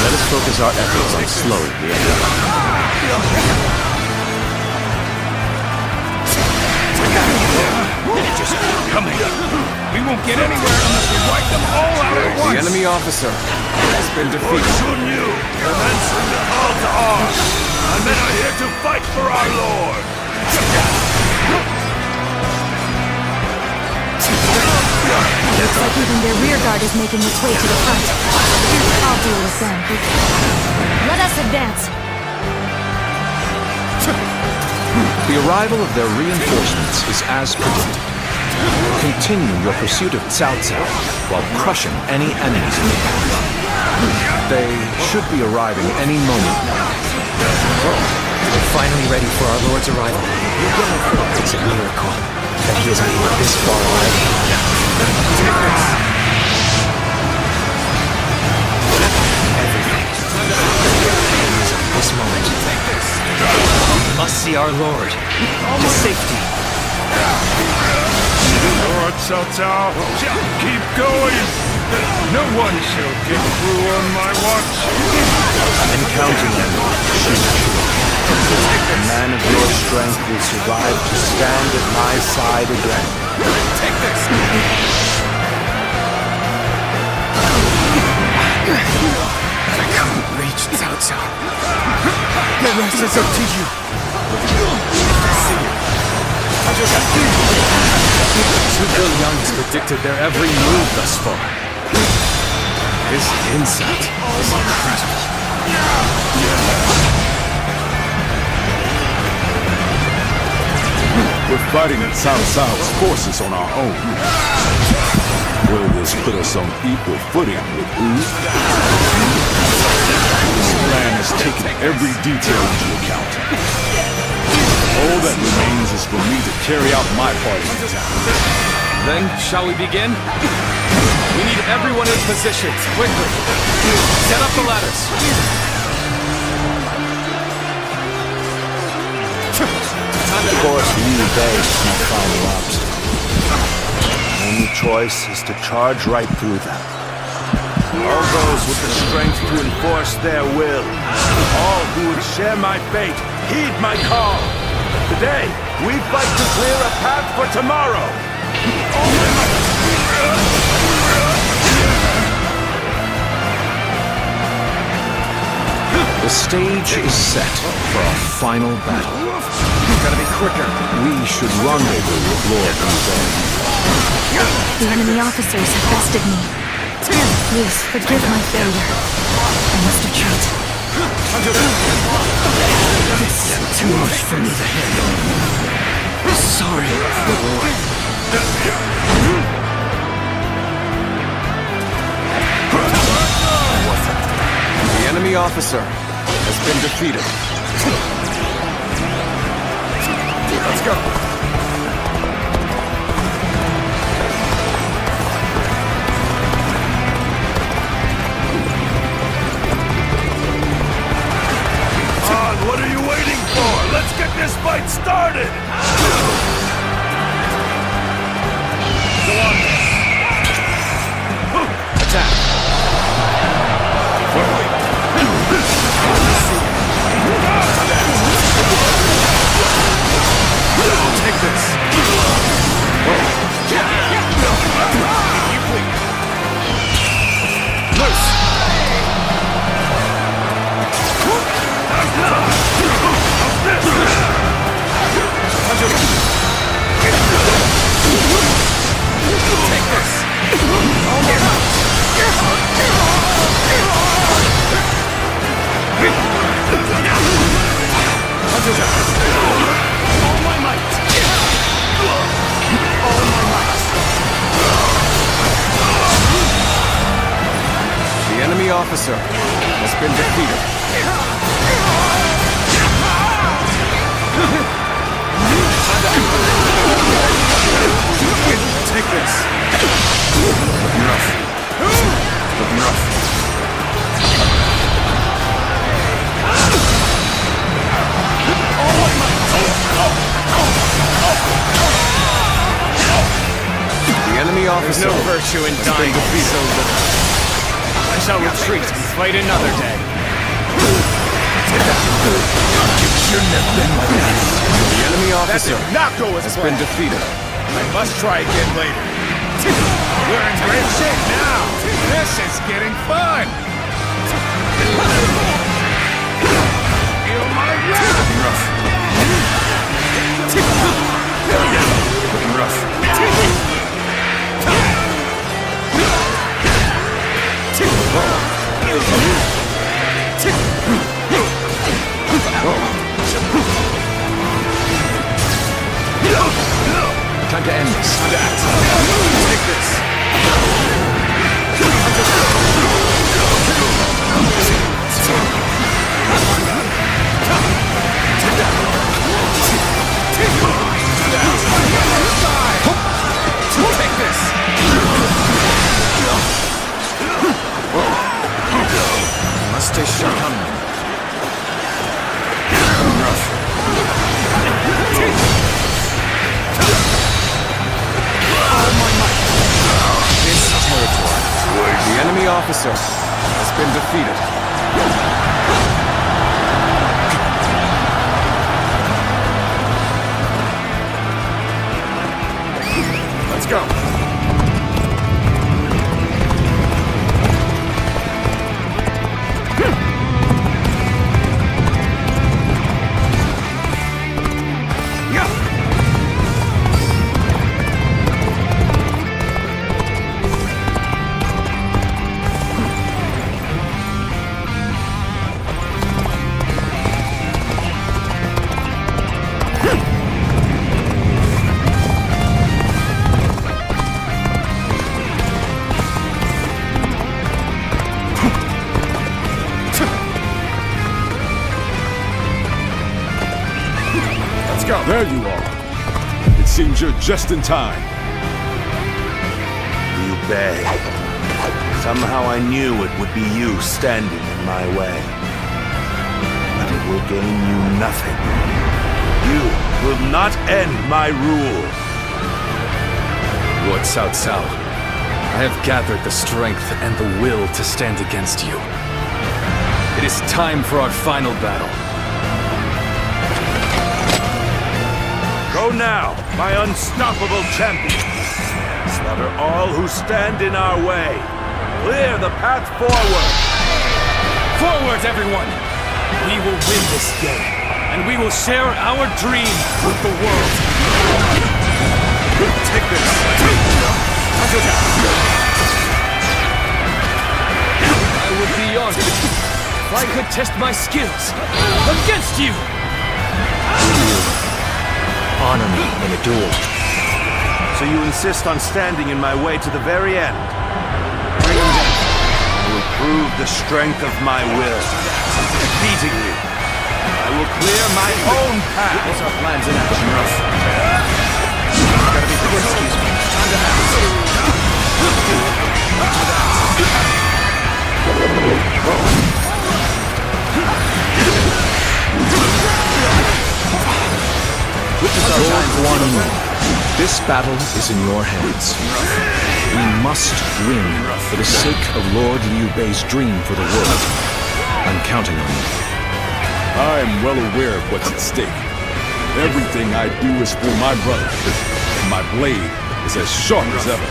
Let us focus our efforts on slowing the enemy. They're just coming. We won't get anywhere unless we wipe them all out at once. The enemy officer has been defeated. Shun Yu, commencing the call to arms. Our men are here to fight for our lord. Looks like even their rear guard is making its way to the front. I'll deal with them. Let us advance. The arrival of their reinforcements is as predicted. Continue your pursuit of Cao Cao while crushing any enemies in the path. They should be arriving any moment now. We're finally ready for our Lord's arrival. It's a miracle that he has made it this far already. Everything is of this moment. We must see our Lord to safety. Lord Cao Cao, keep going. No one shall get through on my watch. I'm counting on you. A man of your strength will survive to stand at my side again. Take this! I couldn't reach Cao Cao. The rest is up to you. Zhuge Liang has predicted their every move thus far. His insight is incredible. We're fighting Cao Cao's forces on our own. Will this put us on equal footing with Wu? This plan has taken every detail into account. All that remains is for me to carry out my part in the attack. Then, shall we begin? We need everyone in position, quickly. Set up the ladders. Of course, Liu Bei is my final obstacle. My only choice is to charge right through them. All those with the strength to enforce their will, all who would share my fate, heed my call. Today, we fight to clear a path for tomorrow. The stage is set for our final battle. Gotta be quicker. We should rendezvous with Lord Hướng. The enemy officers have bested me. Please forgive my failure. I must retreat. This is too much for me to handle. Sorry, Lord. The enemy officer has been defeated. Let's go. What are you waiting for? Let's get this fight started! Go on. Attack! Take this! Loose! Take this! All my might! All my might! The enemy officer has been defeated. Take this! enemy officer. There's no virtue in dying so little. I shall retreat and fight another day. You shouldn't have been like that. The enemy officer That did not go as has planned. been defeated. I must try again later. We're in great shape now. This is getting fun. Feel my wrath. Looking rough. Time to end this. Time to act. Take this. Take this. Must stay sharp. This territory. The enemy officer has been defeated. Let's go. There you are. It seems you're just in time. You beg. Somehow I knew it would be you standing in my way. But it will gain you nothing. You will not end my rule. Lord Cao Cao, I have gathered the strength and the will to stand against you. It is time for our final battle. Go now, my unstoppable champion. Slaughter all who stand in our way. Clear the path forward. Forward, everyone! We will win this day, and we will share our dream with the world. Take this. I would be honored if I could test my skills against you! Honor me in a duel. So you insist on standing in my way to the very end? Bring him down. I will prove the strength of my will. Defeating you, I will clear my own path. What's our plans in action, Ruff? Gotta be quick, excuse me. Time to act. Lord Guan Yu, this battle is in your hands. We must win for the sake of Lord Liu Bei's dream for the world. I'm counting on you. I am well aware of what's at stake. Everything I do is for my brother, and my blade is as sharp as ever.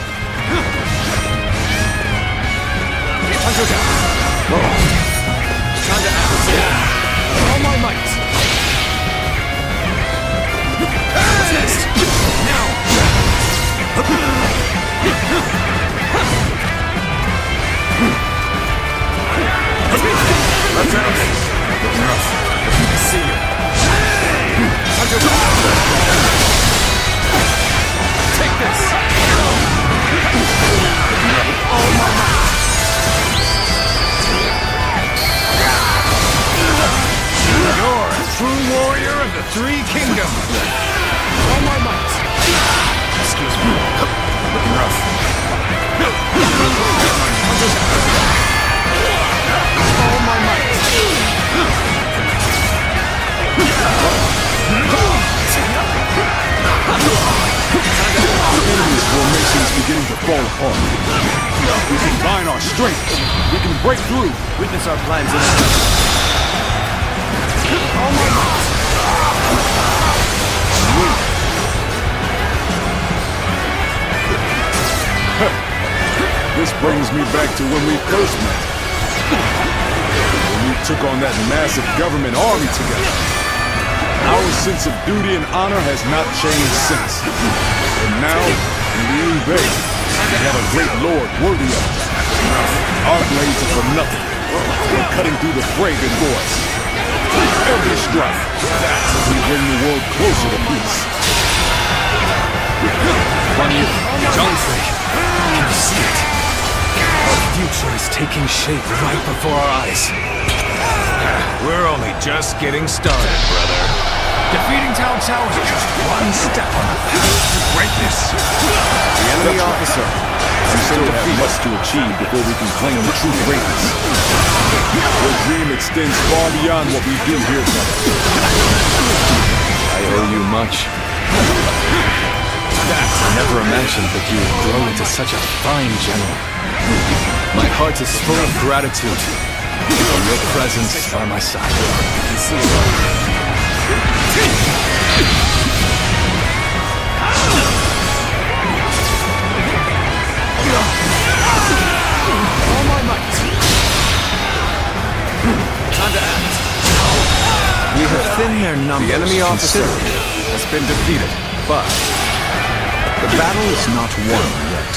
Time to act. All my might. Test! Now! Let's looking rough. I see you. Take this! All my might. fall apart. We combine our strength. We can break through. Witness our plans in This brings me back to when we first met. When we took on that massive government army together. Our sense of duty and honor has not changed since. And now, in Liu Bei, we have a great lord worthy of us. Our blades are for nothing. We're cutting through the fray before us. Every strike, we bring the world closer to peace. Guan Yu, Zhongfei, can you see it? Our future is taking shape right before our eyes. We're only just getting started, brother. Defeating Cao Cao is just one step on the path to greatness. The enemy officer. We still have much to achieve before we can claim the true greatness. Your dream extends far beyond what we do here today. I owe you much. I never imagined that you would grow into such a fine general. My heart is full of gratitude for your presence by my side. All my might. Time to act. We have thinned their numbers. The enemy officer has been defeated, but the battle is not won yet.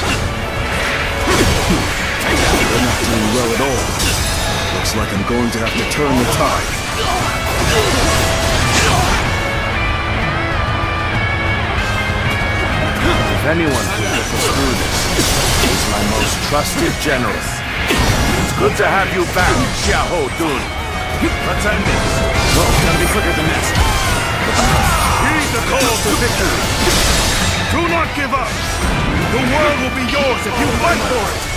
They're not doing well at all. Looks like I'm going to have to turn the tide. If anyone can get us through this, he's my most trusted general. It's good to have you back, Xiahou Dun. Let's end this. Well, gotta be quicker than this. Heed the call to victory. Do not give up. The world will be yours if you fight for it.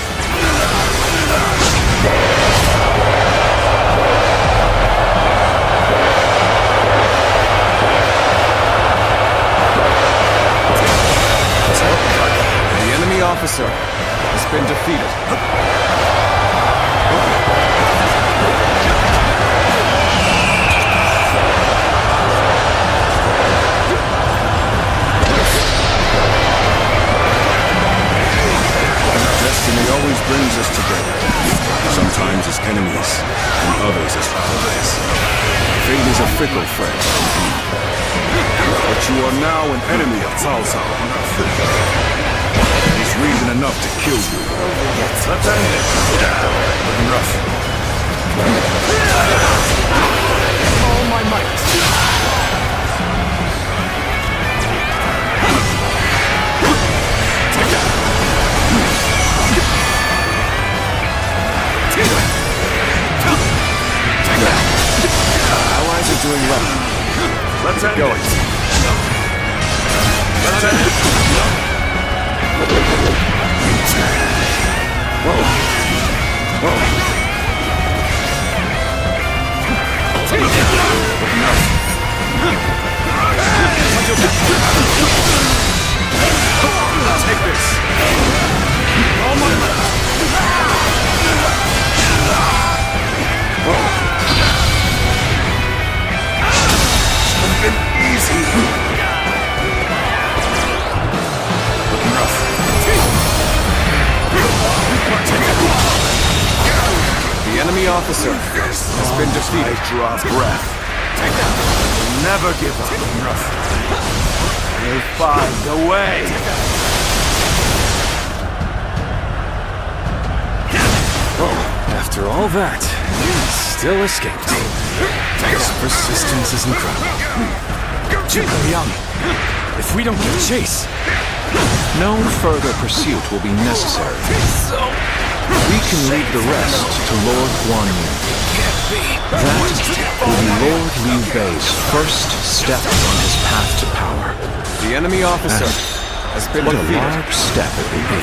The enemy officer has been defeated. Destiny always brings us together. Sometimes as enemies, and others as allies. Fate is a fickle friend. But you are now an enemy of Cao Cao. It is reason enough to kill you. Let's end it. Looking rough. All my might. Allies are doing well. Let's end it. Let's end it. Whoa. Whoa. Take this. Oh my God. Whoa. It's been easy. Looking rough. The enemy officer has been defeated. Draw breath. Never give up. Looking rough. We'll find a way. After all that, we still escaped. His persistence is incredible. Zhuge Liang, if we don't give chase... No further pursuit will be necessary. We can leave the rest to Lord Guan Yu. That will be Lord Liu Bei's first step on his path to power. The enemy officer has been what defeated. What a large step it will be.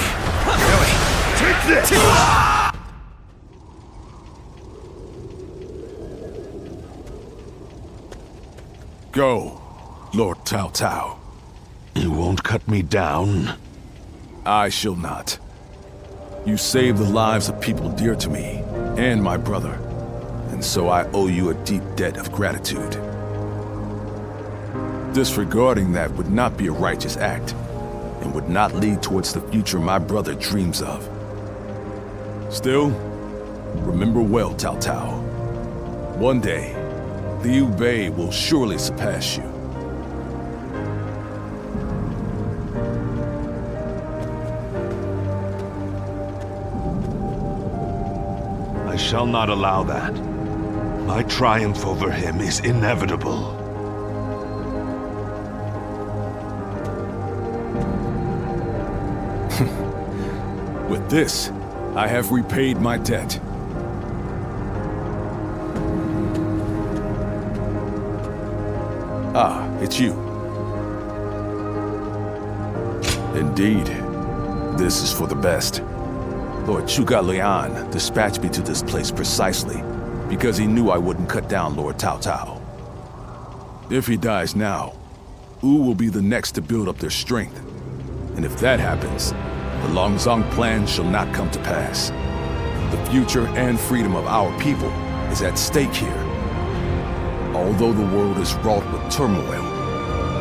Take this! Go, Lord Cao Cao. You won't cut me down. I shall not. You saved the lives of people dear to me, and my brother, and so I owe you a deep debt of gratitude. Disregarding that would not be a righteous act, and would not lead towards the future my brother dreams of. Still, remember well, Cao Cao. One day, Liu Bei will surely surpass you. I shall not allow that. My triumph over him is inevitable. With this, I have repaid my debt. Ah, it's you. Indeed, this is for the best. Lord Zhuge Liang dispatched me to this place precisely because he knew I wouldn't cut down Lord Cao Cao. If he dies now, Wu will be the next to build up their strength. And if that happens, the Longzong plan shall not come to pass. The future and freedom of our people is at stake here. Although the world is wrought with turmoil,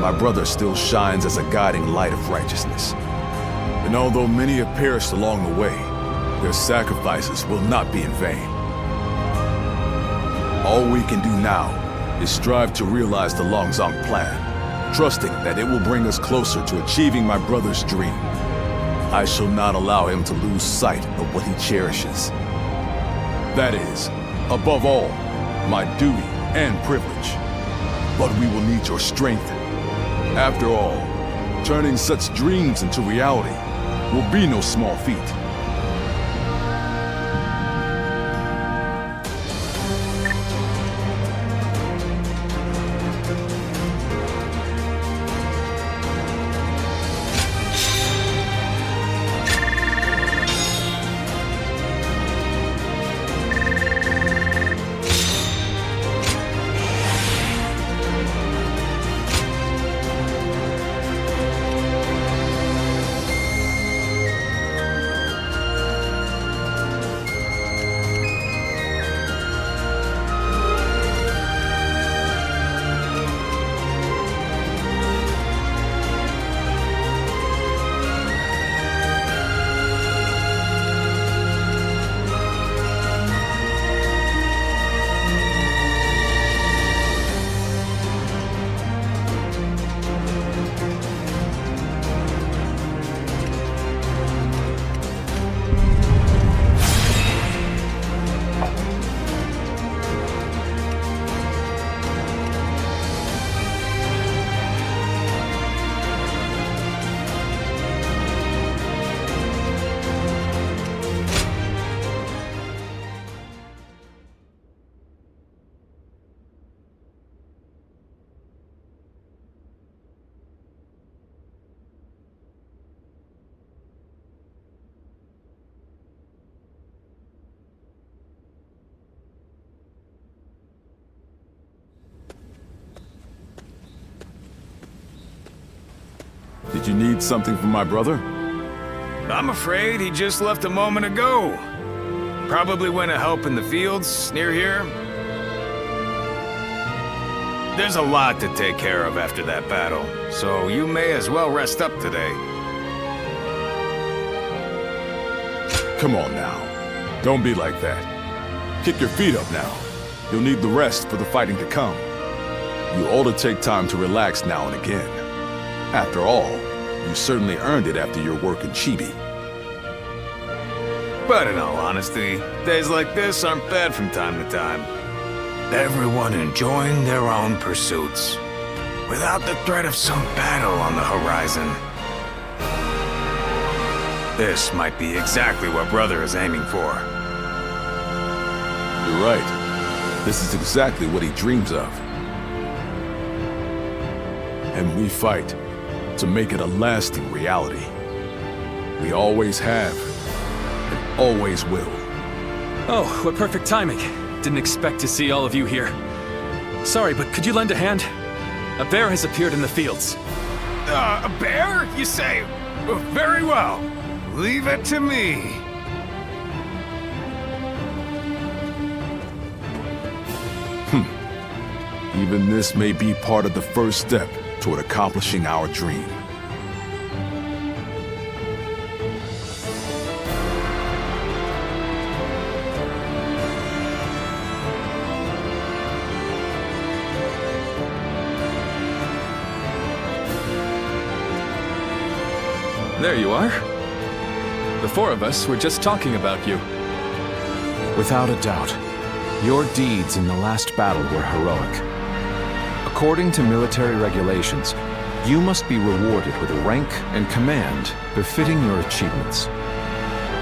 my brother still shines as a guiding light of righteousness. And although many have perished along the way, their sacrifices will not be in vain. All we can do now is strive to realize the Longzong plan, trusting that it will bring us closer to achieving my brother's dream. I shall not allow him to lose sight of what he cherishes. That is, above all, my duty and privilege. But we will need your strength. After all, turning such dreams into reality will be no small feat. Did you need something from my brother? I'm afraid he just left a moment ago. Probably went to help in the fields near here. There's a lot to take care of after that battle, so you may as well rest up today. Come on now. Don't be like that. Kick your feet up now. You'll need the rest for the fighting to come. You ought to take time to relax now and again. After all, you certainly earned it after your work in Chibi. But in all honesty, days like this aren't bad from time to time. Everyone enjoying their own pursuits, without the threat of some battle on the horizon. This might be exactly what Brother is aiming for. You're right. This is exactly what he dreams of. And we fight to make it a lasting reality. We always have, and always will. Oh, what perfect timing. Didn't expect to see all of you here. Sorry, but could you lend a hand? A bear has appeared in the fields. A bear, you say? Very well. Leave it to me. Even this may be part of the first step toward accomplishing our dream. There you are. The four of us were just talking about you. Without a doubt, your deeds in the last battle were heroic. According to military regulations, you must be rewarded with a rank and command befitting your achievements.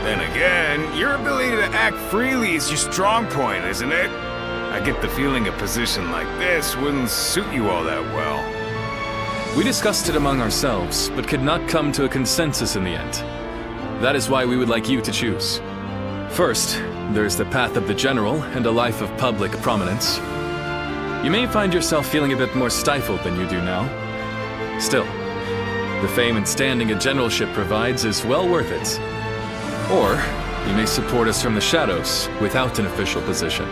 Then again, your ability to act freely is your strong point, isn't it? I get the feeling a position like this wouldn't suit you all that well. We discussed it among ourselves, but could not come to a consensus in the end. That is why we would like you to choose. First, there's the path of the general and a life of public prominence. You may find yourself feeling a bit more stifled than you do now. Still, the fame and standing a generalship provides is well worth it. Or, you may support us from the shadows without an official position.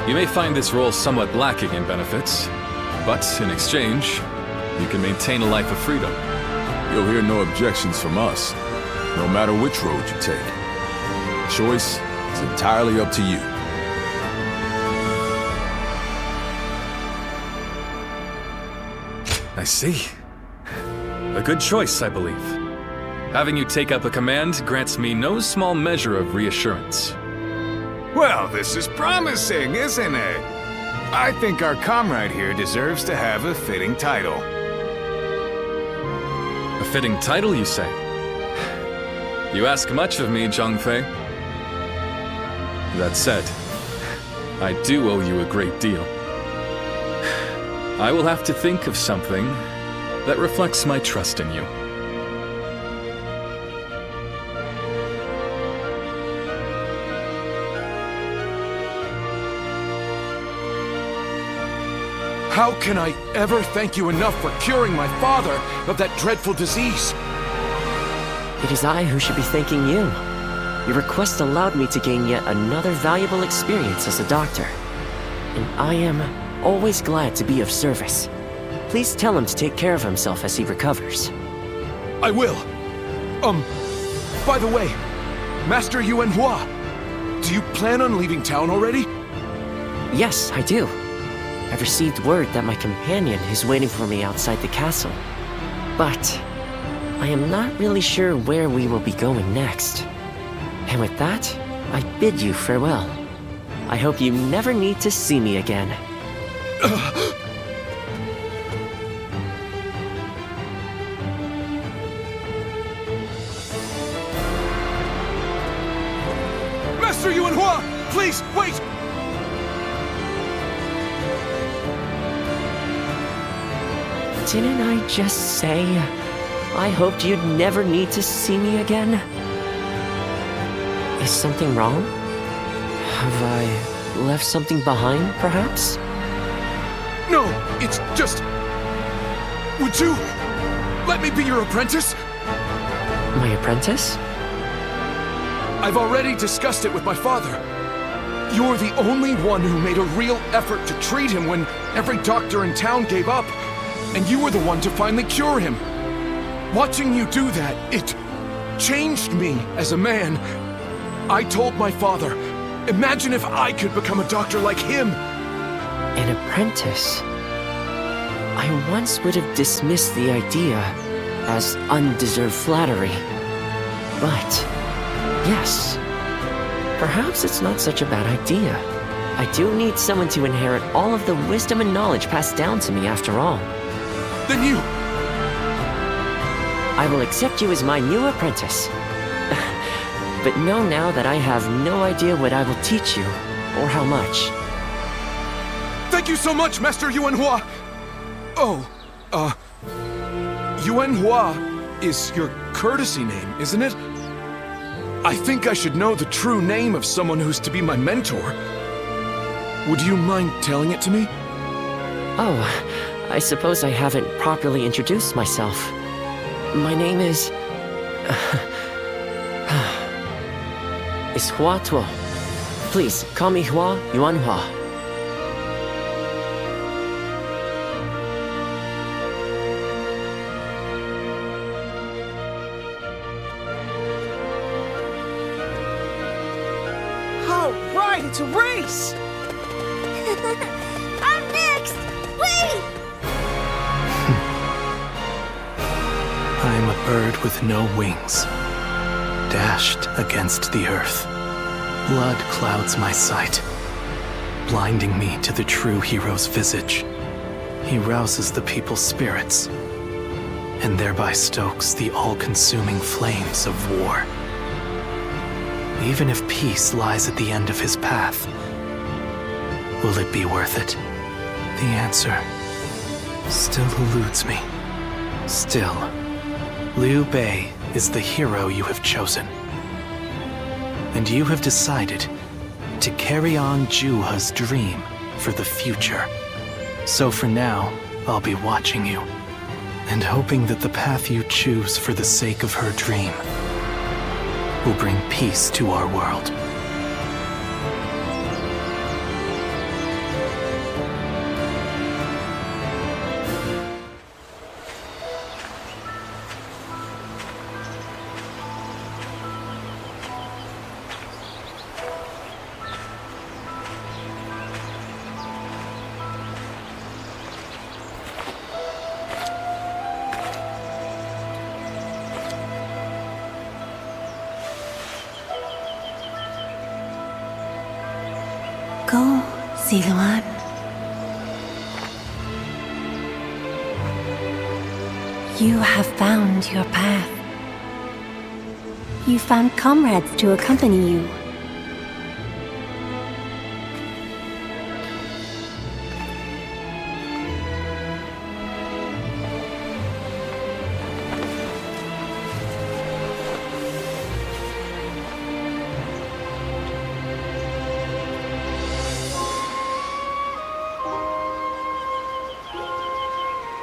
You may find this role somewhat lacking in benefits, but in exchange, you can maintain a life of freedom. You'll hear no objections from us, no matter which road you take. The choice is entirely up to you. I see. A good choice, I believe. Having you take up a command grants me no small measure of reassurance. Well, this is promising, isn't it? I think our comrade here deserves to have a fitting title. A fitting title, you say? You ask much of me, Zhang-Fei. That said, I do owe you a great deal. I will have to think of something that reflects my trust in you. How can I ever thank you enough for curing my father of that dreadful disease? It is I who should be thanking you. Your request allowed me to gain yet another valuable experience as a doctor. And I am always glad to be of service. Please tell him to take care of himself as he recovers. I will. By the way, Master Yuanhua, do you plan on leaving town already? Yes, I do. I've received word that my companion is waiting for me outside the castle. But I am not really sure where we will be going next. And with that, I bid you farewell. I hope you never need to see me again. Master Yuanhua, please, wait! Didn't I just say I hoped you'd never need to see me again? Is something wrong? Have I left something behind, perhaps? No, it's just... Would you let me be your apprentice? My apprentice? I've already discussed it with my father. You're the only one who made a real effort to treat him when every doctor in town gave up. And you were the one to finally cure him. Watching you do that, it changed me as a man. I told my father, imagine if I could become a doctor like him. An apprentice? I once would have dismissed the idea as undeserved flattery. But, yes, perhaps it's not such a bad idea. I do need someone to inherit all of the wisdom and knowledge passed down to me after all. Then you... I will accept you as my new apprentice. But know now that I have no idea what I will teach you, or how much. Thank you so much, Master Yuanhua! Oh, Yuanhua is your courtesy name, isn't it? I think I should know the true name of someone who's to be my mentor. Would you mind telling it to me? Oh, I suppose I haven't properly introduced myself. My name is It's Hua Tuo. Please, call me Hua Yuanhua. All right, it's a race! I'm next! Wait! I am a bird with no wings, dashed against the earth. Blood clouds my sight, blinding me to the true hero's visage. He rouses the people's spirits, and thereby stokes the all-consuming flames of war. Even if peace lies at the end of his path, will it be worth it? The answer still eludes me. Still, Liu Bei is the hero you have chosen. And you have decided to carry on Juha's dream for the future. So for now, I'll be watching you, and hoping that the path you choose for the sake of her dream will bring peace to our world. Go, Ziluan. You have found your path. You found comrades to accompany you.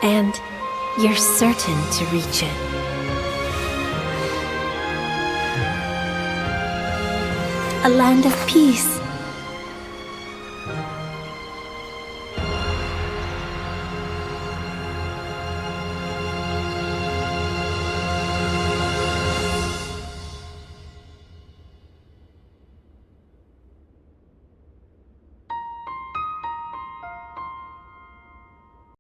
And you're certain to reach it. A land of peace.